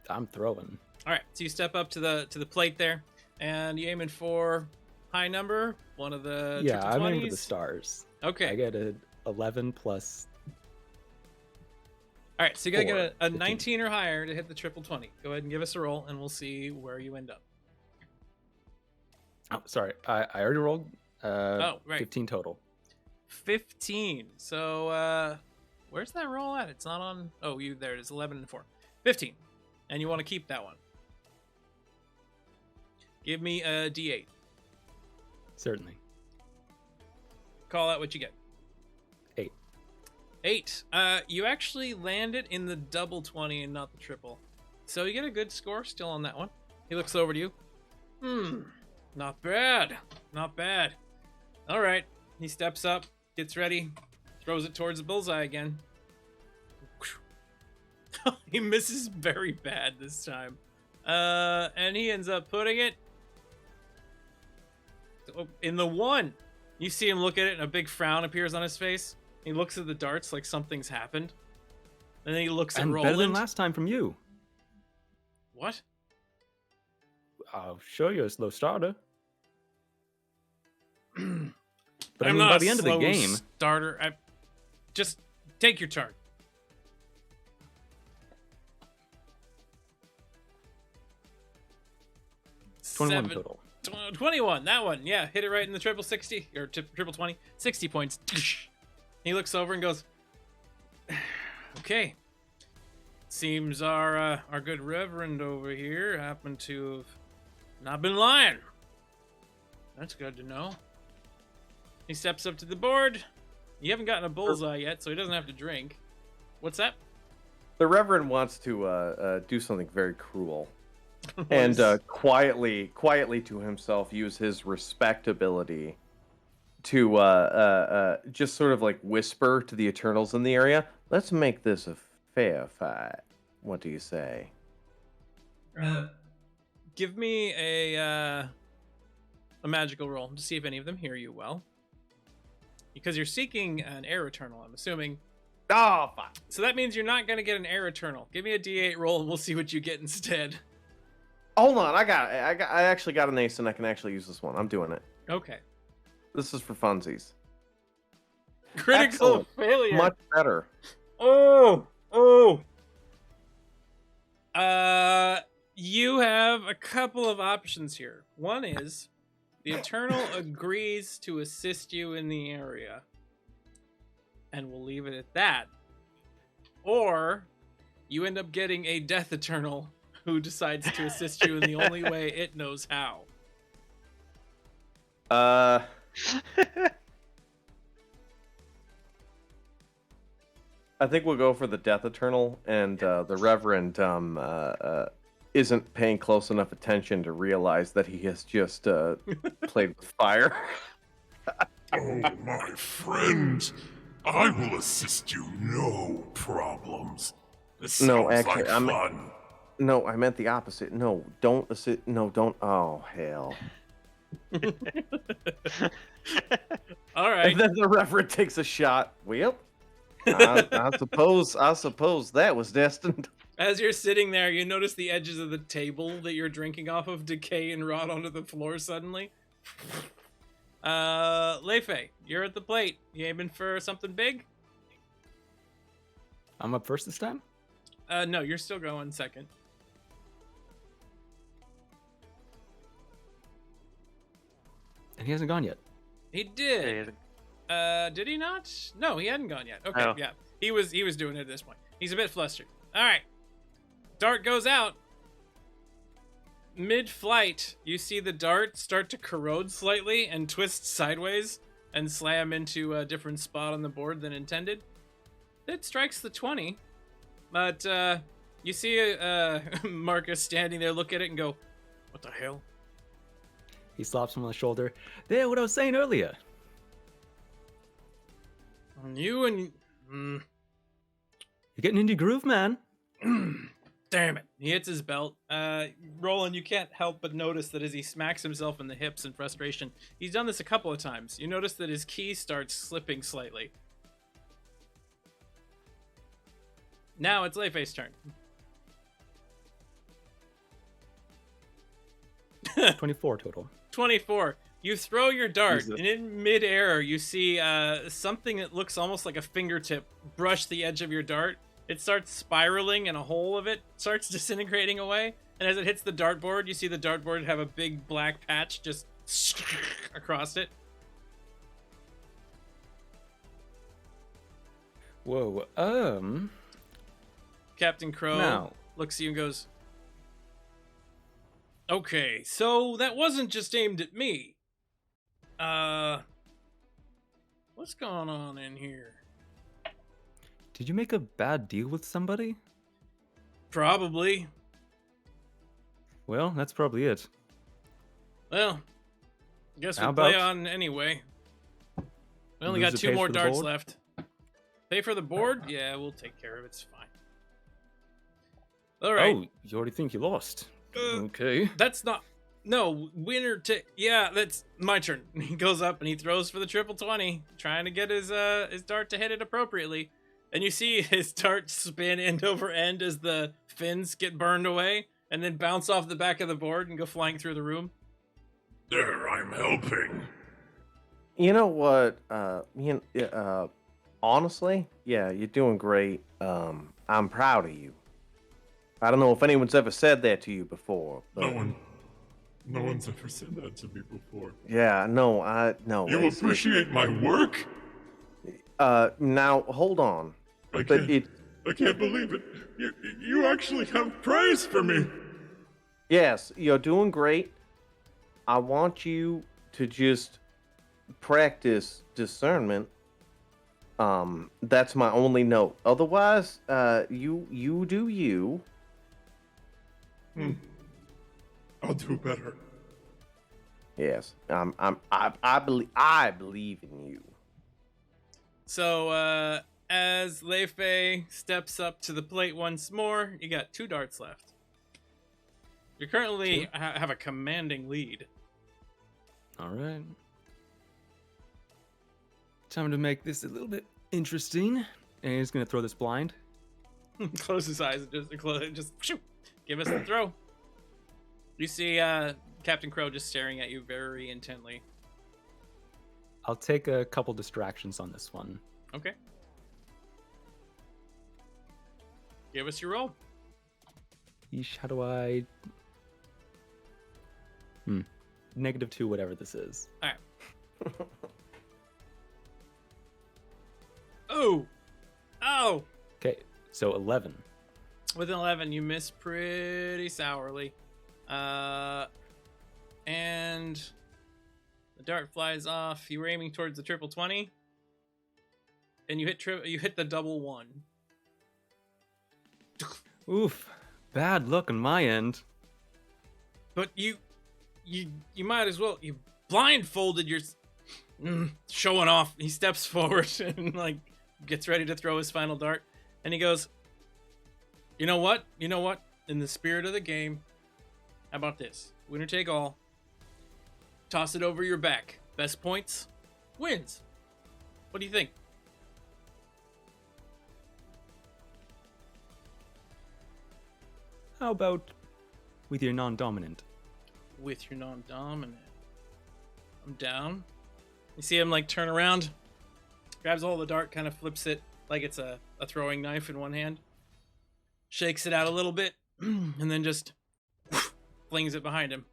I'm throwing. All right, so you step up to the plate there, and you aiming for high number, one of the Yeah, I'm aiming for 20s? the stars. Okay. I get an 11 plus... All right, so you gotta 4, get a 15. 19 or higher to hit the triple 20. Go ahead and give us a roll, and we'll see where you end up. Oh, sorry. I already rolled. Oh, right. 15 total. 15. So, where's that roll at? It's not on... Oh, there it is, 11 and 4. 15. And you want to keep that one. Give me a D8. Certainly. Call out what you get. 8. 8. You actually land it in the double 20 and not the triple. So you get a good score still on that one. He looks over to you. Not bad. Not bad. All right. He steps up, gets ready, throws it towards the bullseye again. He misses very bad this time. And he ends up putting it in the 1. You see him look at it and a big frown appears on his face. He looks at the darts like something's happened. And then he looks at And Roland. better than last time from you. What? I'll show you a slow starter. But I I'm mean, not by a the end of the slow game... starter. Just take your turn. $21 total. 21, that one. Yeah, hit it right in the triple 60, or triple 20. 60 points. He looks over and goes, okay. Seems our good reverend over here happened to have Not been lying. That's good to know. He steps up to the board. You haven't gotten a bullseye yet, so he doesn't have to drink. What's that? The Reverend wants to do something very cruel, and quietly to himself use his respectability to just sort of like whisper to the Eternals in the area. Let's make this a fair fight. What do you say? Give me a magical roll to see if any of them hear you well. Because you're seeking an air eternal, I'm assuming. Oh, fuck. So that means you're not going to get an air eternal. Give me a d8 roll and we'll see what you get instead. Hold on, I got it. I actually got an ace and I can actually use this one. I'm doing it. Okay. This is for funsies. Critical Excellent. failure. Much better. Oh. You have a couple of options here. One is the Eternal agrees to assist you in the area. And we'll leave it at that. Or you end up getting a Death Eternal who decides to assist you in the only way it knows how. I think we'll go for the Death Eternal, and the Reverend isn't paying close enough attention to realize that he has just played with fire. Oh, my friend. I will assist you, no problems. This No, sounds actually, like I'm- fun. No, I meant the opposite. No, don't assist. No, don't. Oh, hell. All right. And then the Reverend takes a shot. Well, I suppose that was destined. As you're sitting there, you notice the edges of the table that you're drinking off of decay and rot onto the floor suddenly. Leife, you're at the plate. You aiming for something big? I'm up first this time? No, you're still going second. And he hasn't gone yet. He did. Did he not? No, he hadn't gone yet. Okay, Oh. yeah. He was doing it at this point. He's a bit flustered. All right. Dart goes out. Mid-flight, you see the dart start to corrode slightly and twist sideways and slam into a different spot on the board than intended. It strikes the 20, but you see Marcus standing there, look at it and go, "What the hell?" He slaps him on the shoulder. There, what I was saying earlier. You and... You're getting into your groove, man. Damn it. He hits his belt. Roland, you can't help but notice that as he smacks himself in the hips in frustration, he's done this a couple of times. You notice that his key starts slipping slightly. Now it's Leife's turn. 24 total. 24. You throw your dart, Jesus. and in midair, you see something that looks almost like a fingertip brush the edge of your dart. It starts spiraling, and a hole of it starts disintegrating away. And as it hits the dartboard, you see the dartboard have a big black patch just across it. Whoa, Captain Crowe Now. looks at you and goes, "Okay, so that wasn't just aimed at me. What's going on in here?" Did you make a bad deal with somebody? Probably. Well, that's probably it. Well, I guess How we'll play about- on anyway. We only got Loser 2 pays more for the darts board? left. Pay for the board? Yeah, we'll take care of it. It's fine. All right. Oh, you already think you lost. Uh, Okay. That's not... No, winner take... Yeah, that's my turn. He goes up and he throws for the triple 20, trying to get his dart to hit it appropriately. And you see his dart spin end over end as the fins get burned away and then bounce off the back of the board and go flying through the room. There, I'm helping. You know what? Honestly, yeah, you're doing great. I'm proud of you. I don't know if anyone's ever said that to you before. But No one's ever said that to me before. Yeah, no. You appreciate my work? Now hold on. I But can't believe it. You actually have praise for me. Yes, you're doing great. I want you to just practice discernment. That's my only note. Otherwise, you do you. I'll do better. Yes, I believe in you. So, as Leifei steps up to the plate once more, you got 2 darts left. You currently have a commanding lead. All right. Time to make this a little bit interesting. And he's gonna throw this blind. Close his eyes and just shoot. Give us the throw. You see Captain Crowe just staring at you very intently. I'll take a couple distractions on this one. Okay. Give us your roll. Yeesh, how do I... -2, whatever this is. All right. Oh! Oh! Okay, so 11. With an 11, you miss pretty sourly. And the dart flies off. You were aiming towards the triple 20, and you hit the double 1. Oof, bad luck on my end. But you might as well. You blindfolded your showing off. He steps forward and like gets ready to throw his final dart, and he goes, "You know what? In the spirit of the game, how about this? Winner take all. Toss it over your back. Best points wins. What do you think?" How about with your non-dominant? With your non-dominant. I'm down. You see him like turn around, grabs all the dart, kind of flips it like it's a throwing knife in one hand, shakes it out a little bit, and then just flings it behind him.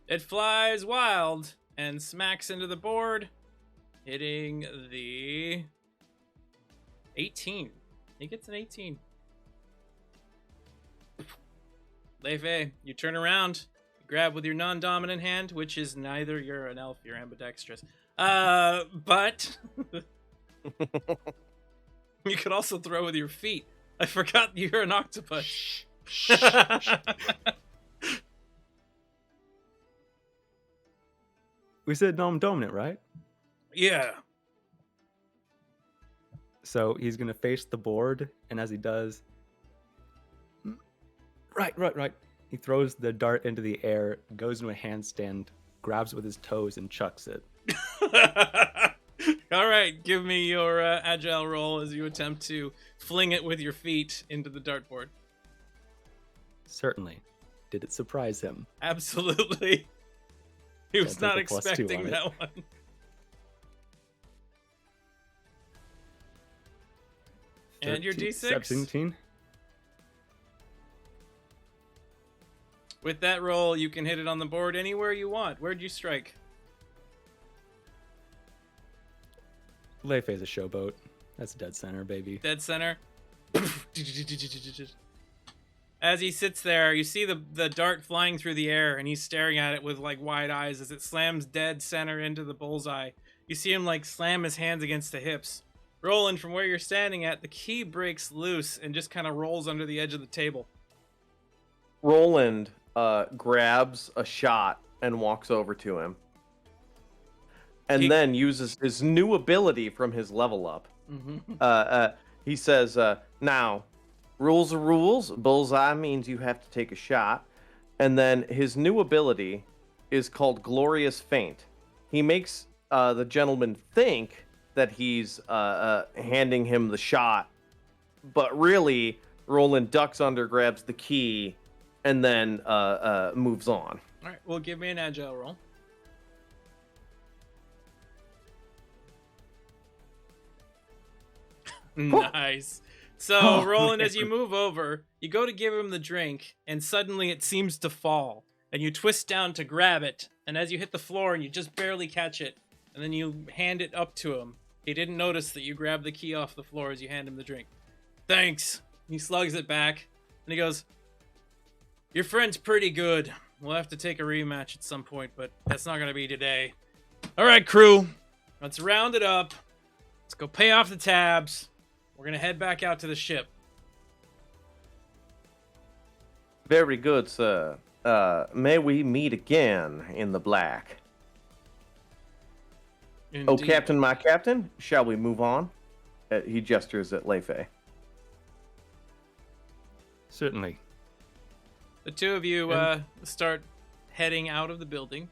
It flies wild and smacks into the board, hitting the 18. He gets an 18. Leifei, you turn around, you grab with your non-dominant hand, which is neither. You're an elf, you're ambidextrous. But you could also throw with your feet. I forgot you're an octopus. We said non-dominant, right? Yeah. So he's gonna face the board, and as he does, right. He throws the dart into the air, goes into a handstand, grabs it with his toes, and chucks it. All right, give me your agile roll as you attempt to fling it with your feet into the dartboard. Certainly. Did it surprise him? Absolutely. He was I'll not take a +2 expecting on it. that one. And your 13, D6. 17. With that roll, you can hit it on the board anywhere you want. Where'd you strike? Leifei's a showboat. That's dead center, baby. Dead center. As he sits there, you see the dart flying through the air, and he's staring at it with like wide eyes as it slams dead center into the bullseye. You see him like slam his hands against the hips. Roland, from where you're standing at, the key breaks loose and just kind of rolls under the edge of the table. Roland grabs a shot and walks over to him. And then uses his new ability from his level up. He says, now, rules are rules. Bullseye means you have to take a shot. And then his new ability is called Glorious Feint. He makes the gentleman think that he's handing him the shot. But really, Roland ducks under, grabs the key, and then moves on. All right, well, give me an agile roll. Nice. So, Roland, as you move over, you go to give him the drink, and suddenly it seems to fall. And you twist down to grab it, and as you hit the floor, and you just barely catch it, and then you hand it up to him. He didn't notice that you grabbed the key off the floor as you hand him the drink. Thanks. He slugs it back, and he goes, Your friend's pretty good. We'll have to take a rematch at some point, but that's not gonna be today. All right, crew. Let's round it up. Let's go pay off the tabs. We're gonna head back out to the ship. Very good, sir. May we meet again in the black. Oh, Indeed. Captain, my captain, shall we move on? He gestures at Leifei. Certainly. The two of you And- start heading out of the building,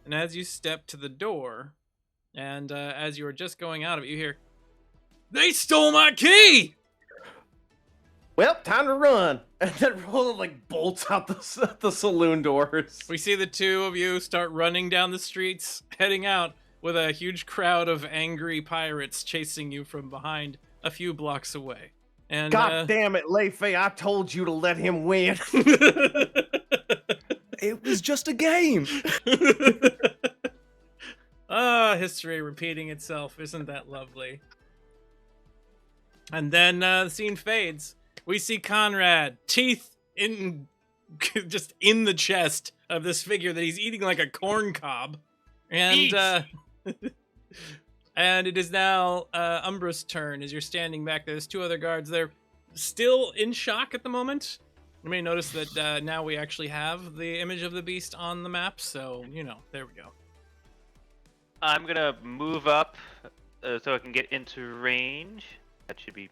and as you step to the door, and as you are just going out of it, you hear, "They stole my key!" Well, time to run. And then Roland like bolts out the saloon doors. We see the two of you start running down the streets, heading out with a huge crowd of angry pirates chasing you from behind a few blocks away. And God damn it, Leifei, I told you to let him win. It was just a game. History repeating itself. Isn't that lovely? And then the scene fades. We see Conrad, teeth in just in the chest of this figure that he's eating like a corn cob. And and it is now Umbra's turn as you're standing back there. There's two other guards. They're still in shock at the moment. You may notice that now we actually have the image of the beast on the map, so, you know, there we go. I'm gonna move up so I can get into range. That should be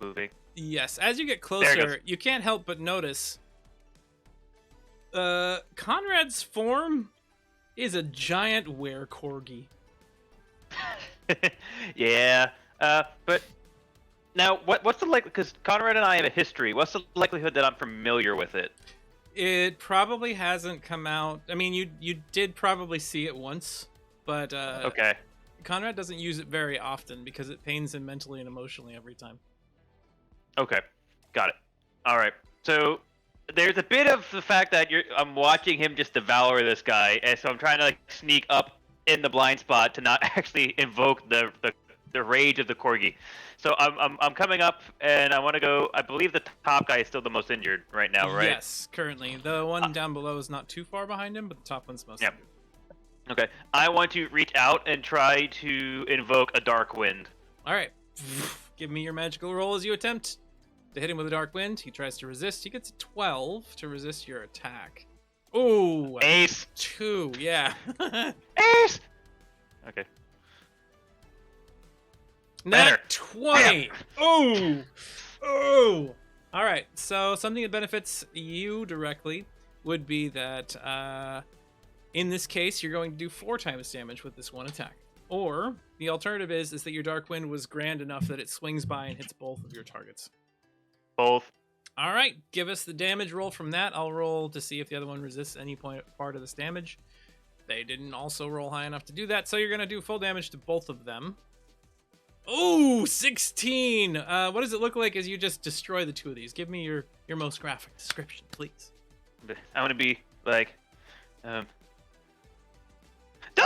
moving. Yes, as you get There it closer, goes. you can't help but notice Conrad's form is a giant were-corgi. Yeah, but now what's the likelihood? Because Conrad and I have a history. What's the likelihood that I'm familiar with it? It probably hasn't come out. I mean, you did probably see it once, but Okay. Conrad doesn't use it very often because it pains him mentally and emotionally every time. Okay, got it. All right. So there's a bit of the fact that I'm watching him just devour this guy, and so I'm trying to like sneak up in the blind spot to not actually invoke the rage of the corgi. So I'm coming up, and I want to go. I believe the top guy is still the most injured right now, right? Yes, currently. The one down below is not too far behind him, but the top one's most Yep. injured. Okay. I want to reach out and try to invoke a dark wind. All right. Give me your magical roll as you attempt to hit him with a dark wind. He tries to resist. He gets a 12 to resist your attack. Ooh, Ace. 2, yeah. Ace. Okay. Better. Nat 20. Oh. Oh. All right. So something that benefits you directly would be that in this case, you're going to do 4 times damage with this one attack. Or the alternative is that your dark wind was grand enough that it swings by and hits both of your targets. Both. All right, give us the damage roll from that. I'll roll to see if the other one resists any part of this damage. They didn't also roll high enough to do that, so you're going to do full damage to both of them. Ooh, 16! What does it look like as you just destroy the two of these? Give me your most graphic description, please. I'm gonna be like, don't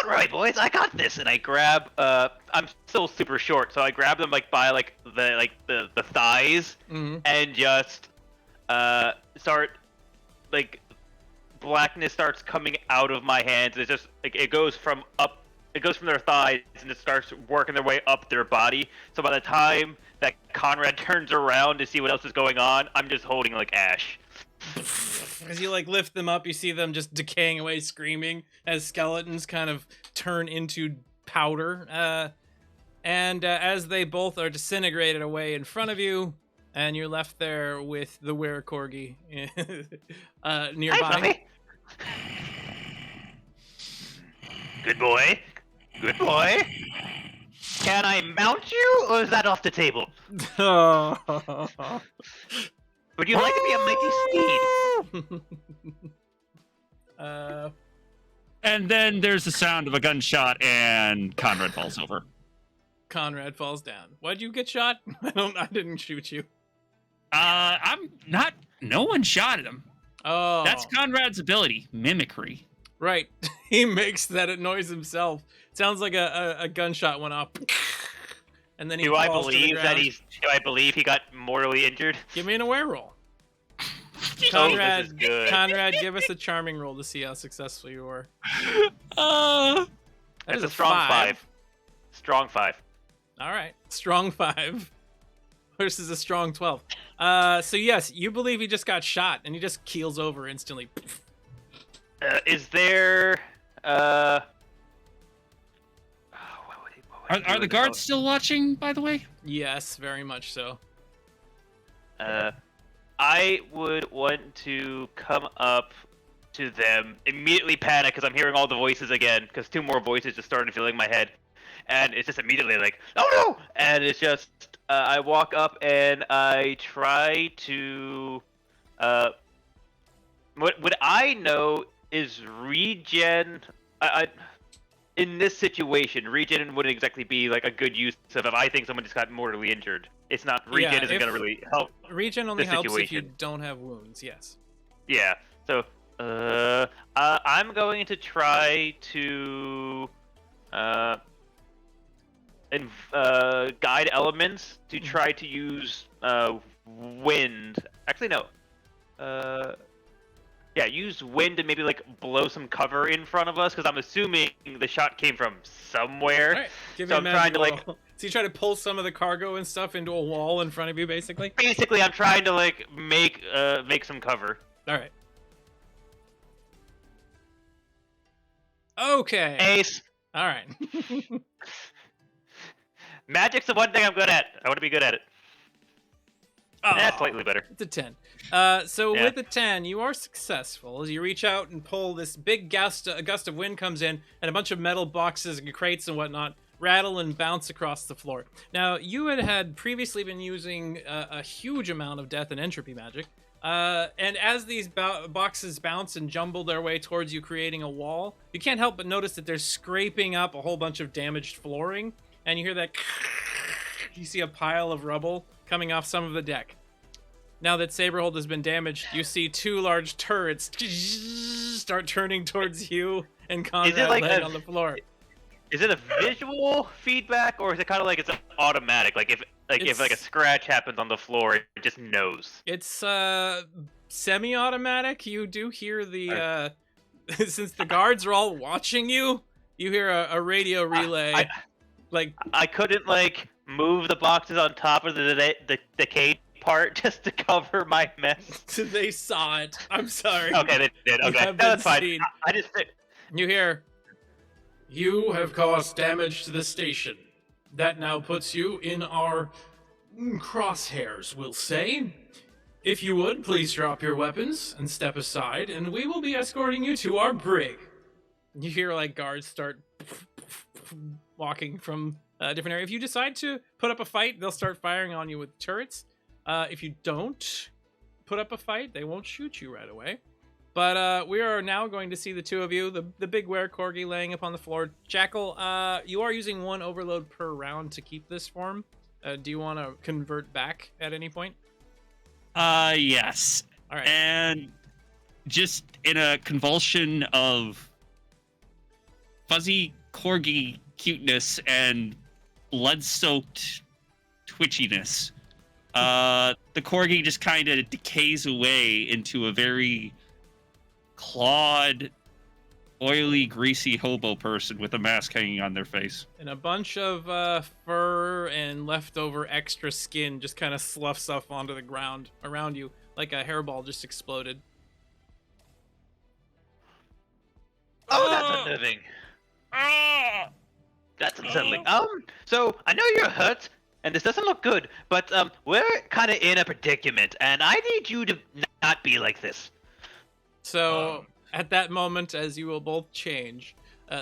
worry, boys, I got this. And I grab. I'm still super short, so I grab them like by like the thighs Mm-hmm. and just start like blackness starts coming out of my hands. It's just like it goes from their thighs and it starts working their way up their body. So by the time that Conrad turns around to see what else is going on, I'm just holding like ash. As you like lift them up, you see them just decaying away, screaming as skeletons kind of turn into powder. And as they both are disintegrated away in front of you, and you're left there with the were-corgi nearby. Hi, puppy. Good boy. Good boy. Can I mount you, or is that off the table? Would you like to be a mighty steed? And then there's the sound of a gunshot, and Conrad falls over. Conrad falls down. Why'd you get shot? I didn't shoot you. I'm not. No one shot at him. Oh, That's Conrad's ability, mimicry. right. He makes that noise himself. Sounds like a gunshot went off. And then he Do I falls to the believe that ground. Do I believe he got mortally injured? Give me an aware roll. Conrad, this is good. Conrad, give us a charming roll to see how successful you are. Uh, That is That's a strong 5. Strong 5. All right, strong 5 versus a strong 12. So yes, you believe he just got shot, and he just keels over instantly. Is there what would he are the do? guards still watching, by the way? Yes, very much so. I would want to come up to them, immediately panic because I'm hearing all the voices again, because 2 more voices just started filling my head. And it's just immediately like, oh no! And it's just, I walk up and I try to, what I know is regen, in this situation, regen wouldn't exactly be like a good use of if I think someone just got mortally injured. It's not, regen Yeah, isn't if- going to really help. Regen only the helps if you situation. don't have wounds. Yes. Yeah, so, I'm going to try to, guide elements to try to use wind. Actually, no. Yeah, use wind to maybe like blow some cover in front of us, because I'm assuming the shot came from somewhere. All right. Give So me I'm a trying to magic like, roll. So you try to pull some of the cargo and stuff into a wall in front of you, basically. basically, I'm trying to like make some cover. All right. Okay. Ace. All right. Magic's the one thing I'm good at. I want to be good at it. Slightly better. It's a 10. So Yeah. with the 10, you are successful as you reach out and pull. This big gust of wind comes in, and a bunch of metal boxes and crates and whatnot rattle and bounce across the floor. Now, you had previously been using a huge amount of death and entropy magic. And as these boxes bounce and jumble their way towards you, creating a wall, you can't help but notice that they're scraping up a whole bunch of damaged flooring, and you hear that. You see a pile of rubble coming off some of the deck. Now that Saberhold has been damaged, you see 2 large turrets start turning towards you and Conrad like laying a- on the floor. Is it a visual feedback, or is it kind of like it's automatic? Like if like a scratch happens on the floor, it just knows. It's semi-automatic. You do hear the since the guards are all watching you, you hear a radio relay. I couldn't like move the boxes on top of the decayed part just to cover my mess. They saw it. I'm sorry. Okay, they did. You Okay, have no, that's been fine. seen. I just You hear, "You have caused damage to the station. That now puts you in our crosshairs, we'll say. If you would, please drop your weapons and step aside, and we will be escorting you to our brig." You hear, like, guards start walking from a different area. If you decide to put up a fight, they'll start firing on you with turrets. If you don't put up a fight, they won't shoot you right away. But we are now going to see the 2 of you, the big were-corgi laying upon the floor. Jackal, you are using 1 overload per round to keep this form. Do you want to convert back at any point? Yes. All right. And just in a convulsion of fuzzy corgi cuteness and blood-soaked twitchiness, the corgi just kind of decays away into a very clawed, oily, greasy hobo person with a mask hanging on their face. And a bunch of fur and leftover extra skin just kind of sloughs off onto the ground around you, like a hairball just exploded. Oh, that's unnerving. That's unsettling. So I know you're hurt, and this doesn't look good, but we're kind of in a predicament, and I need you to not be like this. So at that moment, as you will both change,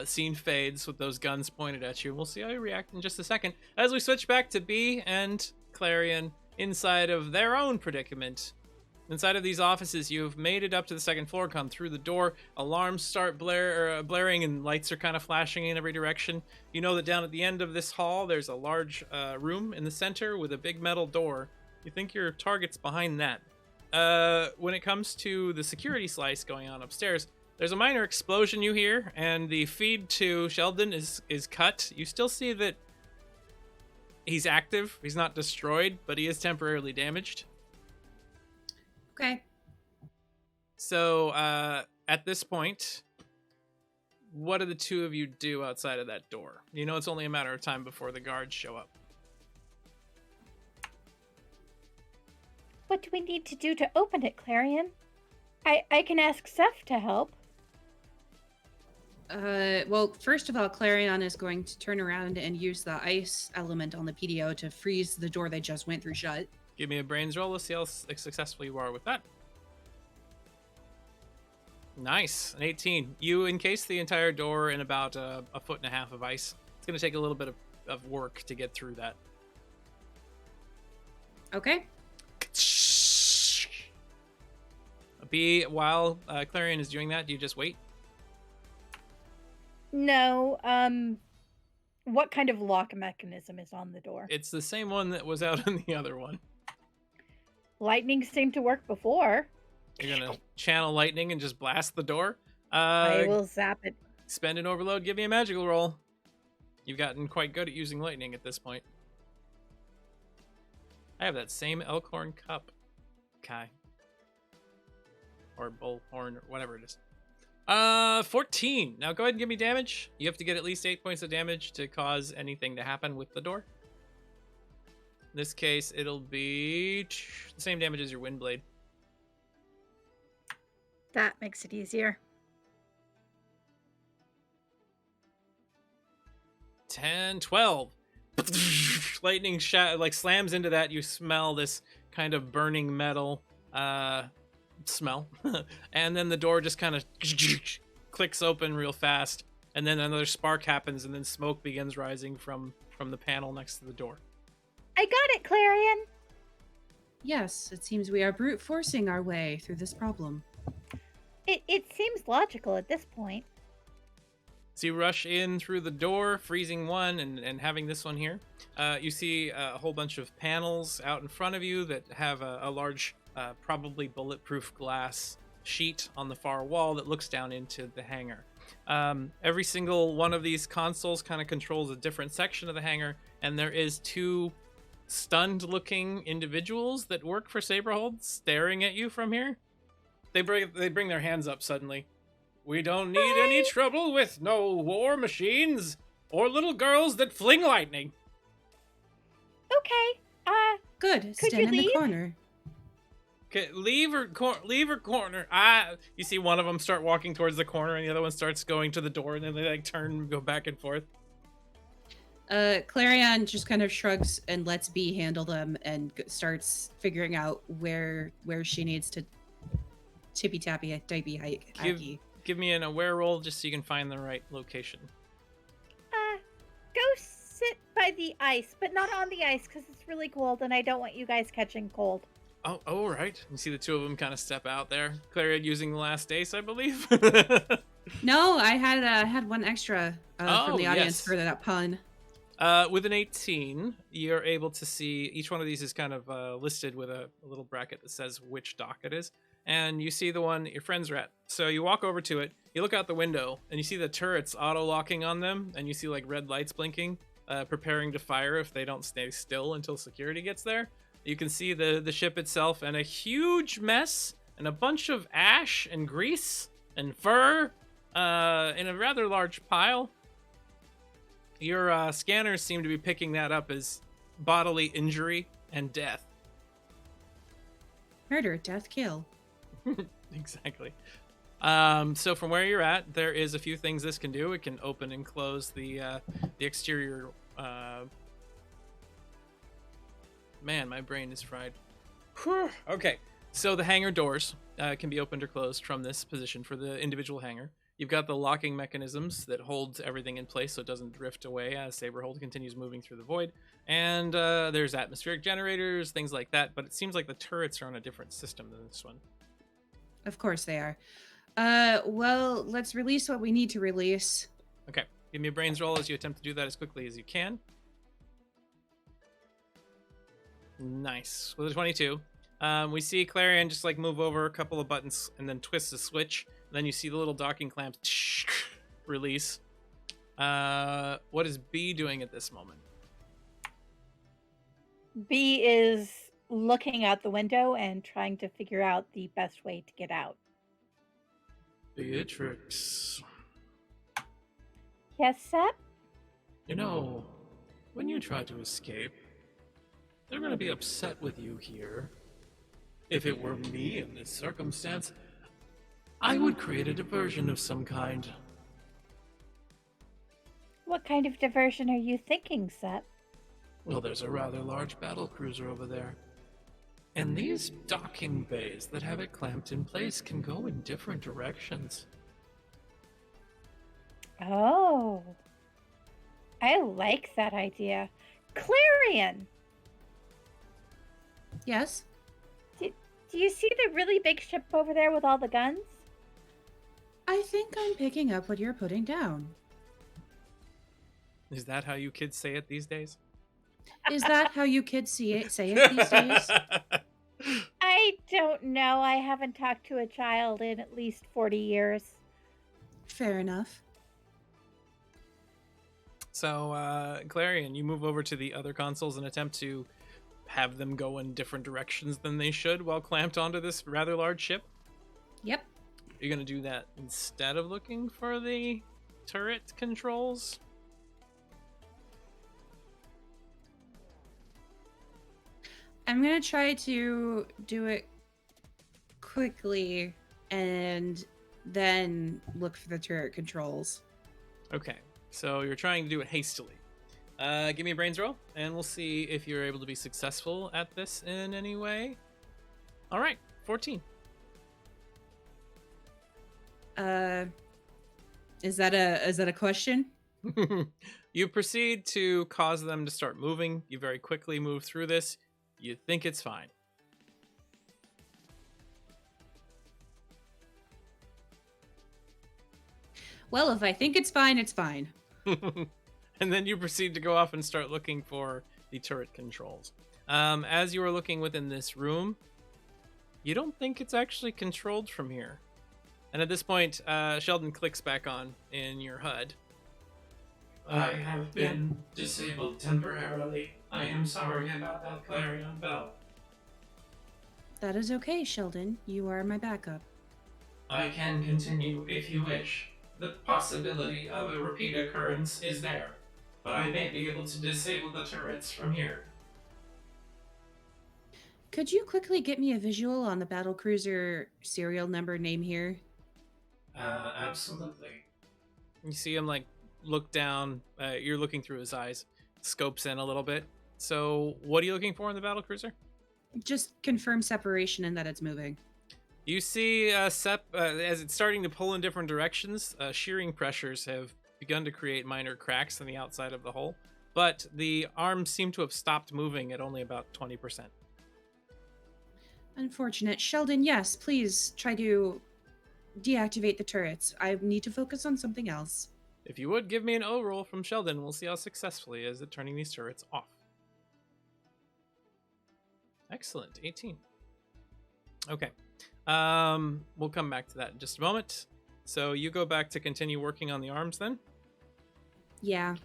scene fades with those guns pointed at you. We'll see how you react in just a second as we switch back to B and Clarion inside of their own predicament. Inside of these offices, you've made it up to the 2nd floor, come through the door, alarms start blaring, and lights are kind of flashing in every direction. You know that down at the end of this hall, there's a large room in the center with a big metal door. You think your target's behind that. When it comes to the security slice going on upstairs, there's a minor explosion you hear, and the feed to Sheldon is cut. You still see that he's active. He's not destroyed, but he is temporarily damaged. Okay. So at this point, what do the two of you do outside of that door? You know it's only a matter of time before the guards show up. What do we need to do to open it, Clarion? I can ask Seth to help. Well, first of all, Clarion is going to turn around and use the ice element on the PDO to freeze the door they just went through shut. Give me a brains roll. Let's see how successful you are with that. Nice, an 18. You encase the entire door in about a foot and a half of ice. It's going to take a little bit of work to get through that. Okay. While Clarion is doing that, do you just wait? No, what kind of lock mechanism is on the door? It's the same one that was out in the other one. Lightning seemed to work before. You're going to channel lightning and just blast the door? I will zap it. Spend an overload, give me a magical roll. You've gotten quite good at using lightning at this point. I have that same Elkhorn cup. Okay. Or bullhorn, or whatever it is. 14. Now go ahead and give me damage. You have to get at least 8 points of damage to cause anything to happen with the door. In this case, it'll be the same damage as your wind blade. That makes it easier. 10, 12. Lightning slams into that. You smell this kind of burning metal smell. And then the door just kind of clicks open real fast. And then another spark happens, and then smoke begins rising from the panel next to the door. I got it, Clarion! Yes, it seems we are brute forcing our way through this problem. It seems logical at this point. So you rush in through the door, freezing one and having this one here. You see a whole bunch of panels out in front of you that have a large, probably bulletproof glass sheet on the far wall that looks down into the hangar. Every single one of these consoles kind of controls a different section of the hangar, and there is two stunned-looking individuals that work for Saberhold staring at you from here. They bring their hands up suddenly. We don't need any trouble with no war machines or little girls that fling lightning. Okay, Good, could stand you in the leave? corner. Okay, leave her corner. You see one of them start walking towards the corner, and the other one starts going to the door, and then they turn and go back and forth. Clarion just kind of shrugs and lets B handle them and starts figuring out where she needs to tippy-tappy, dipey-hikey. Give me an aware roll just so you can find the right location. Go sit by the ice, but not on the ice because it's really cold and I don't want you guys catching cold. Oh, right. You see the two of them kind of step out there. Clarion using the last ace, I believe. No, I had one extra from the audience yes. for that pun. With an 18, you're able to see each one of these is kind of listed with a little bracket that says which dock it is. And you see the one your friends are at. So you walk over to it, you look out the window, and you see the turrets auto-locking on them, and you see like red lights blinking, preparing to fire if they don't stay still until security gets there. You can see the ship itself and a huge mess and a bunch of ash and grease and fur in a rather large pile. Your scanners seem to be picking that up as bodily injury and death. Murder, death, kill. Exactly. So from where you're at, there is a few things this can do. It can open and close the exterior. Man, my brain is fried. Whew. Okay, so the hangar doors can be opened or closed from this position for the individual hangar. You've got the locking mechanisms that holds everything in place so it doesn't drift away as Saberhold continues moving through the void. And there's atmospheric generators, things like that, but it seems like the turrets are on a different system than this one. Of course they are. Well, let's release what we need to release. Okay, give me a brains roll as you attempt to do that as quickly as you can. Nice. With a 22. We see Clarion just like move over a couple of buttons and then twist the switch. And then you see the little docking clamps release. What is B doing at this moment? B is looking out the window and trying to figure out the best way to get out. Beatrix, Yes, Sep? you know, when you try to escape, they're going to be upset with you here. If it were me in this circumstance, I would create a diversion of some kind. What kind of diversion are you thinking, Sep? Well, there's a rather large battle cruiser over there. And these docking bays that have it clamped in place can go in different directions. Oh. I like that idea. Clarion! Yes? Do you see the really big ship over there with all the guns? I think I'm picking up what you're putting down. Is that how you kids say it these days? Is that how you kids say it these days? I don't know. I haven't talked to a child in at least 40 years. Fair enough. So, Clarion, you move over to the other consoles and attempt to have them go in different directions than they should while clamped onto this rather large ship. Yep. You're going to do that instead of looking for the turret controls? I'm going to try to do it quickly and then look for the turret controls. Okay, so you're trying to do it hastily. Give me a brains roll, and we'll see if you're able to be successful at this in any way. All right, 14. Is that a question? You proceed to cause them to start moving. You very quickly move through this. You think it's fine. Well, if I think it's fine, it's fine. And then you proceed to go off and start looking for the turret controls. As you are looking within this room, you don't think it's actually controlled from here. And at this point, Sheldon clicks back on in your HUD. I have been disabled temporarily. I am sorry about that, Clarion Bell. That is okay, Sheldon. You are my backup. I can continue if you wish. The possibility of a repeat occurrence is there, but I may be able to disable the turrets from here. Could you quickly get me a visual on the battlecruiser serial number name here? Absolutely. You see him, look down. You're looking through his eyes. Scopes in a little bit. So, what are you looking for in the battlecruiser? Just confirm separation and that it's moving. You see Sep, as it's starting to pull in different directions, shearing pressures have begun to create minor cracks in the outside of the hull, but the arms seem to have stopped moving at only about 20%. Unfortunate. Sheldon, yes, please try to deactivate the turrets. I need to focus on something else. If you would, give me an O roll from Sheldon. We'll see how successfully is it turning these turrets off. Excellent. 18. Okay. We'll come back to that in just a moment. So you go back to continue working on the arms then? Yeah.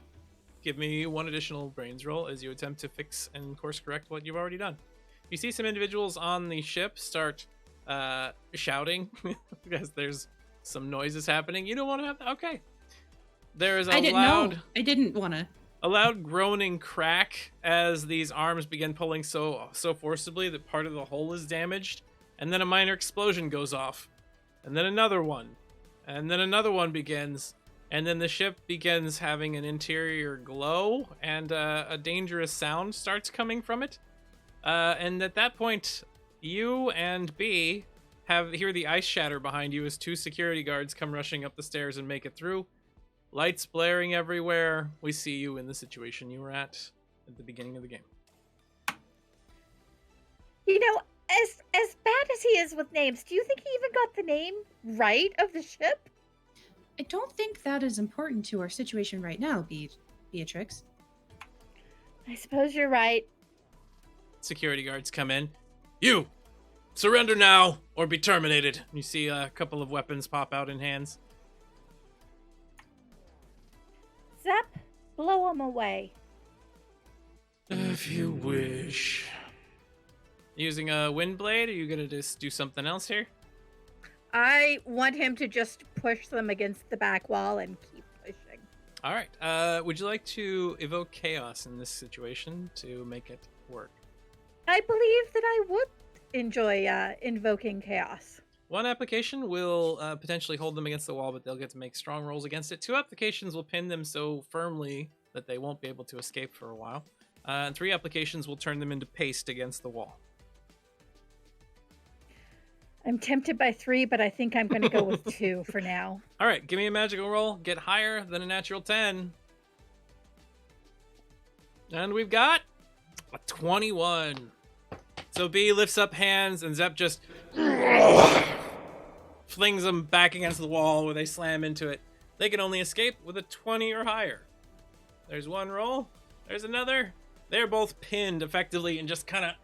Give me one additional brains roll as you attempt to fix and course correct what you've already done. You see some individuals on the ship start shouting because there's some noises happening. You don't want to have that? Okay. There is I didn't want to. A loud groaning crack as these arms begin pulling so forcibly that part of the hull is damaged. And then a minor explosion goes off. And then another one. And then another one begins. And then the ship begins having an interior glow. And a dangerous sound starts coming from it. And at that point, you and B hear the ice shatter behind you as two security guards come rushing up the stairs and make it through. Lights blaring everywhere. We see you in the situation you were at the beginning of the game. You know, as bad as he is with names, do you think he even got the name right of the ship? I don't think that is important to our situation right now, Beatrix. I suppose you're right. Security guards come in. You! Surrender now, or be terminated. You see a couple of weapons pop out in hands. Zep, blow him away. If you wish. Using a wind blade, are you gonna just do something else here? I want him to just push them against the back wall and keep pushing. All right. Would you like to evoke chaos in this situation to make it work? I believe that I would enjoy invoking chaos. One application will potentially hold them against the wall, but they'll get to make strong rolls against it. 2 applications will pin them so firmly that they won't be able to escape for a while. And 3 applications will turn them into paste against the wall. I'm tempted by 3, but I think I'm going to go with 2 for now. All right, give me a magical roll. Get higher than a natural 10. And we've got a 21. So B lifts up hands, and Zep just flings them back against the wall where they slam into it. They can only escape with a 20 or higher. There's one roll. There's another. They're both pinned effectively and just kind of,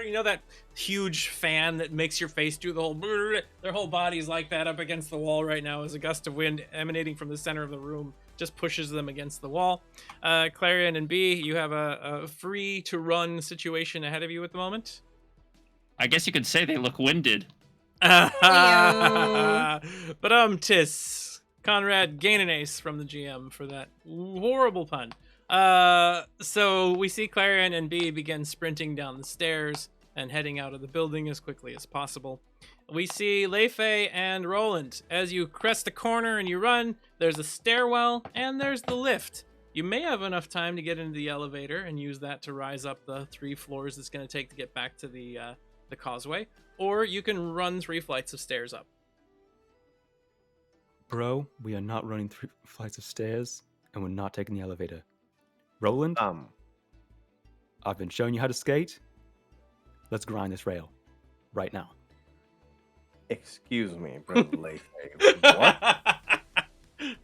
you know, that huge fan that makes your face do the whole, their whole body's like that up against the wall right now as a gust of wind emanating from the center of the room just pushes them against the wall. Clarion and B, you have a free to run situation ahead of you at the moment. I guess you could say they look winded. But tis. Conrad, gain an ace from the GM for that horrible pun. So we see Clarion and B begin sprinting down the stairs and heading out of the building as quickly as possible. We see Leifei and Roland. As you crest the corner and you run, there's a stairwell and there's the lift. You may have enough time to get into the elevator and use that to rise up the 3 floors it's going to take to get back to the causeway, or you can run 3 flights of stairs up. Bro, we are not running 3 flights of stairs, and we're not taking the elevator. Roland, I've been showing you how to skate. Let's grind this rail right now. Excuse me, Brother Leifei. What?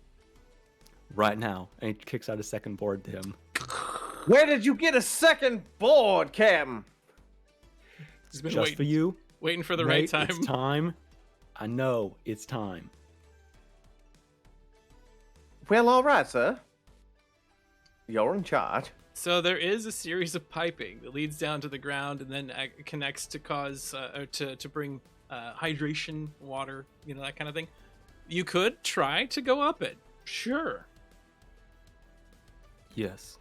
Right now. And he kicks out a second board to him. Where did you get a second board, Captain? He's been Just for you. waiting for the right time. It's time. I know, it's time. Well, all right, sir. You're in charge. So there is a series of piping that leads down to the ground and then connects to cause or to bring hydration, water, you know, that kind of thing. You could try to go up it. Sure. Yes.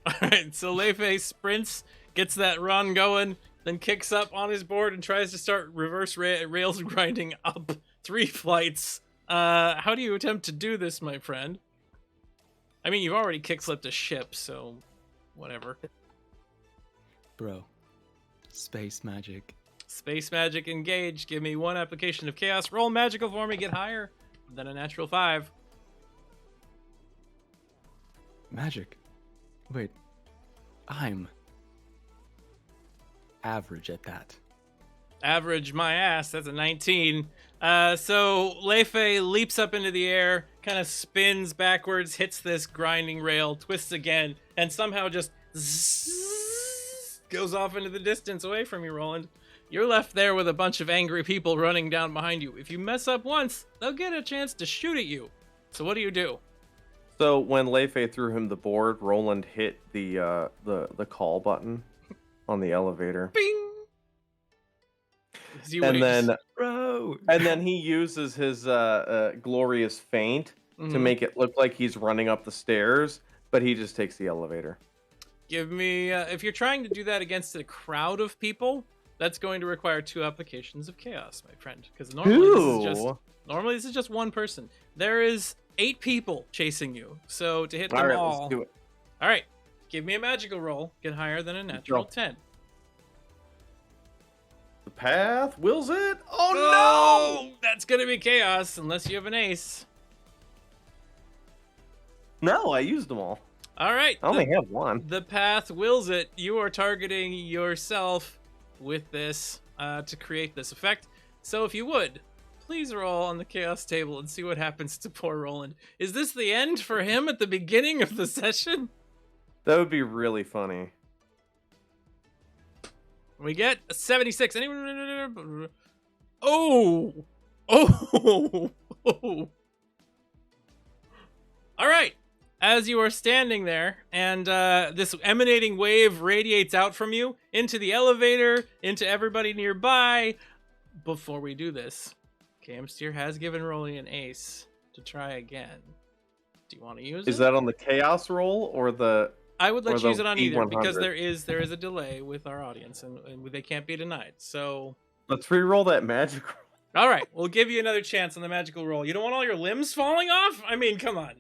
All right. So Leifei sprints, gets that run going, then kicks up on his board and tries to start reverse rails grinding up 3 flights. How do you attempt to do this, my friend? I mean, you've already kick-flipped a ship, so whatever. Bro. Space magic. Space magic engage. Give me 1 application of chaos. Roll magical for me. Get higher than a natural 5. Magic. Wait. I'm average at that. Average my ass. That's a 19. So Leifei leaps up into the air, kind of spins backwards, hits this grinding rail, twists again, and somehow just goes off into the distance away from you, Roland. You're left there with a bunch of angry people running down behind you. If you mess up once, they'll get a chance to shoot at you. So what do you do? So when Leifei threw him the board, Roland hit the call button on the elevator. Bing! And then, Bro. and then he uses his glorious feint to make it look like he's running up the stairs, but he just takes the elevator. Give me, if you're trying to do that against a crowd of people, that's going to require 2 applications of chaos, my friend. Because normally this is just 1 person. There is 8 people chasing you, so to hit them all. Let's do it. All right, give me a magical roll. Get higher than a natural 10. The path wills it. Oh no! That's gonna be chaos unless you have an ace. No, I used them all. All right. I only have 1. The path wills it. You are targeting yourself with this to create this effect. So if you would, please roll on the chaos table and see what happens to poor Roland. Is this the end for him at the beginning of the session? That would be really funny. We get a 76. Anyone? Oh! Oh! All right. As you are standing there, and this emanating wave radiates out from you into the elevator, into everybody nearby. Before we do this, Camsteer has given Rolly an ace to try again. Do you want to use it? Is that on the chaos roll or the? I would let or you the use it on either because D100? there is a delay with our audience and they can't be denied. So, Let's re-roll that magic. all right, we'll give you another chance on the magical roll. You don't want all your limbs falling off? I mean, come on.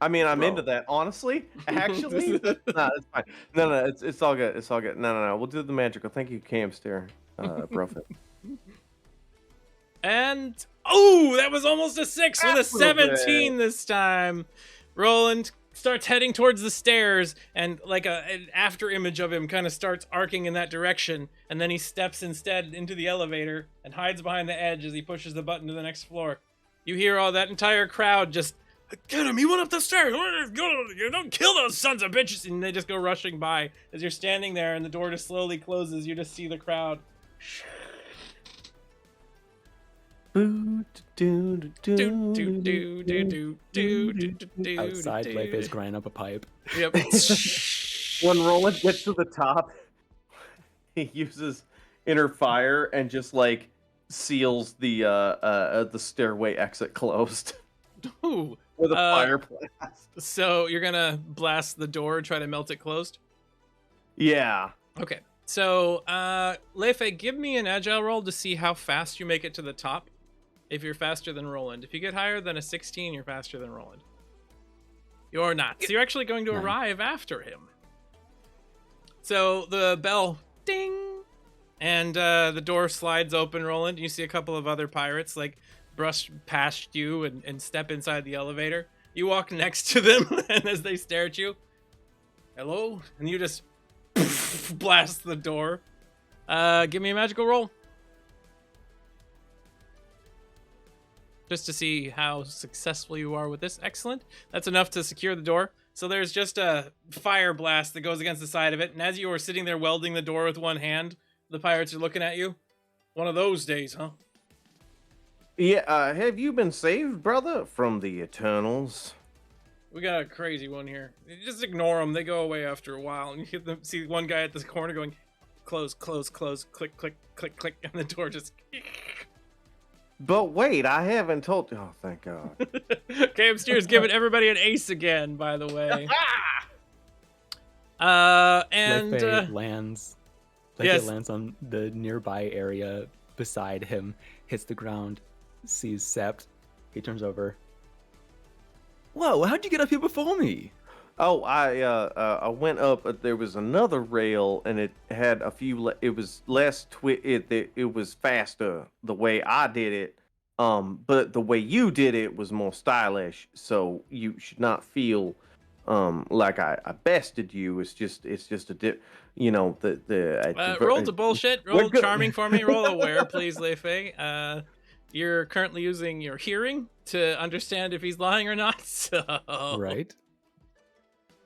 I mean, I'm Bro. into that. Honestly, actually, no, it's fine. No, it's all good. It's all good. No. We'll do the magical. Thank you, Camster, Brofit. And oh, that was almost a 6 with a Absolutely. 17 this time. Roland starts heading towards the stairs, and like an after image of him kind of starts arcing in that direction, and then he steps instead into the elevator and hides behind the edge as he pushes the button to the next floor. You hear all that entire crowd just, get him, he went up the stairs, you don't kill those sons of bitches, and they just go rushing by. As you're standing there and the door just slowly closes, you just see the crowd. Outside, Leif is grinding up a pipe. Yep. When Roland gets to the top, he uses inner fire and just like seals the stairway exit closed Ooh. with a fire blast. So you're gonna blast the door, try to melt it closed? Yeah. Okay. So, Leife, give me an agile roll to see how fast you make it to the top. If you're faster than Roland. If you get higher than a 16, you're faster than Roland. You're not. So you're actually going to arrive after him. So the bell, ding, and the door slides open, Roland. You see a couple of other pirates like brush past you and step inside the elevator. You walk next to them, and as they stare at you, hello, and you just blast the door. Give me a magical roll. Just to see how successful you are with this. Excellent. That's enough to secure the door. So there's just a fire blast that goes against the side of it. And as you are sitting there welding the door with one hand, the pirates are looking at you. One of those days, huh? Yeah, have you been saved, brother, from the Eternals? We got a crazy one here. Just ignore them. They go away after a while. And you hit them, see one guy at the corner going, close, close, close, click, click, click, click. And the door just... But wait, I haven't told you. Oh, thank God. Camsteer's giving everybody an ace again, by the way. Leif lands. Yes. Lands on the nearby area beside him, hits the ground, sees Sept. He turns over. Whoa, how'd you get up here before me? Oh, I went up. There was another rail, and it had a few. It was less it was faster the way I did it. But the way you did it was more stylish. So you should not feel like I bested you. It's just a dip. You know roll to bullshit. Roll charming for me. Roll aware, please, Leife. You're currently using your hearing to understand if he's lying or not. So Right.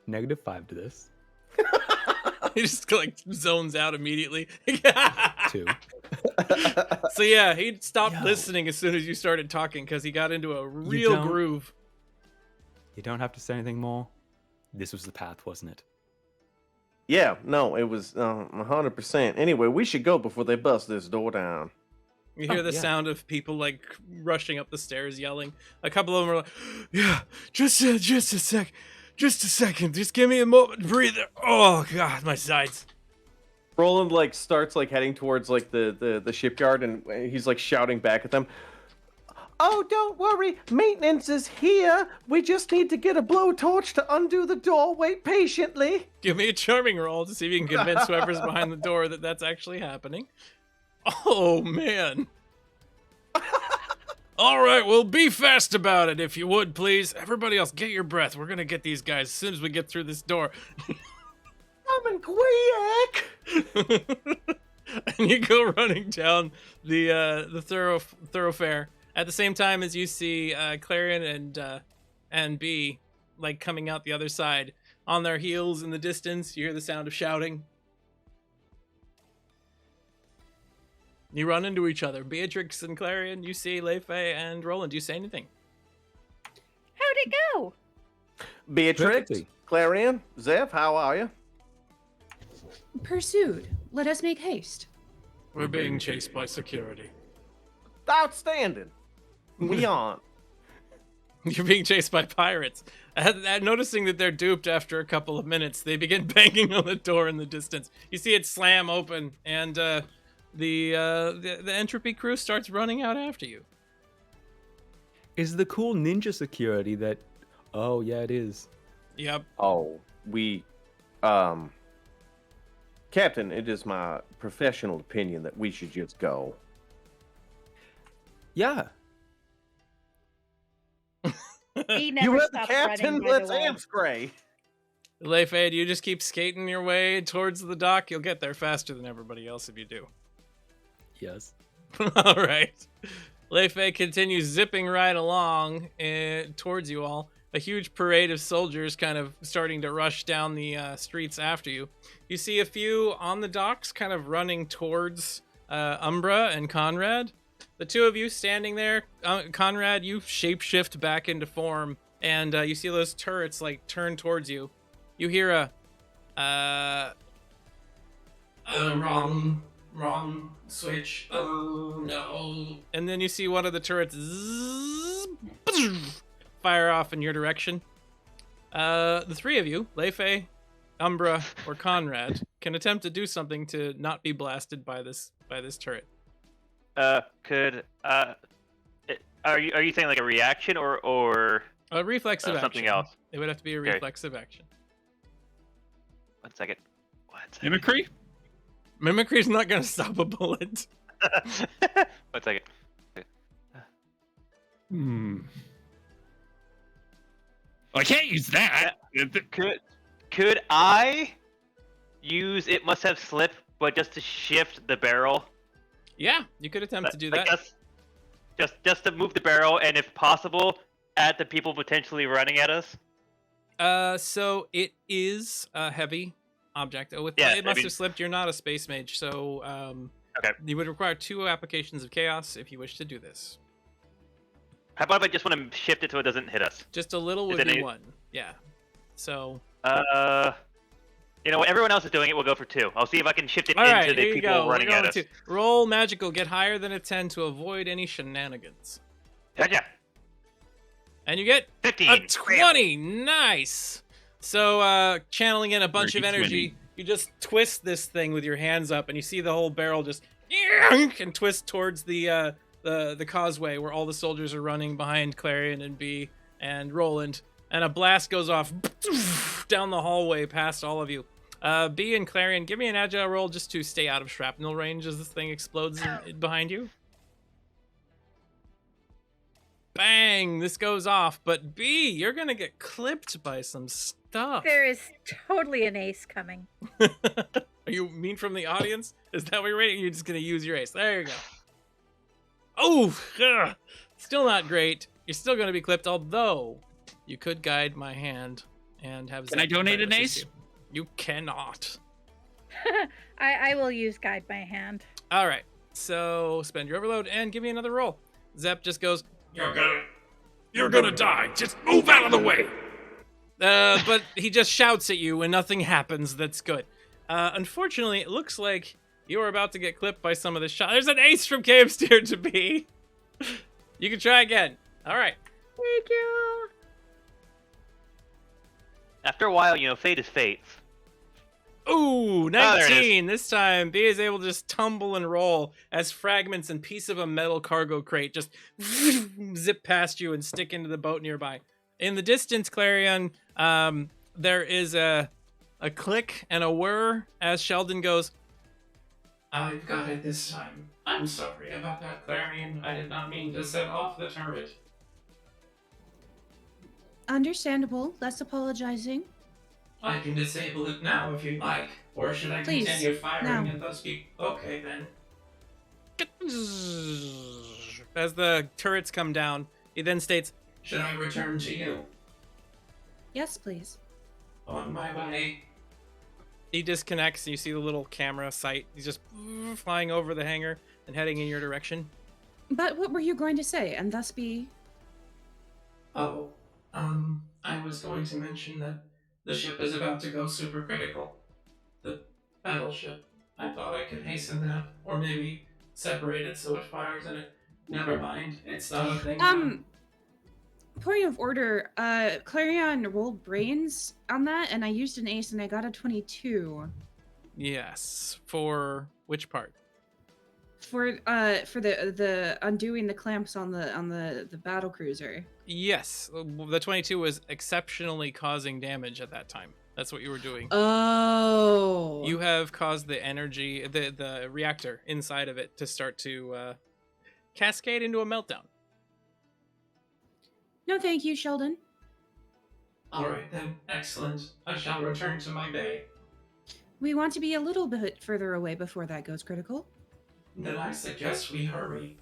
-5 to this. He just like zones out immediately. 2. So yeah, he stopped listening as soon as you started talking because he got into a real groove. You don't have to say anything more. This was the path, wasn't it? Yeah, no, it was 100%. Anyway, we should go before they bust this door down. You hear the sound of people like rushing up the stairs, yelling. A couple of them are like, "Yeah, just a sec. Just a second. Just give me a moment to breathe. Oh God, my sides." Roland like starts like heading towards like the shipyard, and he's like shouting back at them. Oh, don't worry. Maintenance is here. We just need to get a blowtorch to undo the door. Wait patiently. Give me a charming roll to see if you can convince whoever's behind the door that that's actually happening. Oh man. All right, well, be fast about it, if you would, please. Everybody else, get your breath. We're gonna get these guys as soon as we get through this door. Coming quick. And you go running down the thoroughfare at the same time as you see Clarion and B like coming out the other side on their heels in the distance. You hear the sound of shouting. You run into each other. Beatrix and Clarion, you see Leife and Roland. Do you say anything? How'd it go? Beatrix, Perfectly. Clarion, Zev, how are you? Pursued. Let us make haste. We're being chased by security. Outstanding. We on. You're being chased by pirates. Noticing that they're duped after a couple of minutes, they begin banging on the door in the distance. You see it slam open, and the Entropy crew starts running out after you. Is the cool ninja security that... Oh, yeah, it is. Yep. Oh, we, Captain, it is my professional opinion that we should just go. Yeah. He never You were the stops captain? running, by the Let's way. Amscray. Leifade, you just keep skating your way towards the dock. You'll get there faster than everybody else if you do. Yes. All right. Leifei continues zipping right along towards you all. A huge parade of soldiers kind of starting to rush down the streets after you. You see a few on the docks kind of running towards Umbra and Conrad. The two of you standing there, Conrad, you shapeshift back into form, and you see those turrets like turn towards you. You hear a wrong switch. Oh no! And then you see one of the turrets fire off in your direction. The three of you, Leifei, Umbra, or Conrad, can attempt to do something to not be blasted by this turret. Are you saying like a reaction or A reflexive action. something else? It would have to be a Okay. reflexive action. 1 second. 1 second. Mimicry? Mimicry's not going to stop a bullet. 1 second. Well, I can't use that. Could I use it must have slipped, but just to shift the barrel? Yeah, you could attempt to do that. Just to move the barrel, and if possible, at the people potentially running at us. So it is a heavy object. With Yeah, it I must mean- have slipped. You're not a space mage, so Okay. you would require 2 applications of chaos if you wish to do this. How about if I just want to shift it so it doesn't hit us? Just a little Is would it be a- 1. Yeah. So You know what? Everyone else is doing it. We'll go for 2. I'll see if I can shift it all into right, the here you people go. We're running going at us. to roll magical. Get higher than a 10 to avoid any shenanigans. Gotcha. And you get 15. a 20. Nice. So channeling in a bunch of Dirty energy, 20. you just twist this thing with your hands up, and you see the whole barrel just and twist towards the causeway where all the soldiers are running behind Clarion and B and Roland, and a blast goes off down the hallway past all of you. B and Clarion, give me an agile roll just to stay out of shrapnel range as this thing explodes behind you. Bang! This goes off, but B, you're gonna get clipped by some stuff. There is totally an ace coming. Are you mean from the audience? Is that what you're rating? You're just gonna use your ace. There you go. Oh, ugh. Still not great. You're still gonna be clipped, although you could guide my hand and have. Can I Zach try donate to an assist ace? You cannot. I will use guide by hand. All right. So spend your overload and give me another roll. Zep just goes. You're gonna die. Just move out of the way. But he just shouts at you and nothing happens. That's good. Unfortunately, it looks like you are about to get clipped by some of the shot. There's an ace from Cave Steer to be. You can try again. All right. Thank you. After a while, fate is fate. Ooh, there it is. 19. This time, B is able to just tumble and roll as fragments and piece of a metal cargo crate just zip past you and stick into the boat nearby. In the distance, Clarion, there is a click and a whir as Sheldon goes, I've got it this time. I'm sorry about that, Clarion. I did not mean to set off the turret. Understandable. Less apologizing. I can disable it now if you'd like. Or should I Please, continue firing no. and thus be... Okay, then. As the turrets come down, he then states, should I return to you? Yes, please. On my way. He disconnects, and you see the little camera sight. He's just flying over the hangar and heading in your direction. But what were you going to say, and thus be... Oh, I was going to mention that the ship is about to go supercritical. The battleship. I thought I could hasten that, or maybe separate it so it fires in a Never mind. It's not a thing. Point of order, Clarion rolled brains on that, and I used an ace, and I got a 22. Yes. For which part? For the undoing the clamps on the battle cruiser. Yes. The 22 was exceptionally causing damage at that time. That's what you were doing. Oh. You have caused the energy, the reactor inside of it to start to cascade into a meltdown. No, thank you, Sheldon. All right then. Excellent. I shall return to my bay. We want to be a little bit further away before that goes critical. Then I suggest we hurry.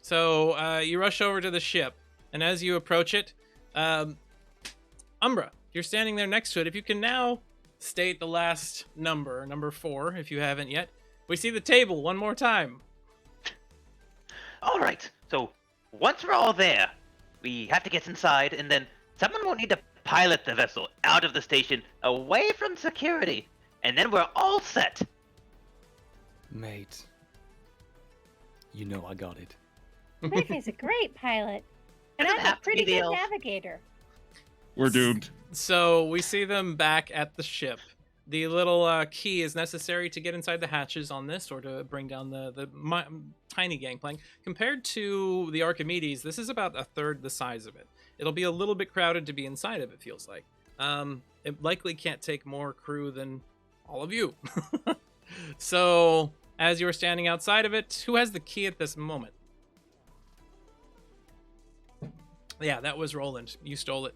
So you rush over to the ship, and as you approach it, Umbra, you're standing there next to it. If you can now state the last number 4, if you haven't yet. We see the table one more time. All right. So once we're all there, we have to get inside, and then someone will need to pilot the vessel out of the station, away from security, and then we're all set. Mate, you know I got it. Rick is a great pilot, and Doesn't I'm a have to pretty be the good elf. navigator. We're doomed. So we see them back at the ship. The little key is necessary to get inside the hatches on this, or to bring down the tiny gangplank. Compared to the Archimedes, this is about a third the size of it. It'll be a little bit crowded to be inside of it, feels like. It likely can't take more crew than all of you. So, as you're standing outside of it, who has the key at this moment? Yeah, that was Roland. You stole it.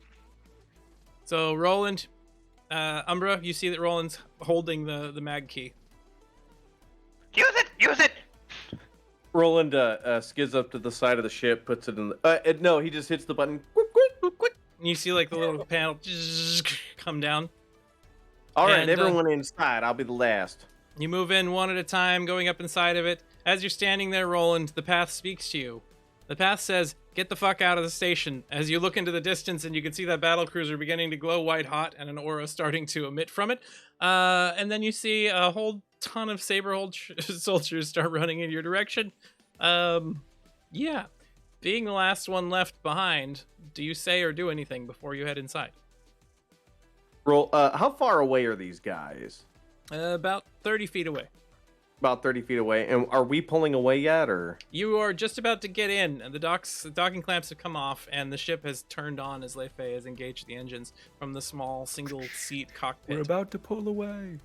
So, Roland, Umbra, you see that Roland's holding the mag key. Use it! Use it! Roland skids up to the side of the ship, puts it in the... no, he just hits the button. Quick, quick, quick, quick. And you see like the little panel come down. All right, And, everyone inside. I'll be the last. You move in one at a time, going up inside of it. As you're standing there, Roland, the path speaks to you. The path says, "Get the fuck out of the station." As you look into the distance and you can see that battle cruiser beginning to glow white hot and an aura starting to emit from it. And then you see a whole ton of Saberhold soldiers start running in your direction. Yeah. Being the last one left behind, do you say or do anything before you head inside? Roll. How far away are these guys? About 30 feet away. About 30 feet away. And are we pulling away yet, or? You are just about to get in, and the docking clamps have come off, and the ship has turned on as Leifei has engaged the engines from the small single-seat cockpit. We're about to pull away.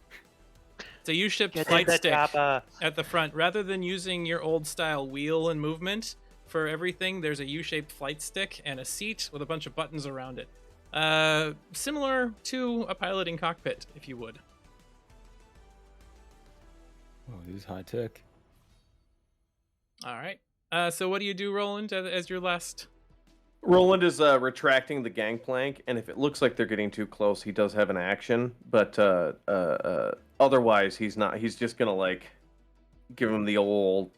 It's a U-shaped Get flight in the stick chopper. at the front. Rather than using your old-style wheel and movement for everything, there's a U-shaped flight stick and a seat with a bunch of buttons around it. Similar to a piloting cockpit, if you would. Oh, this is high tech. All right. So what do you do, Roland, as your last... Roland is retracting the gangplank, and if it looks like they're getting too close, he does have an action. But otherwise, he's not. He's just gonna like give him the old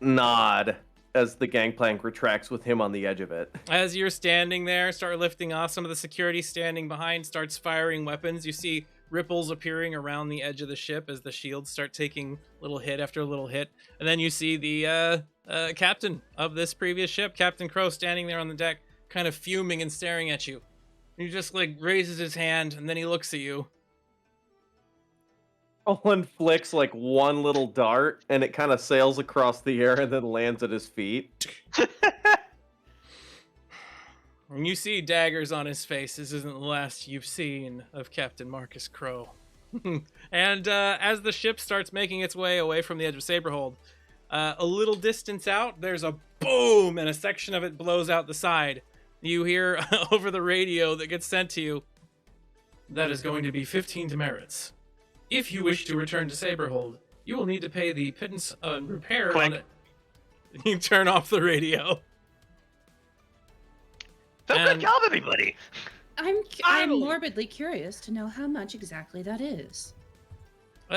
nod as the gangplank retracts with him on the edge of it. As you're standing there, start lifting off. Some of the security standing behind starts firing weapons. You see ripples appearing around the edge of the ship as the shields start taking little hit after little hit. And then you see the captain of this previous ship, Captain Crowe, standing there on the deck, kind of fuming and staring at you. He just like raises his hand and then he looks at you. Roland flicks like one little dart, and it kind of sails across the air and then lands at his feet. And you see daggers on his face. This isn't the last you've seen of Captain Marcus Crowe. And as the ship starts making its way away from the edge of Saberhold, a little distance out, there's a boom, and a section of it blows out the side. You hear over the radio that gets sent to you, "That is going to be 15 demerits. If you wish to return to Saberhold, you will need to pay the pittance repair on it." You turn off the radio. So And- good job, everybody. I'm morbidly curious to know how much exactly that is.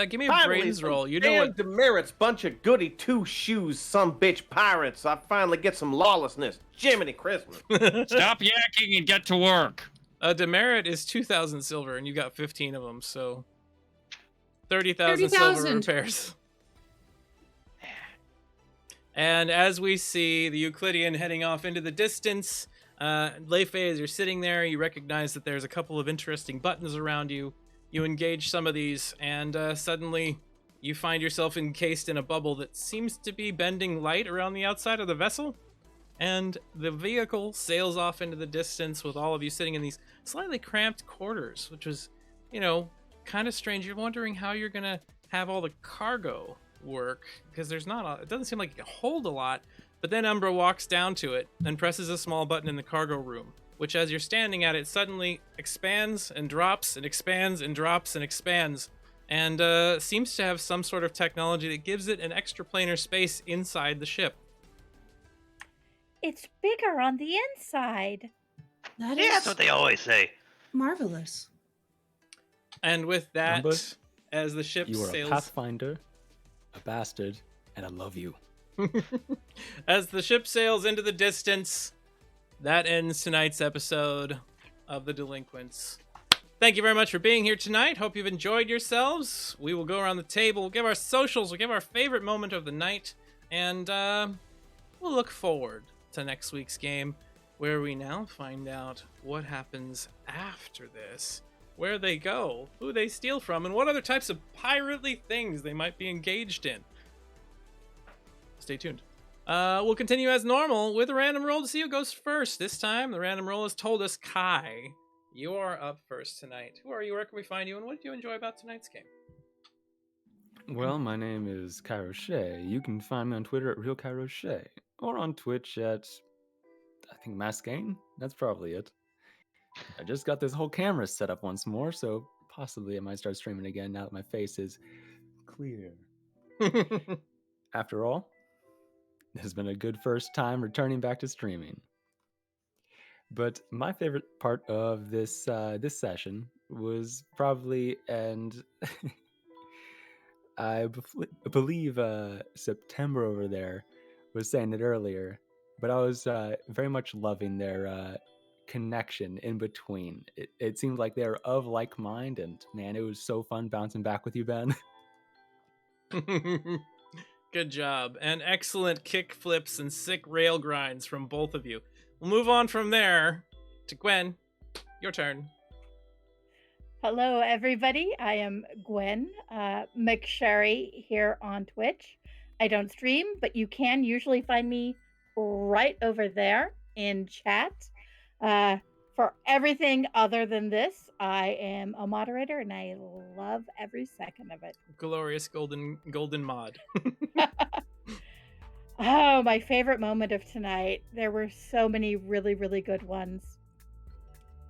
Give me a brains roll. You know damn what? demerits, bunch of goody two-shoes, some bitch pirates. I finally get some lawlessness. Jiminy Christmas. Stop yakking and get to work. A demerit is 2,000 silver, and you got 15 of them, so 30,000 silver 30,000. repairs. And as we see the Euclidean heading off into the distance, Leifei, as you're sitting there, you recognize that there's a couple of interesting buttons around you. You engage some of these, and suddenly you find yourself encased in a bubble that seems to be bending light around the outside of the vessel. And the vehicle sails off into the distance with all of you sitting in these slightly cramped quarters, which was, kind of strange. You're wondering how you're going to have all the cargo work, because it doesn't seem like you can hold a lot. But then Umbra walks down to it and presses a small button in the cargo room, which as you're standing at it suddenly expands and drops and expands and drops and expands, and seems to have some sort of technology that gives it an extraplanar space inside the ship. It's bigger on the inside. That Yeah, is that's what they always say. marvelous. And with that, Umbra, as the ship You are a sails... pathfinder, a bastard, and I love you. As the ship sails into the distance, that ends tonight's episode of The Delinquents. Thank you very much for being here tonight. Hope you've enjoyed yourselves. We will go around the table, we'll give our socials, we'll give our favorite moment of the night, and we'll look forward to next week's game, where we now find out what happens after this, where they go, who they steal from, and what other types of pirately things they might be engaged in. Stay tuned. We'll continue as normal with a random roll to see who goes first. This time, the random roll has told us, Kai, you are up first tonight. Who are you? Where can we find you? And what did you enjoy about tonight's game? Well, my name is Kai Roche. You can find me on Twitter at Real Kai Roche, or on Twitch at, I think, Mascane? That's probably it. I just got this whole camera set up once more, so possibly I might start streaming again now that my face is clear. After all, it has been a good first time returning back to streaming. But my favorite part of this session was probably, and I believe September over there was saying it earlier, but I was very much loving their connection in between. It seemed like they were of like mind, and man, it was so fun bouncing back with you, Ben. Good job. And excellent kick flips and sick rail grinds from both of you. We'll move on from there to Gwen. Your turn. Hello, everybody. I am Gwen McSherry here on Twitch. I don't stream, but you can usually find me right over there in chat. For everything other than this, I am a moderator, and I love every second of it. Glorious golden mod. Oh, my favorite moment of tonight. There were so many really, really good ones.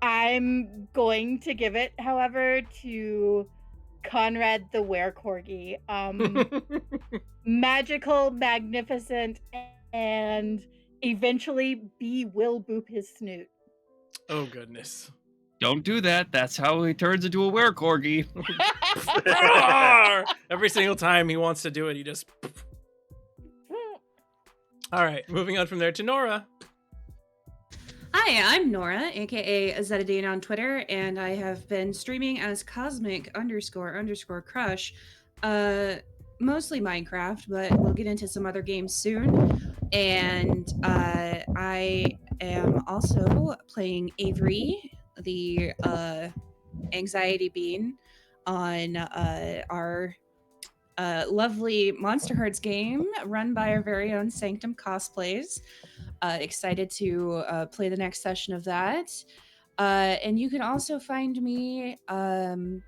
I'm going to give it, however, to Conrad the Werecorgi. Magical, magnificent, and eventually B will boop his snoot. Oh, goodness. Don't do that. That's how he turns into a werecorgi. Every single time he wants to do it, he just... All right, moving on from there to Nora. Hi, I'm Nora, aka Zetadine on Twitter, and I have been streaming as Cosmic__Crush, mostly Minecraft, but we'll get into some other games soon. And I am also playing Avery, the anxiety bean, on our lovely Monster Hearts game run by our very own Sanctum Cosplays. Excited to play the next session of that. And you can also find me on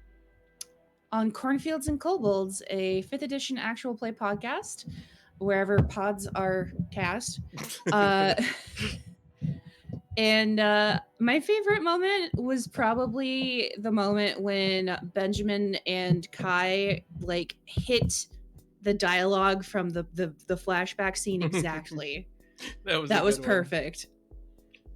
Cornfields and Kobolds, a 5th edition actual play podcast, wherever pods are cast. And my favorite moment was probably the moment when Benjamin and Kai hit the dialogue from the flashback scene exactly. That was perfect.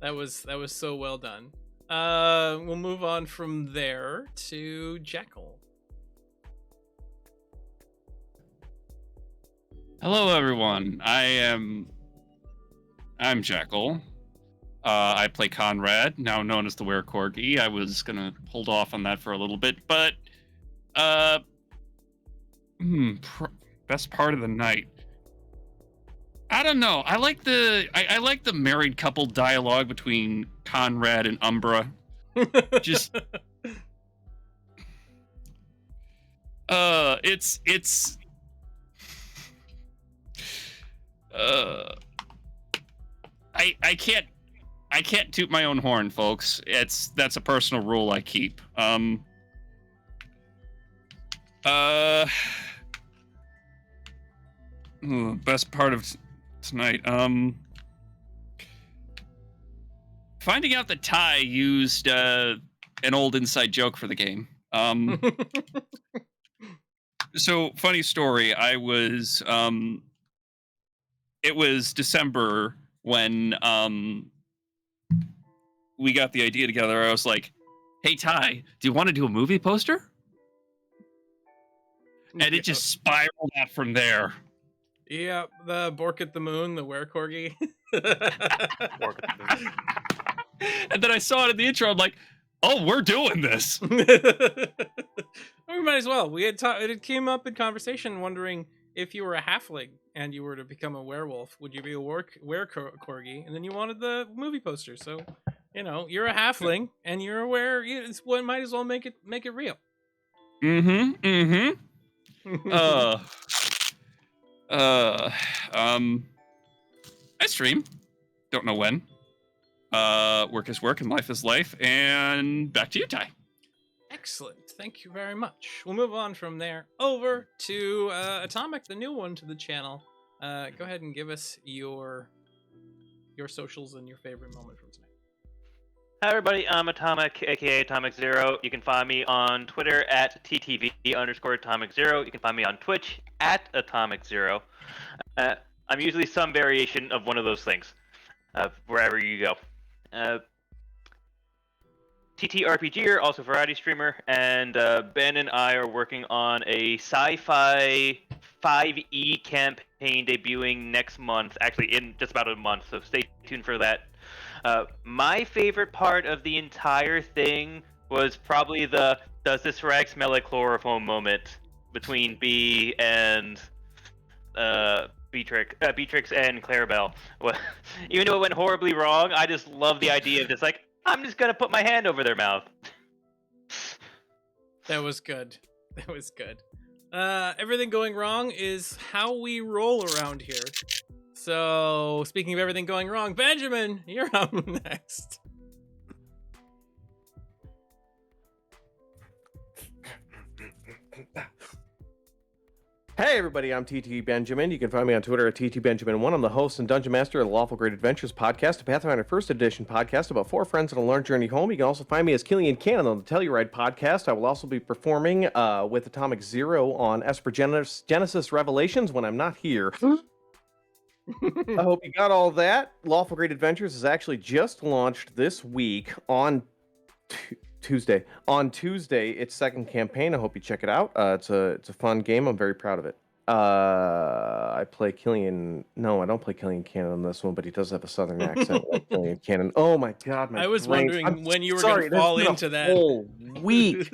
That was so well done. We'll move on from there to Jackal. Hello, everyone. I'm Jackal. I play Conrad, now known as the Werecorgi. I was gonna hold off on that for a little bit, but best part of the night. I don't know. I like the married couple dialogue between Conrad and Umbra. Just it's I can't toot my own horn, folks. That's a personal rule I keep. Best part of tonight. Finding out that Ty used an old inside joke for the game. So funny story. It was December when we got the idea together. I was like, "Hey Ty, do you want to do a movie poster?" And it just spiraled out from there. Yeah, the Bork at the Moon, the Were Corgi. And then I saw it in the intro. I'm like, "Oh, we're doing this." We might as well. We had it came up in conversation, wondering if you were a halfling and you were to become a werewolf, would you be a were corgi? And then you wanted the movie poster, so you're a halfling and you're aware. It's one might as well make it real. I stream. Don't know when. Work is work and life is life. And back to you, Ty. Excellent. Thank you very much. We'll move on from there over to Atomic, the new one to the channel. Go ahead and give us your socials and your favorite moment from tonight. Hi everybody, I'm Atomic, aka Atomic Zero. You can find me on Twitter at @TTV_Atomic Zero. You can find me on Twitch at Atomic Zero. I'm usually some variation of one of those things, wherever you go. TTRPG, also variety streamer, and Ben and I are working on a sci-fi 5e campaign debuting next month, actually in just about a month, so stay tuned for that. My favorite part of the entire thing was probably the "does this rag smell like chloroform" moment between B and Beatrix and Clarabelle. Even though it went horribly wrong, I just love the idea of just like, I'm just gonna put my hand over their mouth. That was good. That was good. Everything going wrong is how we roll around here. So, speaking of everything going wrong, Benjamin, you're up next. Hey everybody, I'm TT Benjamin. You can find me on Twitter at TTBenjamin1. I'm the host and Dungeon Master of the Lawful Great Adventures podcast, a Pathfinder 1st Edition podcast about 4 friends on a long journey home. You can also find me as Killian Cannon on the Telluride podcast. I will also be performing with Atomic Zero on Esper Genesis Revelations when I'm not here. I hope you got all that. Lawful Great Adventures is actually just launched this week on Tuesday. On Tuesday, its second campaign. I hope you check it out. It's a fun game. I'm very proud of it. I play Killian. No, I don't play Killian Cannon on this one, but he does have a southern accent like Killian Cannon. Oh my god, my I was brain. wondering when you were going to fall into that. Whole week.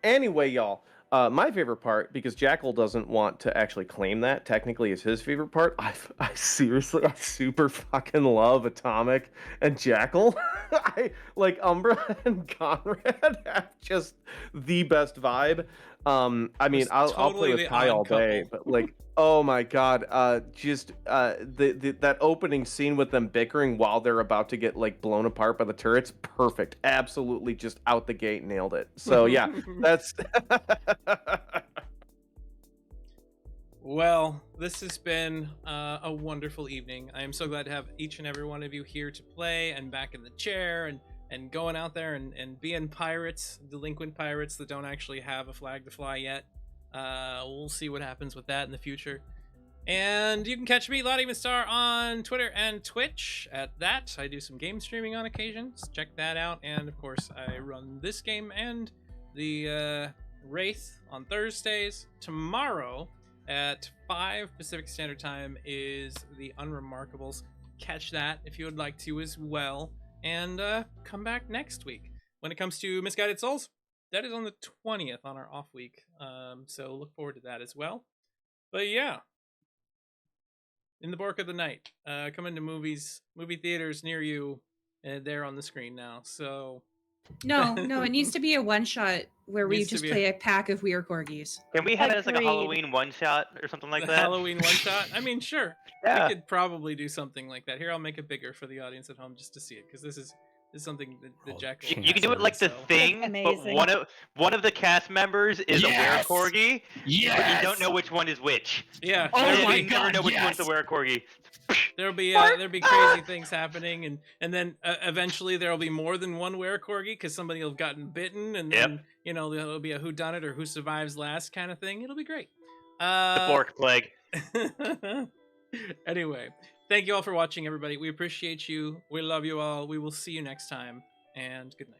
Anyway, y'all. My favorite part, because Jackal doesn't want to actually claim that technically is his favorite part. I seriously, I super fucking love Atomic and Jackal. I like Umbra and Conrad have just the best vibe. I mean, I'll play with Kai all day, but like, oh my god, just that opening scene with them bickering while they're about to get like blown apart by the turrets, perfect, absolutely, just out the gate, nailed it. So yeah, that's. Well, this has been a wonderful evening. I am so glad to have each and every one of you here to play and back in the chair and going out there and being pirates, delinquent pirates that don't actually have a flag to fly yet. We'll see what happens with that in the future. And you can catch me, Lottie Star, on Twitter and Twitch at that. I do some game streaming on occasions. Check that out. And of course, I run this game and the Wraith on Thursdays. Tomorrow at 5 Pacific Standard Time is the Unremarkables. Catch that if you would like to as well. And come back next week. When it comes to Misguided Souls, that is on the 20th on our off week. So look forward to that as well. But yeah. in the Bork of the Night, coming to movie theaters near you. They're on the screen now. So No, it needs to be a one shot where we Needs to just be play a pack of weird corgis. Can we have it as like a Agreed. Halloween one shot or something like the that? Halloween one shot. I mean, sure, Yeah. we could probably do something like that. Here, I'll make it bigger for the audience at home just to see it, because this is something that Oh, Jack. Chance You can do it like the so. thing, but amazing. one of the cast members is Yes! a werecorgi, but Yes! you don't know which one is which. Yeah. Oh there'll my be- You never God, know which yes! one's the werecorgi. There'll be crazy things happening, and then eventually there'll be more than one werecorgi because somebody will have gotten bitten, and then there'll be a whodunit or who survives last kind of thing. It'll be great. The Bork plague. Anyway, thank you all for watching, everybody. We appreciate you. We love you all. We will see you next time, and good night.